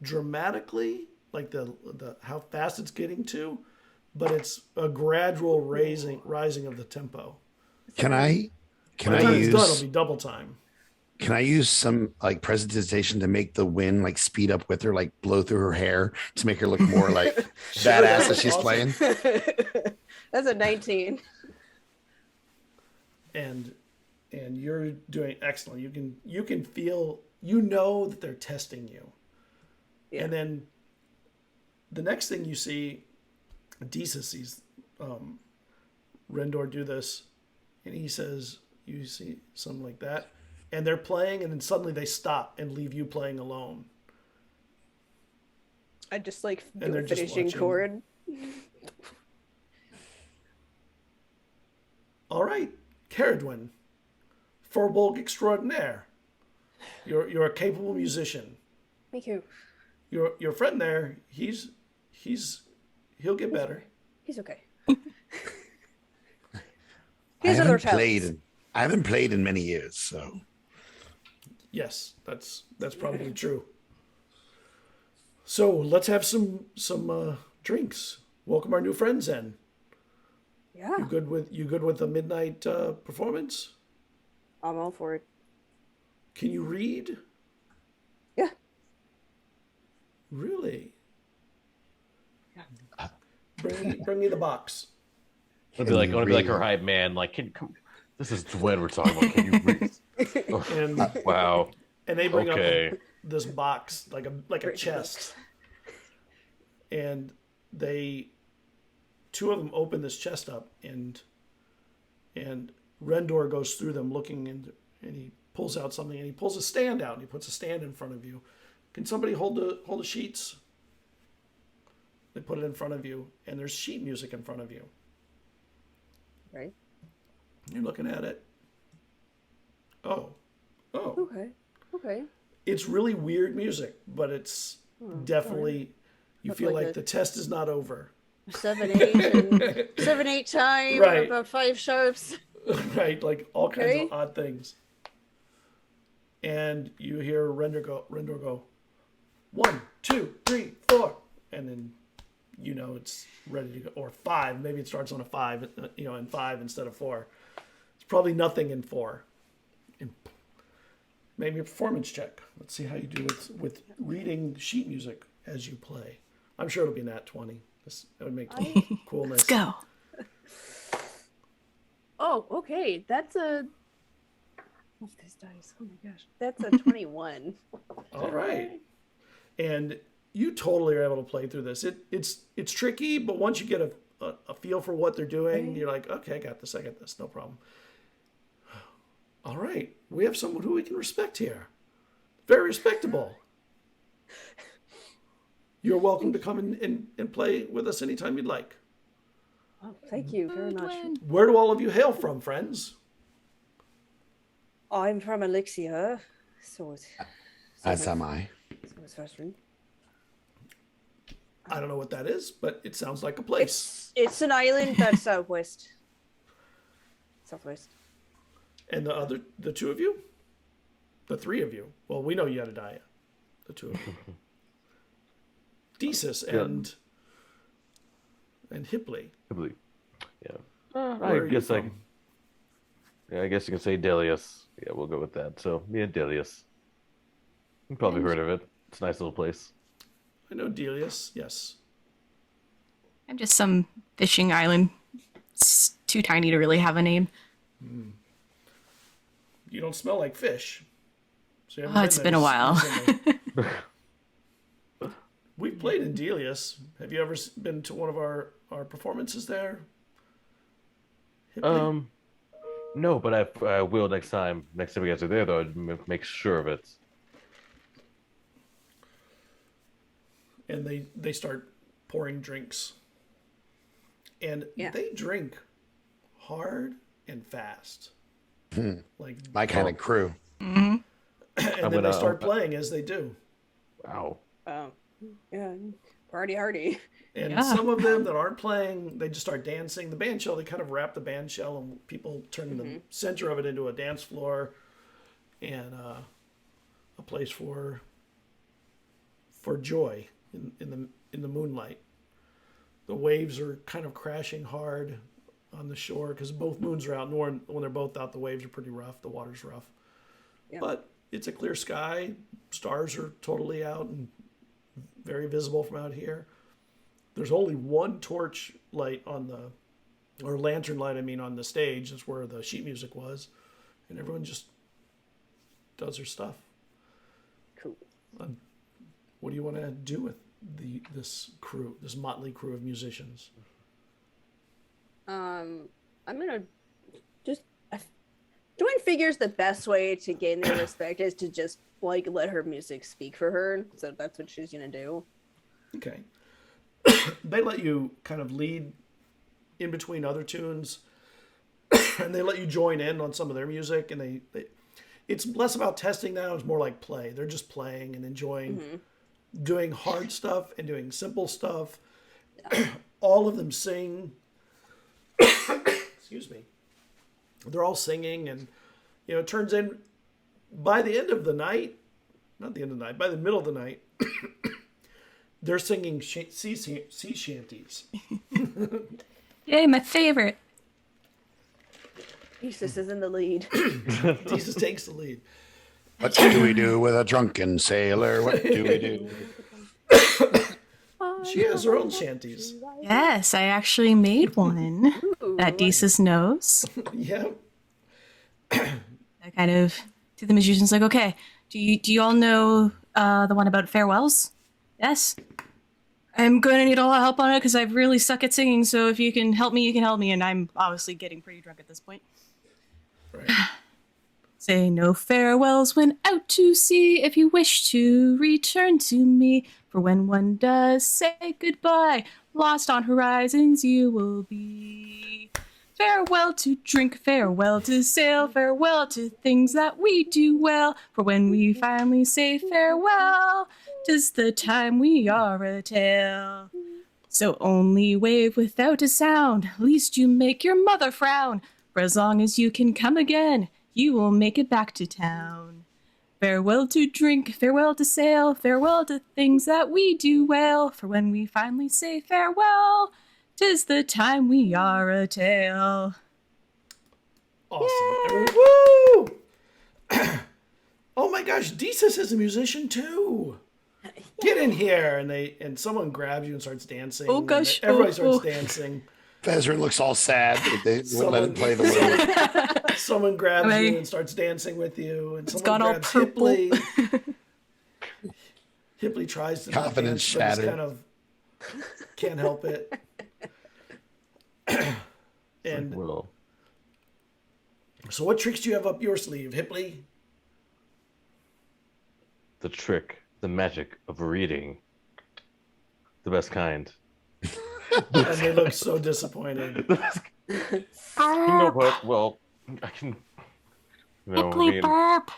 dramatically, like the how fast it's getting to, but it's a gradual rising of the tempo. Can I By the time it's done, it'll use be double time. can I use some like presentation to make the wind like speed up with her, like blow through her hair to make her look more like badass as she's Awesome. playing? That's a 19. And you're doing excellent. You can feel, you know that they're testing you. Yeah. And then the next thing you see, Desus sees Rendor do this, and he says, you see something like that, and they're playing, and then suddenly they stop and leave you playing alone. I just like do And they're a just finishing watching. chord. All right, Cerridwen, Firbolg extraordinaire. You're a capable musician. Thank you. Your friend there, he'll get better. He's okay. I Here's other I haven't played in many years, so Yes, that's probably true. So let's have some drinks. Welcome our new friends in. Yeah, You good with the midnight performance? I'm all for it. Can you read? Yeah. Really? Bring me the box. I'll be like, I want to be like her Really? hype man. Like, come. This is Dwayne we're talking about. Can you read? Oh, And wow. and they bring Okay. up this box like a Great chest. And two of them open this chest up, and Rendor goes through them looking, and he pulls out something, and he pulls a stand out, and he puts a stand in front of you. Can somebody hold the sheets? They put it in front of you, and there's sheet music in front of you. Right. You're looking at it. Oh. Okay. It's really weird music, but it's definitely, you Not feel like like it. the test is not over. 7, 8, and 7, 8 time, Right. about 5 sharps. Right, like all kinds Okay. of odd things. And you hear Rendor go, 1, 2, 3, 4, and then you know it's ready to go. Or 5, maybe it starts on a 5, in 5 instead of 4. It's probably nothing in 4. And maybe a performance check. Let's see how you do with reading sheet music as you play. I'm sure it'll be nat 20. That would make coolness. Let's go. Oh, okay. That's a. What's this dice? Oh my gosh. That's a 21. All right. And you totally are able to play through this. It's tricky, but once you get a feel for what they're doing, you're like, okay, I got this, no problem. All right. We have someone who we can respect here. Very respectable. You're welcome to come and play with us anytime you'd like. Oh, thank you very much. Cerridwen. Where do all of you hail from, friends? I'm from Elixia. As am I. So is Vesryn. I don't know what that is, but it sounds like a place. It's an island that's southwest. Southwest. And the two of you? The three of you. Well, we know Jedediah. The two of you. Desus and Hipley. Hipley. Yeah. Where are you from? I guess you can say Delius. Yeah, we'll go with that. So, yeah, Delius. You've probably heard of it. It's a nice little place. I know Delius, yes. I'm just some fishing island. It's too tiny to really have a name. You don't smell like fish. So you Oh, haven't it's there been a while. recently. We've played in Delius. Have you ever been to one of our performances there? Hipley? No, but I will next time. Next time you guys are there, though, I'd make sure of it. And they start pouring drinks. And Yeah. they drink hard and fast. Like My kind of crew. and then gonna- they start playing as they do. Wow. Yeah. Party hardy. And Yeah. some of them that aren't playing, they just start dancing. The band shell, they kind of wrap the band shell and people turn the center of it into a dance floor and a place for joy in the moonlight. The waves are kind of crashing hard on the shore because both moons are out. And when they're both out, the waves are pretty rough. The water's rough. Yeah. But it's a clear sky. Stars are totally out and very visible from out here. There's only one torch light or lantern light, on the stage. That's where the sheet music was. And everyone just does their stuff. Cool. What do you want to do with this crew, this motley crew of musicians? I'm gonna just. Join figures the best way to gain their respect is to just let her music speak for her. So that's what she's gonna do. Okay. They let you kind of lead in between other tunes, and they let you join in on some of their music. And it's less about testing now; it's more like play. They're just playing and enjoying, doing hard stuff and doing simple stuff. All of them sing. Excuse me. They're all singing, and it turns in by the end of the night, not the end of the night, by the middle of the night. They're singing sea shanties. Yay, my favorite. Jesus is in the lead. Jesus takes the lead. What do we do with a drunken sailor? What do we do? She has her own shanties. Yes, I actually made one that Desus knows. Yeah. I kind of to the magician's like, okay, do you all know the one about farewells? Yes. I'm going to need a lot of help on it because I really suck at singing. So if you can help me, you can help me. And I'm obviously getting pretty drunk at this point. Right. Say no farewells when out to sea. If you wish to return to me, for when one does say goodbye, lost on horizons you will be. Farewell to drink, farewell to sail, farewell to things that we do well. For when we finally say farewell, 'tis the time we are a tale. So only wave without a sound, least you make your mother frown. For as long as you can come again, you will make it back to town. Farewell to drink, farewell to sail, farewell to things that we do well. For when we finally say farewell, 'tis the time we are a tale. Awesome. Woo! Oh my gosh, Desus is a musician too. Get in here, and someone grabs you and starts dancing. Oh gosh, everybody starts dancing. Vesryn looks all sad that they won't let him play the wheel. Someone grabs you and starts dancing with you, and someone all grabs purple. Hipley. Hipley tries to not Confidence dance, but shattered. just kind of can't help it. And Well, so, what tricks do you have up your sleeve, Hipley? the trick, the magic of reading. The best kind. And they look so disappointed. You know what? Well, I can. Hipley burp.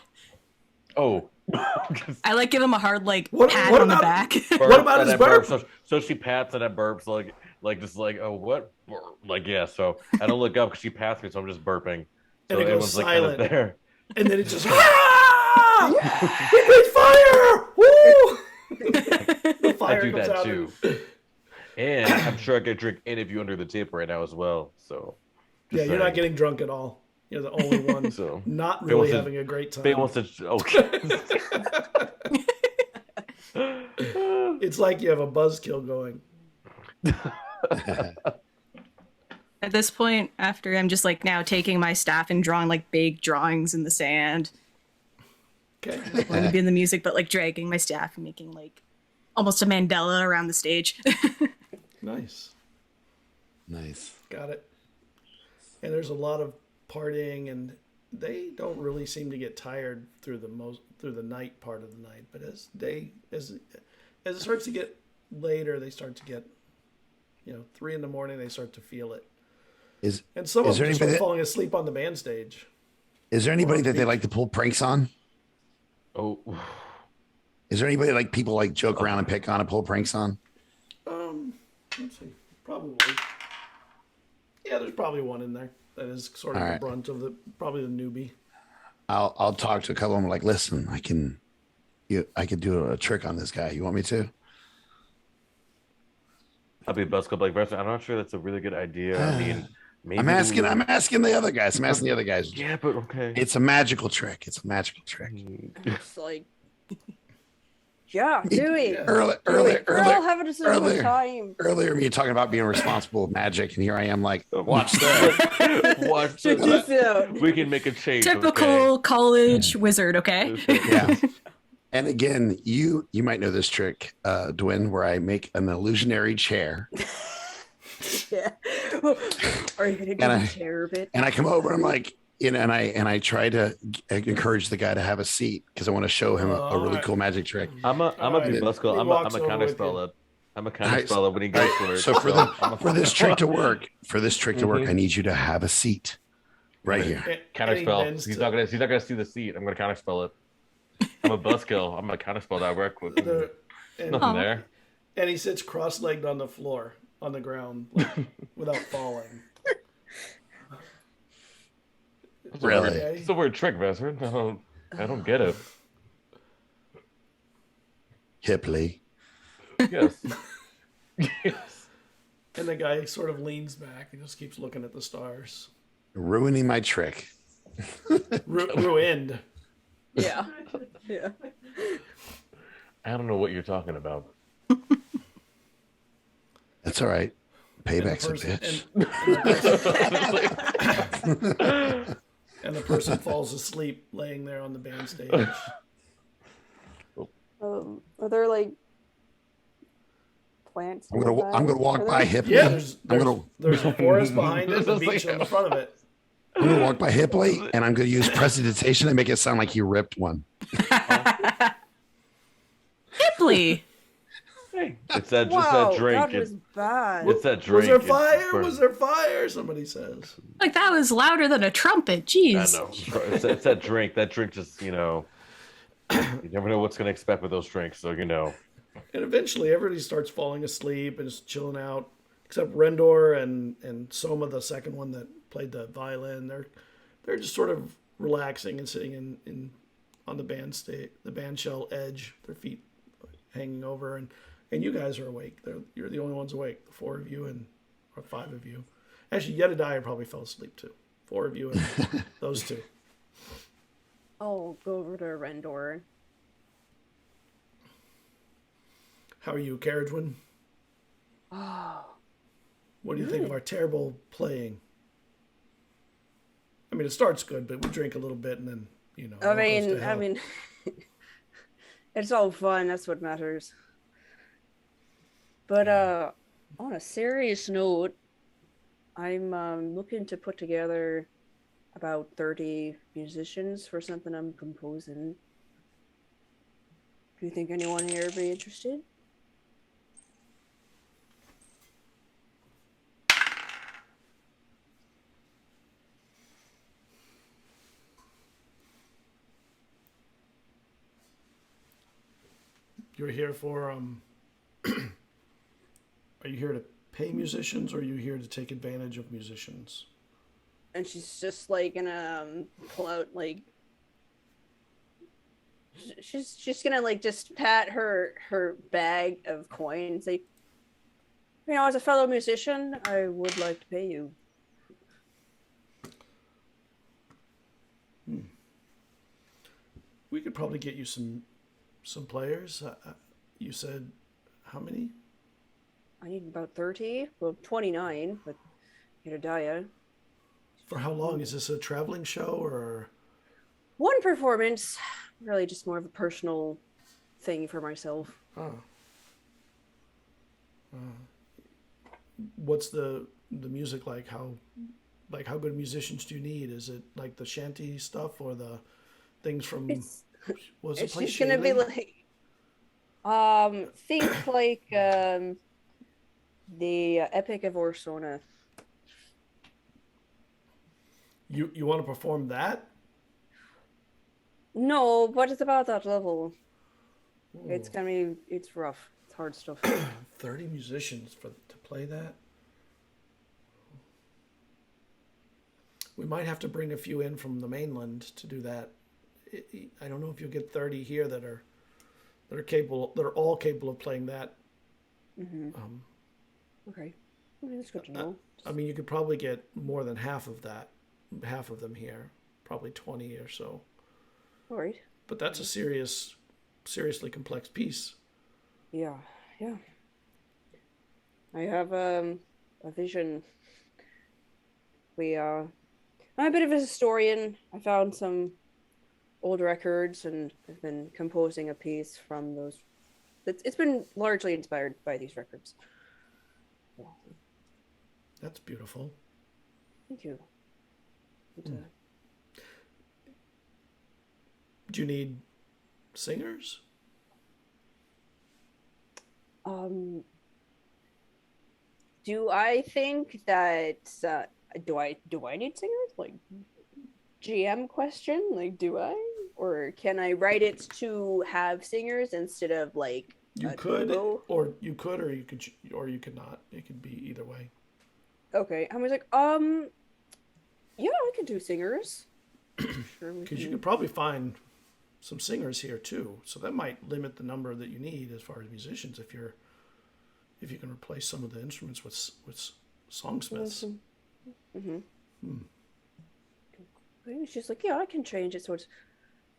Oh. I like give him a hard like What- pat what on the about- back. What about his and I burp? So she pats and I burps like just like, oh, what? Like, yeah. So I don't look up because she pats me, so I'm just burping. So And it goes everyone's like kind of silent. there. And then it just Hipley's fire! Woo! The fire I do comes that out too. And I'm sure I could drink any of you under the tip right now as well. So Yeah, just you're not saying. getting drunk at all. You're the only one So not Faye really wants to- having a great time. Faye wants to. Okay. It's like you have a buzzkill going. At this point, after I'm just like now taking my staff and drawing like big drawings in the sand, Okay. wanting to be in the music, but like dragging my staff and making like almost a mandala around the stage. Nice. Nice. Got it. And there's a lot of partying, and they don't really seem to get tired through the night part of the night. But as it starts to get later, they start to get 3 a.m. they start to feel it. And some of is there them just anybody start that- falling asleep on the band stage. Is there anybody that they like to pull pranks on? Oh. Is there anybody like people like joke around and pick on and pull pranks on? Let's see. Probably. Yeah, there's probably one in there that is sort of All the right. brunt of probably the newbie. I'll talk to a couple of them like, listen, I could do a trick on this guy. You want me to? I'll be bus club like Vesryn. I'm not sure that's a really good idea. I mean, maybe I'm asking the other guys. I'm asking the other guys. Yeah, but okay. It's a magical trick. It's a magical trick. It's like, yeah, do it. Earlier, We're all having so much earlier. time. Earlier, me talking about being responsible with magic, and here I am like, watch that. Watch Check this. this out. We can make a change. Typical college wizard, okay? Okay? Yeah. And again, you might know this trick, Dwyn, where I make an illusionary chair, Yeah. Are you gonna do And a chair of it? and I come over. And I'm like, and I try to encourage the guy to have a seat because I want to show him a really cool magic trick. I'm a Alright. big bus club. He I'm walks a over counter with spell you. it. I'm a counter Alright, spell it when he goes for it. So for this trick to work, Mhm. I need you to have a seat right here. counter And he spell. bends He's to- not gonna see the seat. I'm gonna counter spell it. I'm a buzzkill. I'm gonna counter spell that work with and, nothing there. and he sits cross-legged on the floor, on the ground, like, without falling. It's a Really? weird- It's a weird trick, Vesryn. I don't get it. Hipley. Yes. Yes. And the guy sort of leans back and just keeps looking at the stars. Ruining my trick. Ruined. Yeah. Yeah. I don't know what you're talking about. That's all right. And the Payback's a person- bitch. And the person falls asleep laying there on the band stage. Are there like plants? I'm gonna walk by Hipley. Yeah, there's I'm there's a forest behind it, and a beach on the front of it. gonna walk by Hipley, and I'm gonna use prestidigitation and make it sound like he ripped one. Hipley! Hey, it's that Wow, that drink. that was bad. It's that drink. Was there It's fire? burn- Was there fire? Somebody says. Like that was louder than a trumpet. I Jeez. know. It's that drink. That drink just, you never know what's going to expect with those drinks. So, And eventually everybody starts falling asleep and just chilling out, except Rendor and Soma, the second one that played the violin. They're just sort of relaxing and sitting in on the band shell edge, their feet hanging over, and you guys are awake. You're the only ones awake, the four of you or five of you. Actually, Jedediah probably fell asleep too. Four of you and those two. I'll go over to Rendor. How are you, Cerridwen? Oh, What do you think of our terrible playing? I mean, it starts good, but we drink a little bit and then, it all goes to hell. it's all fun. That's what matters. But on a serious note, I'm looking to put together about 30 musicians for something I'm composing. Do you think anyone here would be interested? You're here for are you here to pay musicians, or are you here to take advantage of musicians? And she's just like gonna pull out like she's gonna like just pat her bag of coins. Like, as a fellow musician, I would like to pay you. We could probably get you some players. You said how many? I need about 30. Well, 29, but Jedediah. For how long? Is this a traveling show or? One performance. Really just more of a personal thing for myself. Oh. What's the music like? How good musicians do you need? Is it like the shanty stuff or the things from? It's Place just gonna be Shayley? like, think like the Epic of Orsona. You want to perform that? No, but it's about that level. Ooh. It's rough. It's hard stuff. 30 musicians to play that? We might have to bring a few in from the mainland to do that. I don't know if you'll get 30 here that are all capable of playing that. Mm-hmm. Okay. That's good to know. I mean, you could probably get more than half of them here, probably 20 or so. All right. But that's a seriously complex piece. Yeah. I have a vision. I'm a bit of a historian. I found some old records and I've been composing a piece from those. It's been largely inspired by these records. That's beautiful. Thank you. Do you need singers? Do I think that do I need singers? Like, GM question? Like, do I? Or can I write it to have singers instead of like you could or you could not. It could be either way. Okay. I was like, yeah, I could do singers. Sure, because you could probably find some singers here too, so that might limit the number that you need as far as musicians if you can replace some of the instruments with songsmiths. Mm-hmm. It's just like, yeah, I can change it so it's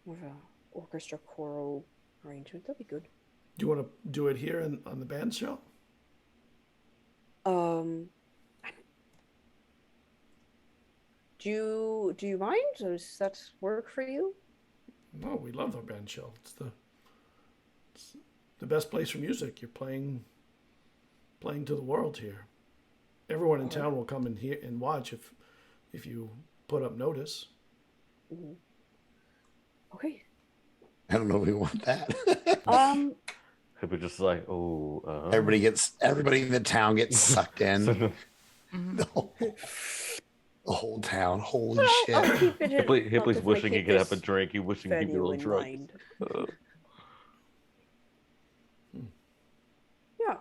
more of a orchestra choral arrangement. That'd be good. Do you want to do it here on the band show? Do you mind? Does that work for you? No, we love our band show. It's the best place for music. You're playing to the world here. Everyone in town will come and hear and watch if you put up notice. Mm-hmm. Okay. I don't know if we want that. People just like, Everybody in the town gets sucked in. The whole town. Holy shit. Hipley's wishing he could have a drink. He wishing he could be a little drunk. Yeah.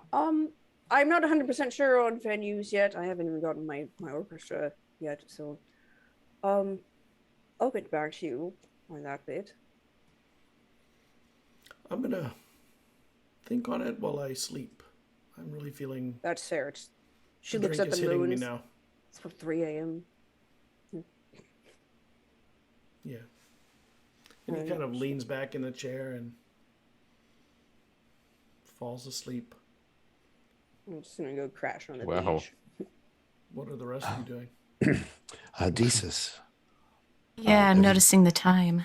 I'm not 100% sure on venues yet. I haven't even gotten my orchestra yet, so I'll get back to you on that bit. I'm gonna think on it while I sleep. I'm really feeling That's fair. She the looks drink at is the hitting moon. me now. It's about 3 a.m. Yeah. And he kind of leans back in the chair and falls asleep. I'm just gonna go crash on the Wow. beach. What are the rest of you doing? Desus, Yeah, I'm noticing the time.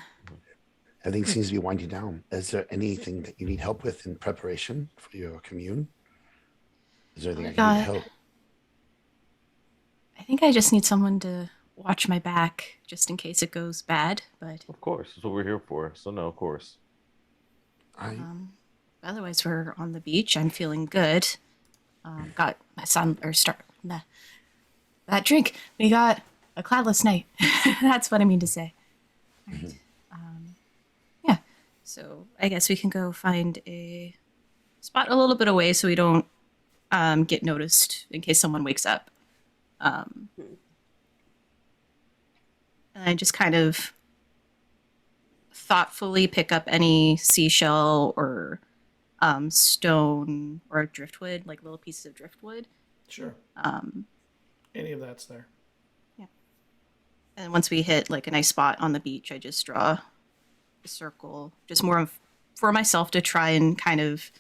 everything seems to be winding down. Is there anything that you need help with in preparation for your commune? Is there anything I can do to help? I think I just need someone to watch my back just in case it goes bad, but Of course, that's what we're here for. So no, of course. otherwise we're on the beach. I'm feeling good. Got my son or start that drink. We got a cloudless night. That's what I mean to say. Right. Yeah. So I guess we can go find a spot a little bit away so we don't get noticed in case someone wakes up. And I just kind of thoughtfully pick up any seashell or stone or driftwood, like little pieces of driftwood. Sure. Any of that's there. Yeah. And once we hit like a nice spot on the beach, I just draw a circle, just more of for myself to try and kind of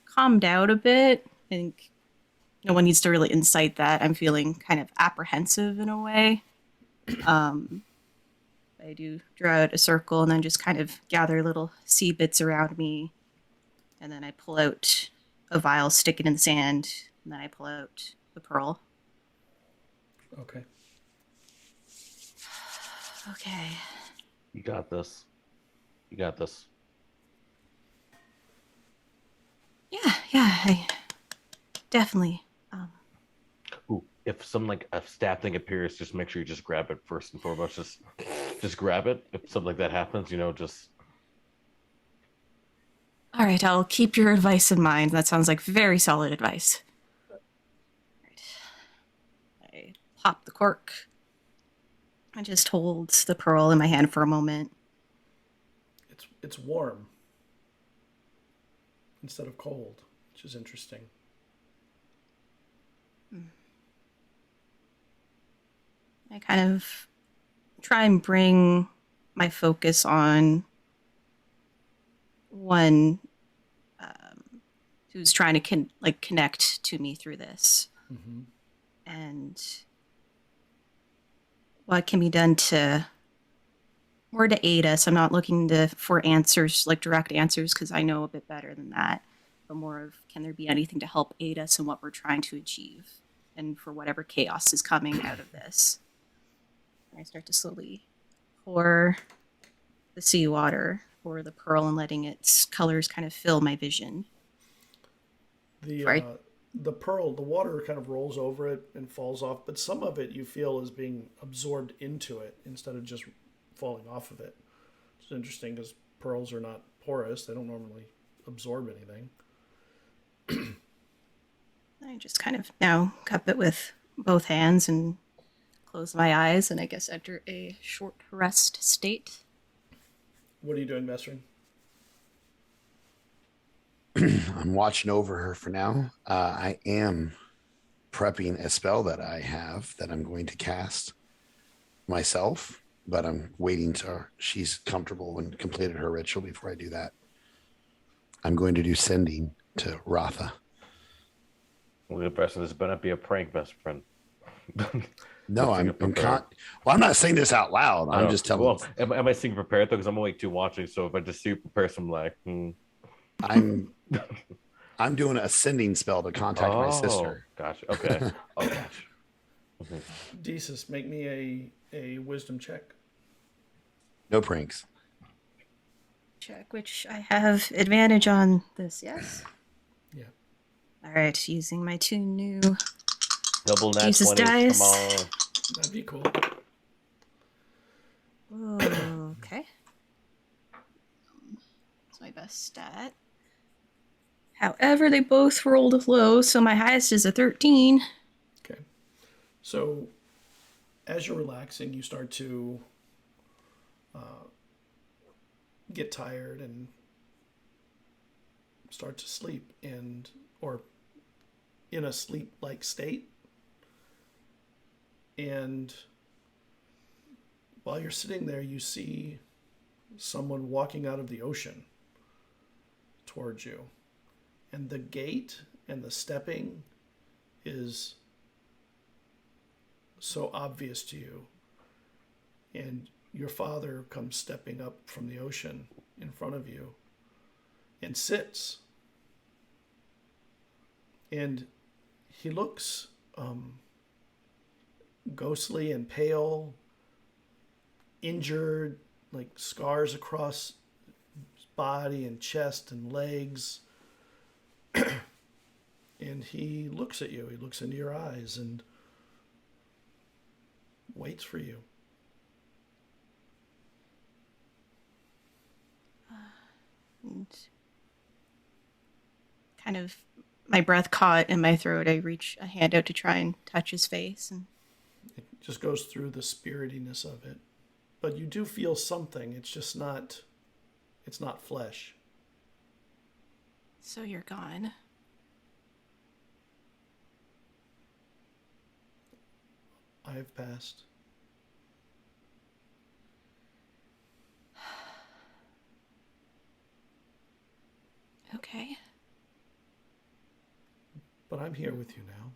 calm down a bit. I think no one needs to really incite that. I'm feeling kind of apprehensive in a way. I do draw out a circle and then just kind of gather little sea bits around me. And then I pull out a vial, stick it in the sand, and then I pull out the pearl. Okay. Okay. You got this. You got this. Yeah, I definitely. Ooh, if some like a stab thing appears, just make sure you just grab it first and foremost. Just grab it. If something like that happens, just. All right, I'll keep your advice in mind. That sounds like very solid advice. Right. I pop the cork. I just hold the pearl in my hand for a moment. It's warm instead of cold, which is interesting. I kind of try and bring my focus on one who's trying to connect to me through this, and what can be done to aid us. I'm not looking for answers, like direct answers, because I know a bit better than that, but more of can there be anything to help aid us in what we're trying to achieve, and for whatever chaos is coming out of this. I start to slowly pour the seawater or the pearl and letting its colors kind of fill my vision. The pearl, the water kind of rolls over it and falls off, but some of it you feel is being absorbed into it instead of just falling off of it. It's interesting because pearls are not porous; they don't normally absorb anything. I just kind of now cup it with both hands and close my eyes, and I guess enter a short rest state. What are you doing, Vesryn? I'm watching over her for now. I am prepping a spell that I have that I'm going to cast myself, but I'm waiting till she's comfortable and completed her ritual before I do that. I'm going to do sending to Ratha. Well, the best this better not be a prank, best friend. No, I'm not saying this out loud. I'm just telling. Well, am I seeing prepared though? Because I'm only two watching, so if I just see you prepare some I'm doing a sending spell to contact my sister. Gotcha. Okay. Oh, gotcha. Desus, make me a wisdom check. No pranks. Check, which I have advantage on this, yes? Yeah. All right, using my two new Double nat Jesus 20s. dice. Come on. That'd be cool. Okay. That's my best stat. However, they both rolled low, so my highest is a 13. Okay. So as you're relaxing, you start to get tired and start to sleep, or in a sleep-like state. And while you're sitting there, you see someone walking out of the ocean towards you. And the gait and the stepping is so obvious to you. And your father comes stepping up from the ocean in front of you and sits. And he looks ghostly and pale, injured, like scars across his body and chest and legs. And he looks at you. He looks into your eyes and waits for you. And kind of my breath caught in my throat, I reach a hand out to try and touch his face. And It just goes through the spiritiness of it. But you do feel something. It's just not, it's not flesh. so you're gone. I have passed. Okay. But I'm here with you now.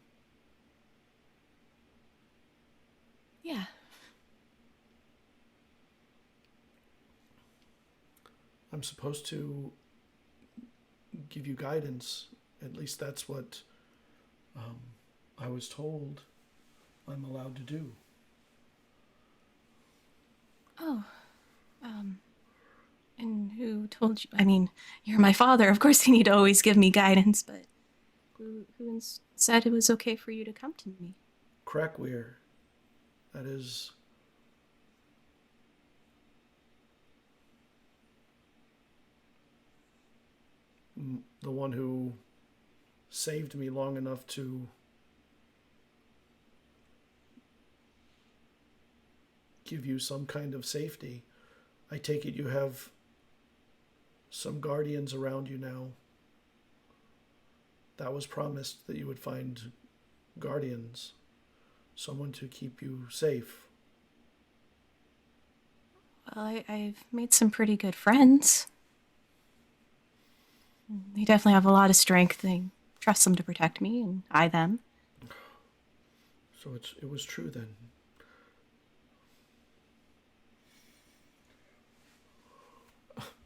Yeah. I'm supposed to give you guidance. At least that's what I was told I'm allowed to do. Oh. And who told you? I mean, you're my father. Of course you need to always give me guidance, but who said it was okay for you to come to me? Crackweir. That is the one who saved me long enough to give you some kind of safety. I take it you have some guardians around you now. That was promised, that you would find guardians, someone to keep you safe. Well, I've made some pretty good friends. They definitely have a lot of strength. I trust them to protect me, and I them. So it was true then.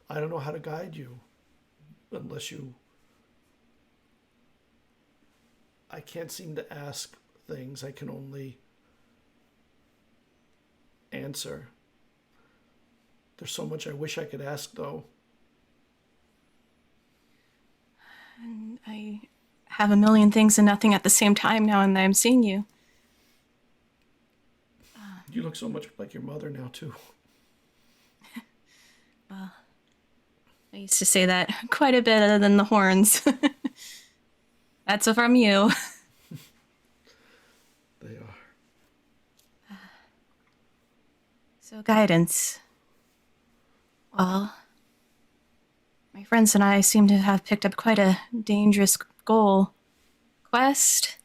I don't know how to guide you unless you... I can't seem to ask things. I can only answer. There's so much I wish I could ask, though. And I have a million things and nothing at the same time now, and I'm seeing you. You look so much like your mother now, too. Well, I used to say that quite a bit other than the horns. That's from you. They are. So, guidance. Well, my friends and I seem to have picked up quite a dangerous quest.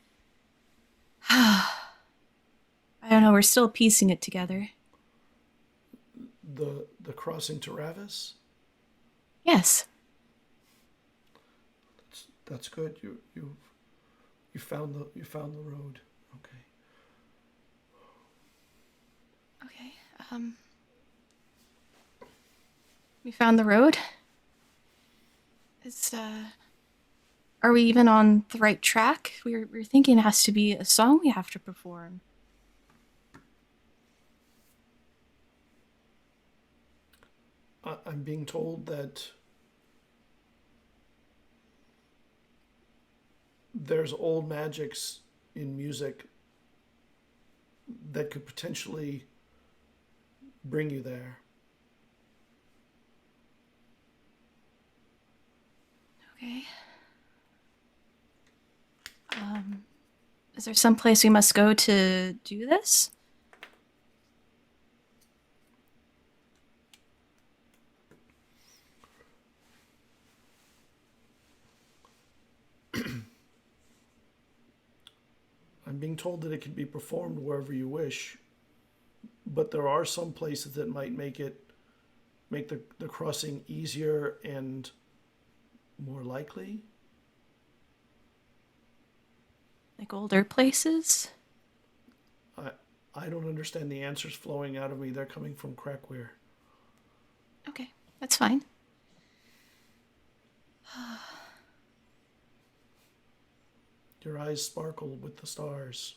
I don't know, we're still piecing it together. The crossing to Ravis? Yes. That's good. You found the road. Okay. Okay, we found the road. Are we even on the right track? We're thinking it has to be a song we have to perform. I'm being told that there's old magics in music that could potentially bring you there. Okay. Is there some place we must go to do this? I'm being told that it can be performed wherever you wish, but there are some places that might make the crossing easier and more likely. Like older places? I don't understand the answers flowing out of me. They're coming from Crackware. Okay, that's fine. Your eyes sparkle with the stars.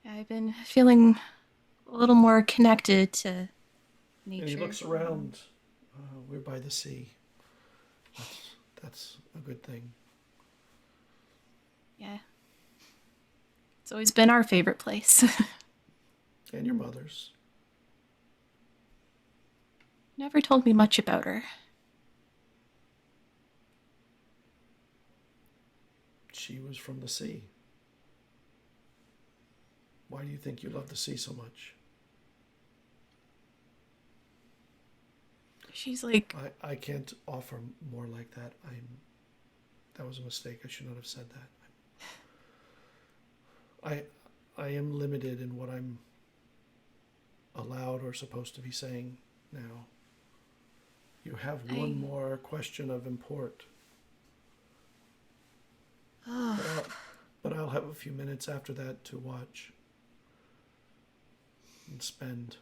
I've been feeling a little more connected to nature. And he looks around. We're by the sea. That's a good thing. Yeah. It's always been our favorite place. And your mother's. Never told me much about her. She was from the sea. Why do you think you love the sea so much? She's like... I can't offer more like that. That was a mistake. I should not have said that. I am limited in what I'm allowed or supposed to be saying now. You have one more question of import. But I'll have a few minutes after that to watch and spend.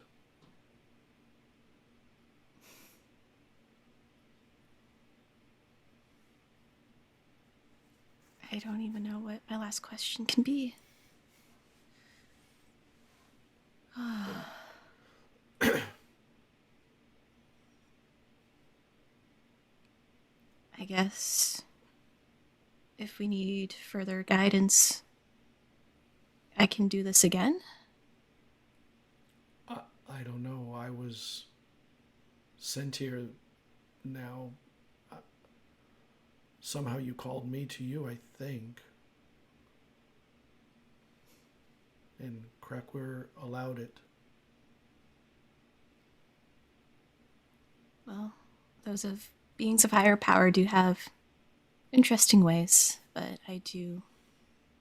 I don't even know what my last question can be. I guess if we need further guidance, I can do this again? I don't know. I was sent here now. Somehow you called me to you, I think. And Crackware allowed it. Well, those of beings of higher power do have interesting ways, but I do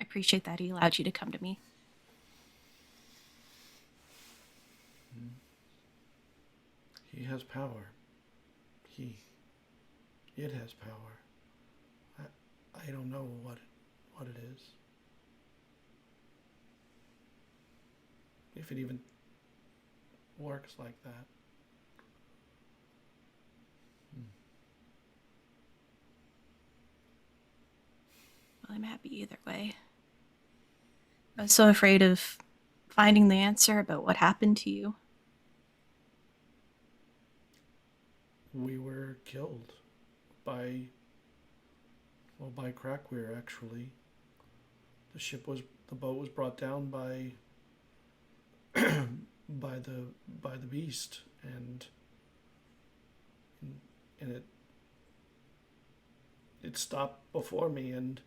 appreciate that he allowed you to come to me. He has power. It has power. I don't know what it is. If it even works like that. Well, I'm happy either way. I was so afraid of finding the answer about what happened to you. We were killed by Crackware, actually. The boat was brought down by by the beast, and it stopped before me and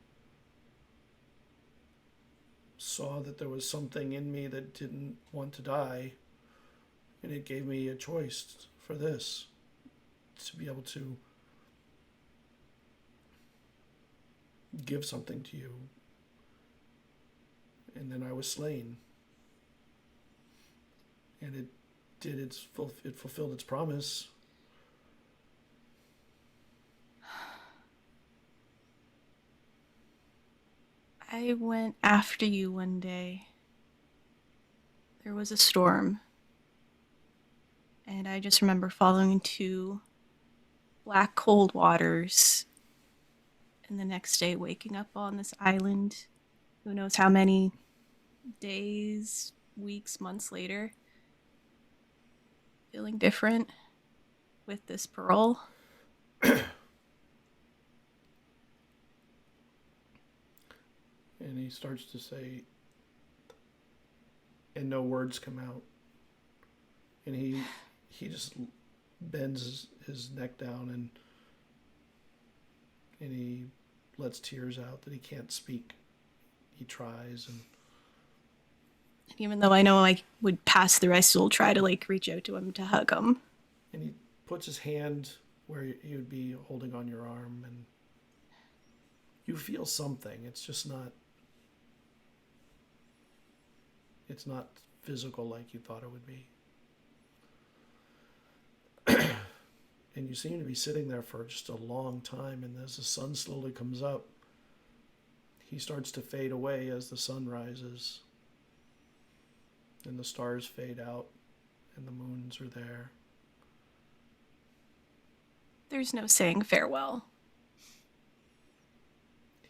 saw that there was something in me that didn't want to die, and it gave me a choice for this, to be able to give something to you. And then I was slain. And it fulfilled its promise. I went after you one day. There was a storm. And I just remember falling into black, cold waters. And the next day waking up on this island. Who knows how many days, weeks, months later. Feeling different with this parole. And he starts to say, and no words come out. And he just bends his neck down and he lets tears out that he can't speak. He tries, and Even though I know I would pass through, I still try to like reach out to him to hug him. he puts his hand where he would be holding on your arm, and you feel something. It's just not. It's not physical like you thought it would be. And you seem to be sitting there for just a long time, and as the sun slowly comes up, he starts to fade away as the sun rises, and the stars fade out, and the moons are there. There's no saying farewell.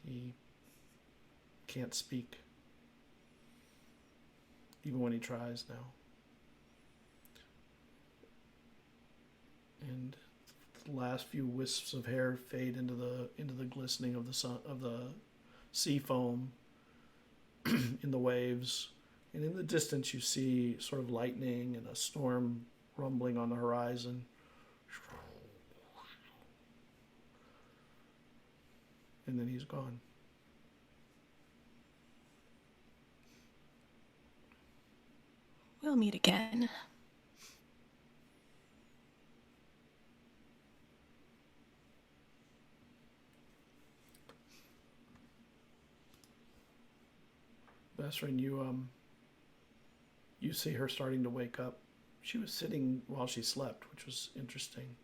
He can't speak, even when he tries now. And the last few wisps of hair fade into the glistening of the sun, of the sea foam in the waves. And in the distance you see sort of lightning and a storm rumbling on the horizon. And then he's gone. We'll meet again. Vesryn, you see her starting to wake up. She was sitting while she slept, which was interesting.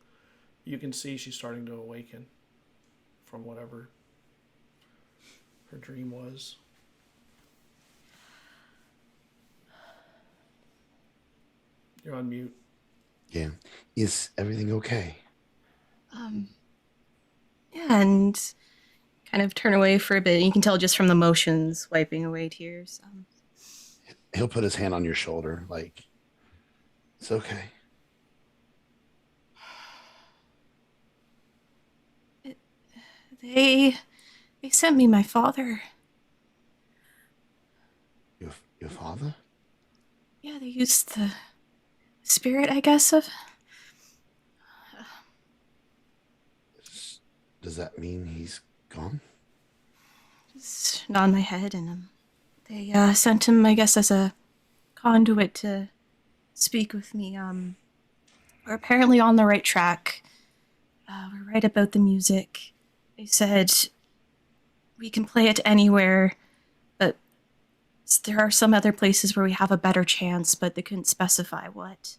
You can see she's starting to awaken from whatever her dream was. You're on mute. Yeah. Is everything okay? Yeah, and kind of turn away for a bit. You can tell just from the motions wiping away tears. He'll put his hand on your shoulder, like, it's okay. They sent me my father. Your father? Yeah, they used the spirit, I guess, of... Does that mean he's gone? Just nod my head, and they sent him, I guess, as a conduit to speak with me. We're apparently on the right track. We're right about the music. They said we can play it anywhere, but there are some other places where we have a better chance, but they couldn't specify what.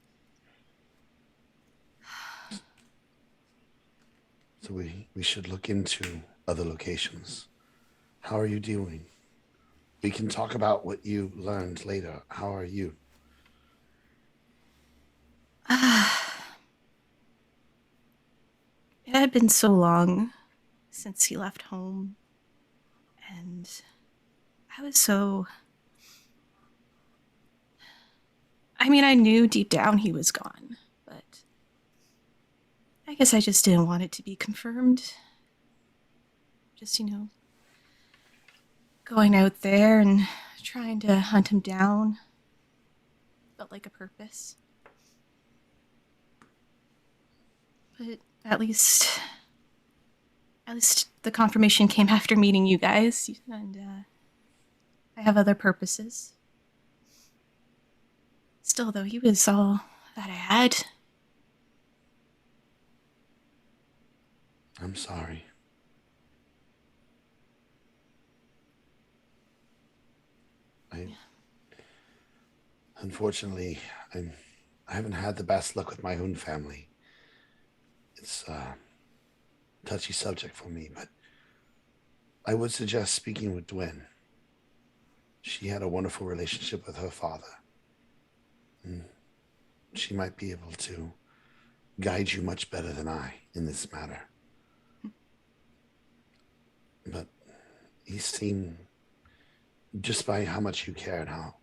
So we should look into other locations. How are you doing? We can talk about what you learned later. How are you? It had been so long since he left home, and I was so... I mean, I knew deep down he was gone, but I guess I just didn't want it to be confirmed. Just, going out there and trying to hunt him down felt like a purpose. But at least the confirmation came after meeting you guys, and I have other purposes. Still, though, he was all that I had. I'm sorry. Unfortunately, I haven't had the best luck with my own family. It's a touchy subject for me, but I would suggest speaking with Dwyn. She had a wonderful relationship with her father. And she might be able to guide you much better than I in this matter. But he seemed, just by how much you care and how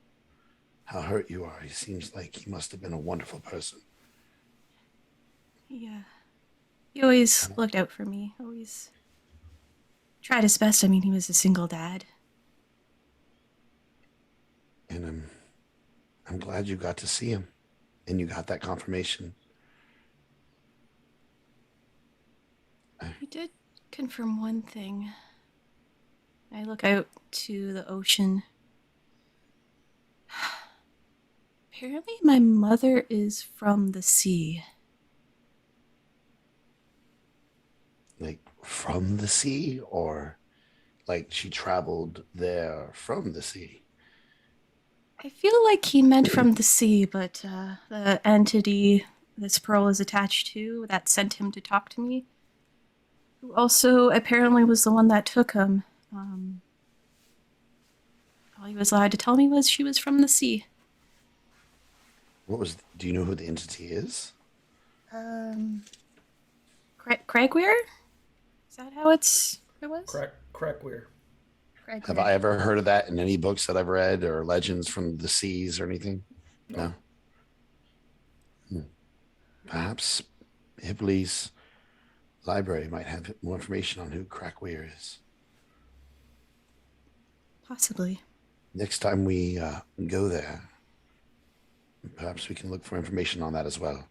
hurt you are, he seems like he must have been a wonderful person. Yeah. He always looked out for me, always tried his best. I mean, he was a single dad. And I'm glad you got to see him and you got that confirmation. He did confirm one thing. I look out to the ocean. Apparently, my mother is from the sea. Like from the sea, or like she traveled there from the sea? I feel like he meant from the sea, but the entity this pearl is attached to that sent him to talk to me, who also apparently was the one that took him. All he was allowed to tell me was she was from the sea. Do you know who the entity is? Cragweir? Is that how it was? Crackweir. Cragweir. Have I ever heard of that in any books that I've read, or legends from the seas or anything? No. Perhaps Hibley's library might have more information on who Crackweir is. Possibly. Next time we go there, perhaps we can look for information on that as well.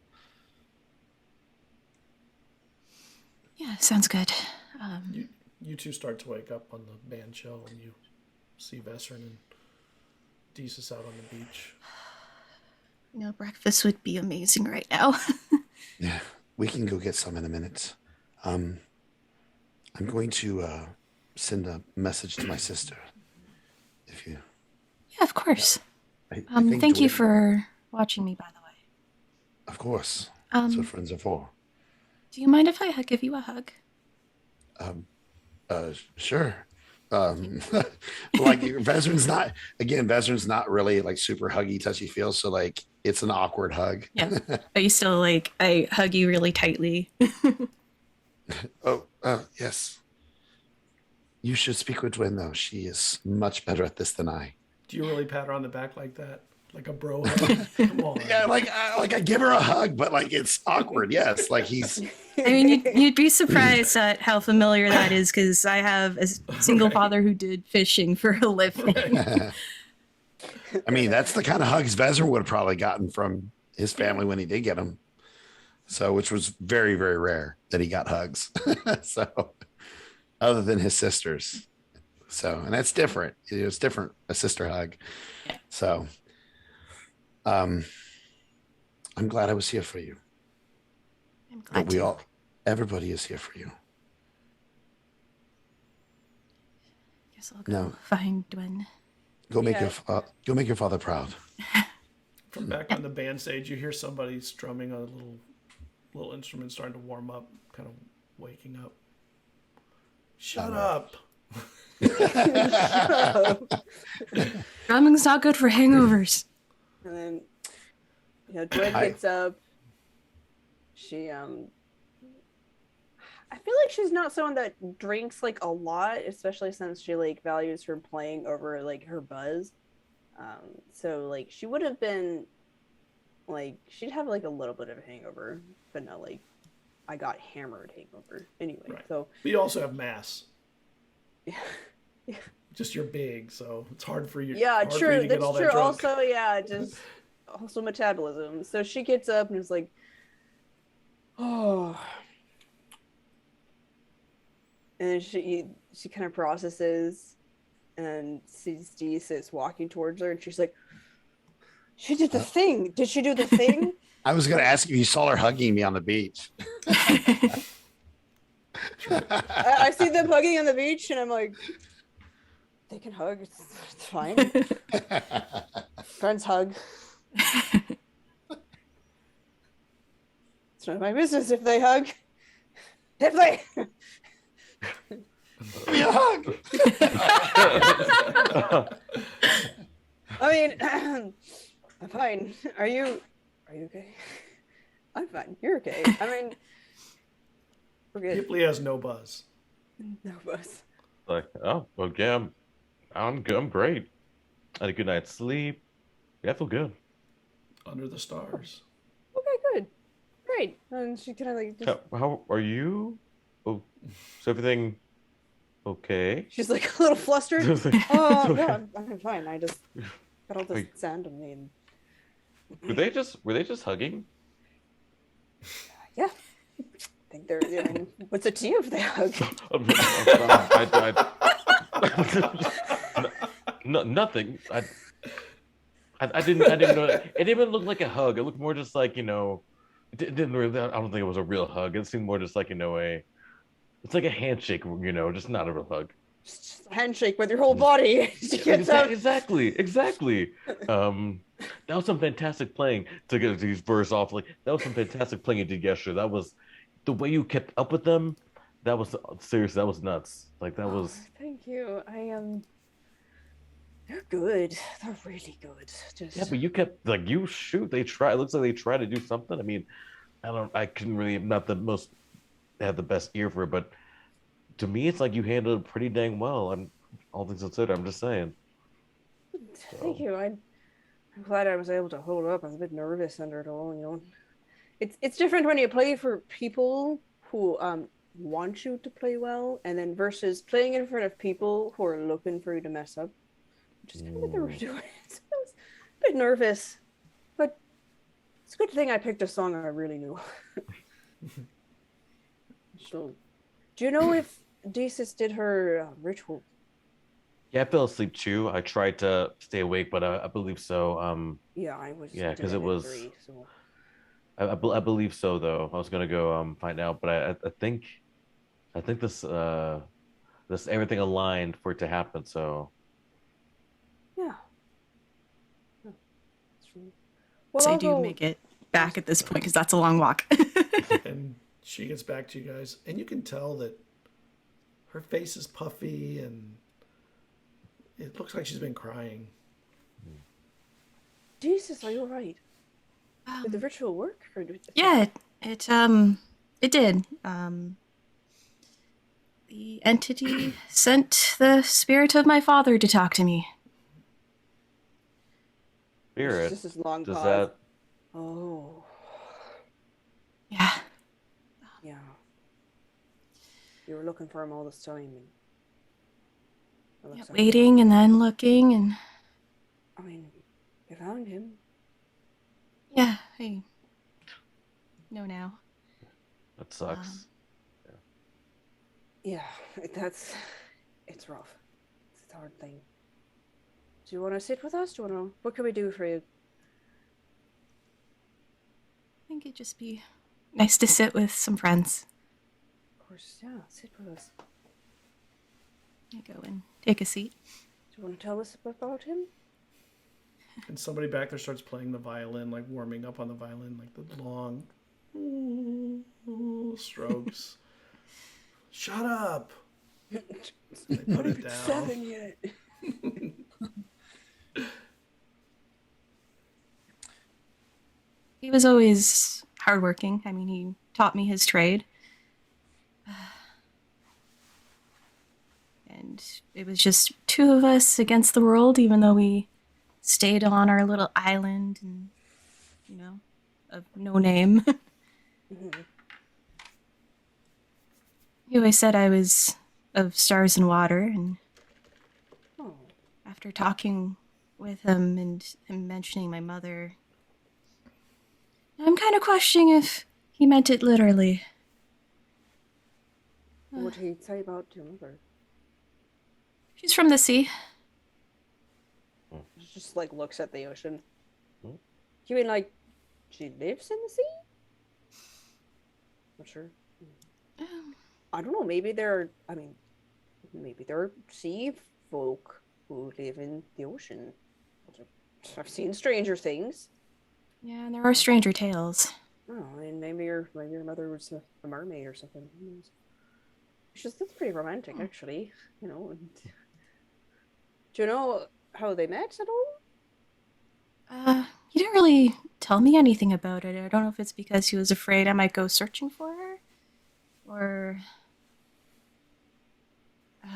Yeah, sounds good. You two start to wake up on the band shell, and you see Vesryn and Desus out on the beach. You know, breakfast would be amazing right now. Yeah, we can go get some in a minute. I'm going to send a message to my sister. If you... Yeah, of course. I think Thank you Dwayne- for watching me, by the way. Of course. That's what friends are for. Do you mind if I give you a hug? Sure. Like Vesryn's not really like super huggy, touchy feel. So like it's an awkward hug. Yeah. But you still I hug you really tightly. Oh, yes. You should speak with Dwayne though. She is much better at this than I. Do you really pat her on the back like that? Like a bro hug? Come on. Yeah, I give her a hug, but like it's awkward. Yes, like he's. I mean, you'd be surprised at how familiar that is, because I have a single father who did fishing for a living. I mean, that's the kind of hugs Vesryn would have probably gotten from his family when he did get them. So, which was very, very rare that he got hugs. So, other than his sisters. So, and that's different. It's different, a sister hug. So, I'm glad I was here for you. I'm glad But everybody is here for you. Guess I'll go No. find Dwayne. Go make your father proud. From back on the band stage, you hear somebody strumming on a little instrument, starting to warm up, kind of waking up. Shut up. Drumming's not good for hangovers. And then, Dwayne gets up. She, I feel like she's not someone that drinks like a lot, especially since she like values her playing over like her buzz. So like she would have been like she'd have like a little bit of a hangover, but not like I got hammered hangover. Anyway, Right. so But you also have mass. yeah. Just you're big, so it's hard for you. Yeah, hard for you true. to get That's all true. that drunk. Also, yeah, just also metabolism. So she gets up and is like, oh, and she kind of processes and sees Desus walking towards her, and she's like, she did the thing. Did she do the thing? I was going to ask if you saw her hugging me on the beach. I see them hugging on the beach, and I'm like, they can hug. It's fine. Friends hug. It's not my business if they hug. If they. Give me a hug. I mean, I'm fine. Are you okay? I'm fine. You're okay. I mean, we're good. Ripley has no buzz. No buzz. Like, oh, okay, I'm good. I'm great. I had a good night's sleep. Yeah, I feel good. Under the stars. Okay, good. Great. And she kind of like just. How are you? Oh, is everything okay? She's like a little flustered. It's like, Oh, it's no, okay. I'm fine. I just got all this Wait. sand on me. And... Were they just hugging? Yeah. I think they're. I mean, what's it to you if they hug? I No, nothing. I didn't know. It didn't even look like a hug. It looked more just like, it didn't really. I don't think it was a real hug. It seemed more just like, it's like a handshake, just not a real hug. Just a handshake with your whole body. Exactly. That was some fantastic playing to get these bursts off. Like that was some fantastic playing you did yesterday. That was the way you kept up with them. That was seriously, that was nuts. Like that was. Thank you. They're good. They're really good. Yeah, but you kept like you shoot. They try. It looks like they try to do something. I mean, I couldn't really not the most have the best ear for it, but to me, it's like you handled it pretty dang well. I'm all things considered. I'm just saying. Thank you. I'm glad I was able to hold up. I was a bit nervous under it all. It's different when you play for people who want you to play well, and then versus playing in front of people who are looking for you to mess up. Which is kind of what they were doing. So I was a bit nervous, but it's a good thing I picked a song I really knew. So, do you know if Desis did her ritual? Yeah, I fell asleep too. I tried to stay awake, but I believe so. Yeah, I was. Yeah, because it was. 3, so. I believe so though. I was gonna go find out, but I think this everything aligned for it to happen. So. Yeah. Well, Say I'll do you go. make it back at this point because that's a long walk. And she gets back to you guys, and you can tell that her face is puffy, and it looks like she's been crying. Jesus, are you all right? Did the ritual work? Yeah, it did. The entity sent the spirit of my father to talk to me. Spirit. This is long Does pause. that? Oh. Yeah. Yeah. You were looking for him all this time. Yeah, waiting and then looking and. I mean, you found him. Yeah, I know now. That sucks. Yeah, it's rough. It's a hard thing. Do you want to sit with us? What can we do for you? I think it'd just be nice to sit with some friends. Of course, yeah, sit with us. I go and take a seat. Do you want to tell us about him? And somebody back there starts playing the violin, like warming up on the violin, like the long strokes. Shut up! They put it down. 7 yet. He was always hardworking. I mean, he taught me his trade. And it was just two of us against the world, even though we stayed on our little island and, of no name. Mm-hmm. He always said I was of stars and water, and Oh. after talking with him and him mentioning my mother, I'm kind of questioning if he meant it literally. What did he say about your mother? She's from the sea. Just like looks at the ocean. Hmm? You mean like she lives in the sea? Not sure. I don't know. Maybe there are sea folk who live in the ocean. I've seen Stranger Things. Yeah, and there are stranger tales. Oh, and maybe your mother was a mermaid or something. Who knows? That's pretty romantic, actually. And... Do you know how they met at all? He didn't really tell me anything about it. I don't know if it's because he was afraid I might go searching for her, or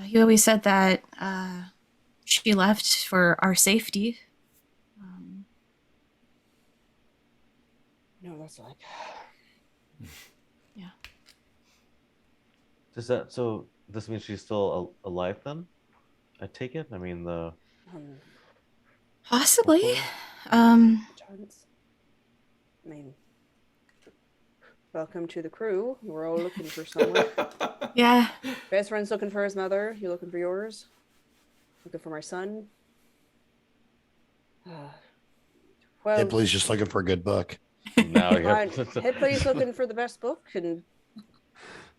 he always said that she left for our safety. No, that's like. Yeah. So this means she's still alive then? I take it. I mean Possibly. Chance. I mean, welcome to the crew. We're all looking for someone. Yeah. Best friend's looking for his mother. You looking for yours? looking for my son. Well, Hipley's just looking for a good book. Now you have Hipley's looking for the best book, and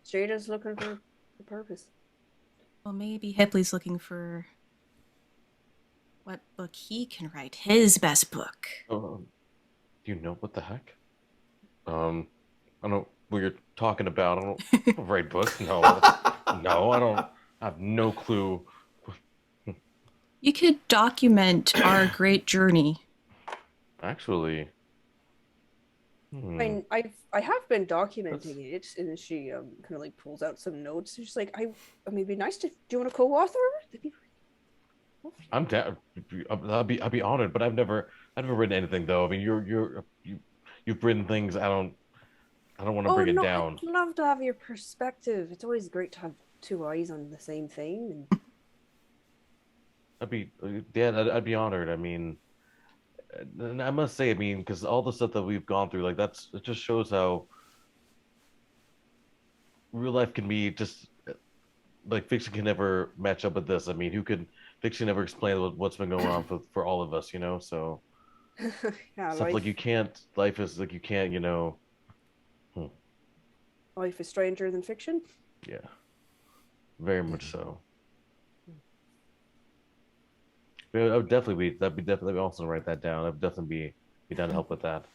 Jada's looking for the purpose. Well, maybe Hipley's looking for what book he can write, his best book. You know what the heck? I don't know what you're talking about. I don't write books. No, no, I don't. I have no clue. You could document our great journey. Actually, I mean, I have been documenting it, and she kind of like pulls out some notes. She's like, I mean, it'd be nice to. Do you want to co-author? That'd be I'm down. I'd be honored, but I've never written anything though. I mean, you've written things. I don't want to bring it down. I'd love to have your perspective. It's always great to have two eyes on the same thing. And I'd be honored. I mean, and I must say, I mean, because all the stuff that we've gone through, like it just shows how real life can be just like fiction can never match up with this. I mean, fiction never explain what's been going on for all of us, you know? So yeah, stuff like life is like you can't, you know. Life is stranger than fiction. Yeah, very much so. I would definitely that'd be definitely awesome to write that down. I'd definitely be down to help with that.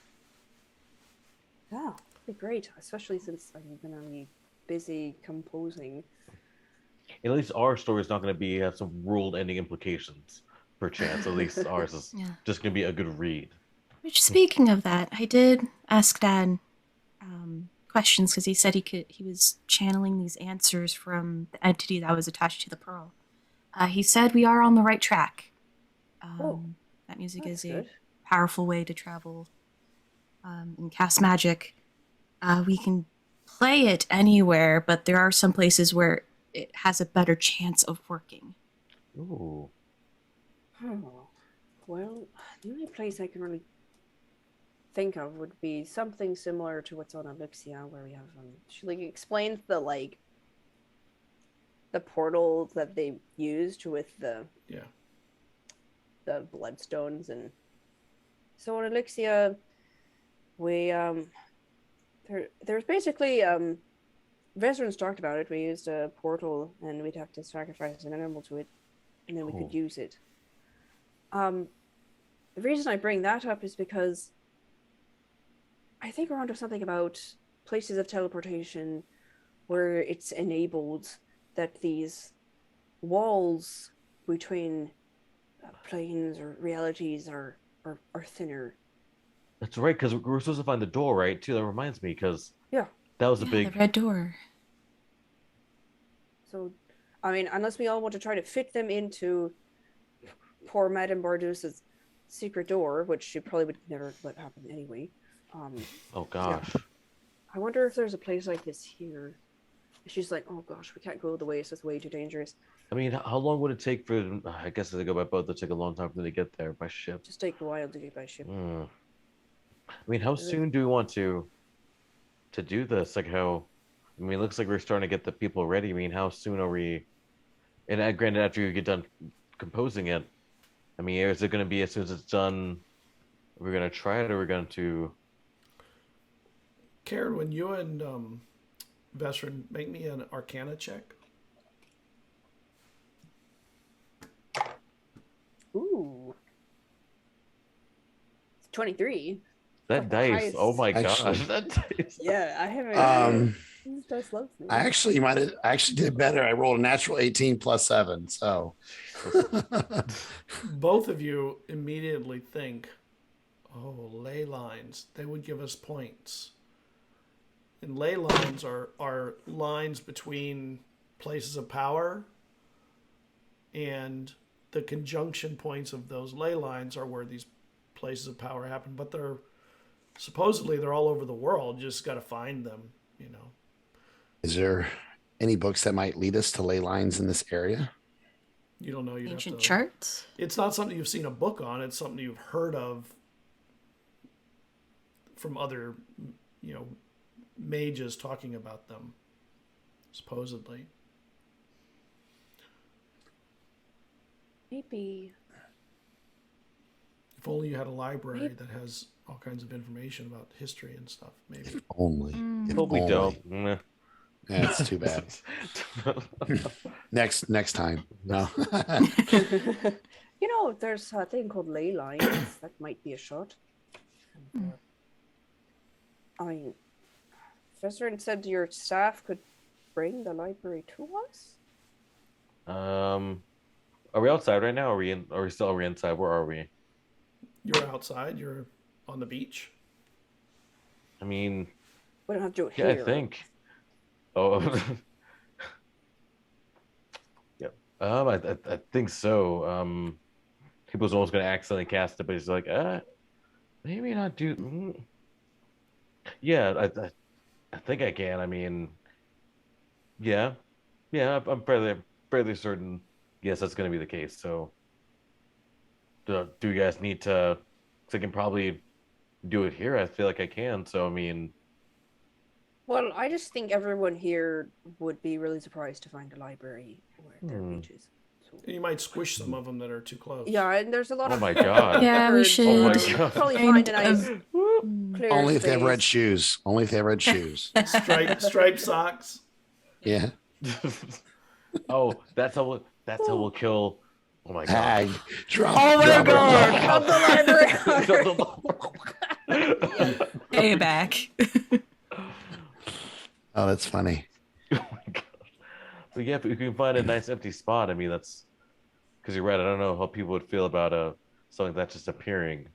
Yeah, that'd be great, especially since I'm gonna be busy composing. And at least our story is not going to have some world-ending implications, perchance. At least ours is just going to be a good read. Which, speaking of that, I did ask Dad questions because he said he was channeling these answers from the entity that was attached to the pearl. He said we are on the right track. That music is a powerful way to travel and cast magic. We can play it anywhere, but there are some places where it has a better chance of working. Ooh. Oh, well, the only place I can really think of would be something similar to what's on Elixia, where we have she like explains the portal that they used with the bloodstones. And so on Elixia, we there's basically Vesryn's talked about it. We used a portal, and we'd have to sacrifice an animal to it, and then we could use it. The reason I bring that up is because I think we're onto something about places of teleportation where it's enabled that these walls between planes or realities are thinner. That's right, because we're supposed to find the door, right? Too. That reminds me, because that was a big the red door. So, I mean, unless we all want to try to fit them into poor Madame Bardus's secret door, which she probably would never let happen anyway. Oh gosh. Yeah. I wonder if there's a place like this here. She's like, oh gosh, we can't go the way. It's just way too dangerous. I mean, how long would it take for them? I guess if they go by boat, it'll take a long time for them to get there by ship. Just take a while to get by ship. I mean, how soon do we want to do this? Like how? I mean, it looks like we're starting to get the people ready. I mean, how soon are we? And granted, after you get done composing it, I mean, is it going to be as soon as it's done? We're going to try it, or we're going to? Karen, when you and Vesryn, make me an Arcana check. Ooh. 23. That dice! highest. Oh my gosh, Actually- that dice! Yeah, I haven't. Dice loves me. I actually did better. I rolled a natural 18 plus 7. So Both of you immediately think, oh, ley lines. They would give us points. And ley lines are lines between places of power, and the conjunction points of those ley lines are where these places of power happen. But they're supposedly all over the world. You just got to find them, you know. is there any books that might lead us to ley lines in this area? You don't know. You'd Ancient have to, charts? It's not something you've seen a book on. It's something you've heard of from other, mages talking about them, supposedly. Maybe. If only you had a library that has all kinds of information about history and stuff. Maybe. If only. If But we only. don't. Meh. That's too bad. Next time. No. You know, there's a thing called ley lines. That might be a shot. I mean, Vesryn said your staff could bring the library to us. Are we outside right now? Are we in? Are we inside? Where are we? You're outside. You're on the beach. I mean, We don't have to do it yeah, here. I think. Oh, yep. I think so. He was almost gonna accidentally cast it, but he's like, maybe not do. Yeah, I think I can. I mean, yeah, I'm fairly certain. Yes, that's gonna be the case. So, do you guys need to? 'Cause I can probably do it here. I feel like I can. So, I mean, Well, I just think everyone here would be really surprised to find a library where there are beaches. So... You might squish some of them that are too close. Yeah, and there's a lot oh of. my god. Yeah, we birds. should. Oh my We'll god. probably find a nice clear Only if they have red space. shoes. Only if they have red shoes. Striped socks. Yeah. Oh, that's how we'll kill. Oh my god. Hag. Drop, Oh my drop god! it. Not the library. Payback. Oh, that's funny. Oh my god. But yeah, if we can find a nice empty spot, I mean that's because you're right. I don't know how people would feel about something like that just appearing.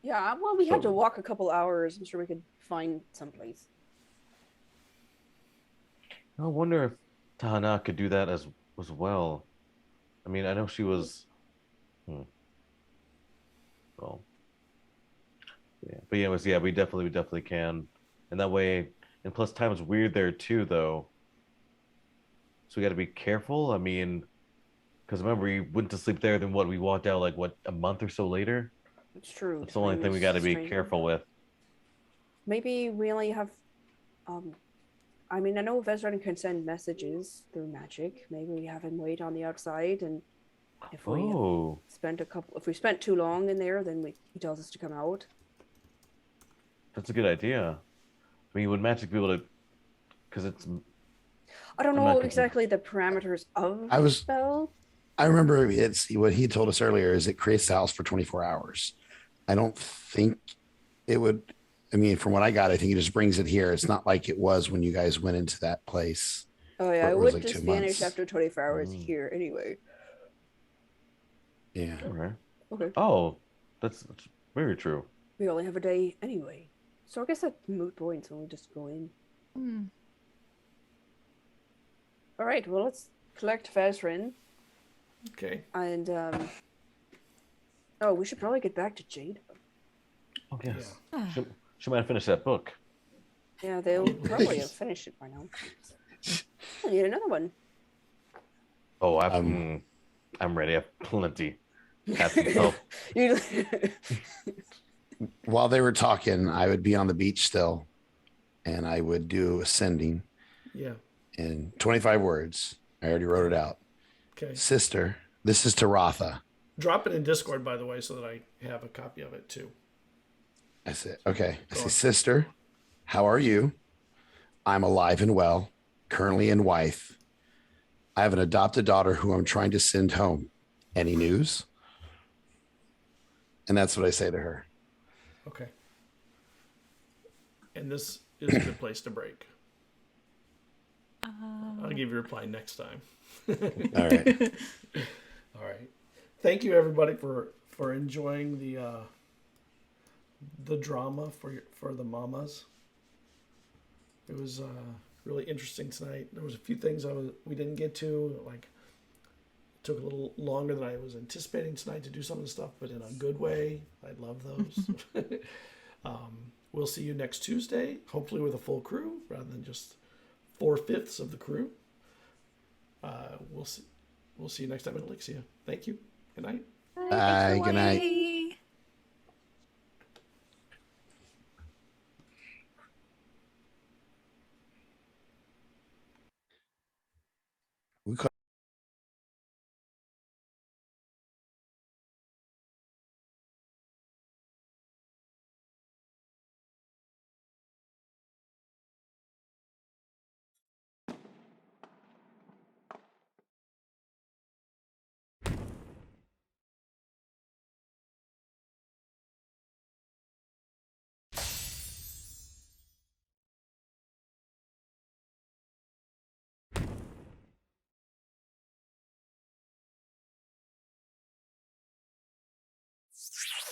Yeah, well, we had to walk a couple hours. I'm sure we could find someplace. I wonder if Tahana could do that as well. I mean, I know she was. Well, yeah, but yeah, we definitely can, and that way, and plus time's weird there too, though. So we got to be careful. I mean, because remember we went to sleep there, then we walked out like a month or so later. It's true. That's the only thing we got to be careful with. Maybe we only have. I mean, I know Vesryn can send messages through magic. Maybe we have him wait on the outside, and if we spent too long in there, then he tells us to come out. That's a good idea. I mean, would magic be able to? Because it's. I don't know exactly the parameters of the spell. I remember it's what he told us earlier is it creates the house for 24 hours. I don't think it would. I mean, from what I got, I think it just brings it here. It's not like it was when you guys went into that place. Oh yeah, it was would like just 2 vanish months. after 24 hours here anyway. Yeah. Okay. Oh, that's very true. We only have a day anyway. So I guess that's moot point, so we just go in. All right, well, let's collect Vesryn. Okay. And, we should probably get back to Jada. Oh, yes. She might have finished that book. Yeah, they'll probably have finished it by now. I need another one. Oh, I'm ready. I have plenty. Have some help. While they were talking, I would be on the beach still, and I would do ascending. Yeah. In 25 words. I already wrote it out. Okay. Sister, this is Taratha. Drop it in Discord, by the way, so that I have a copy of it too. I said, okay. I say, sister, how are you? I'm alive and well, currently in wife. I have an adopted daughter who I'm trying to send home. Any news? And that's what I say to her. Okay. And this is a good place to break. I'll give you a reply next time. All right. All right. Thank you, everybody, for enjoying the drama for the mamas. It was really interesting tonight. There was a few things we didn't get to. Like, it took a little longer than I was anticipating tonight to do some of the stuff, but in a good way. I love those. We'll see you next Tuesday, hopefully with a full crew rather than just 4/5 of the crew. We'll see you next time in Elixia. Thank you. Good night. Bye. Good night. We you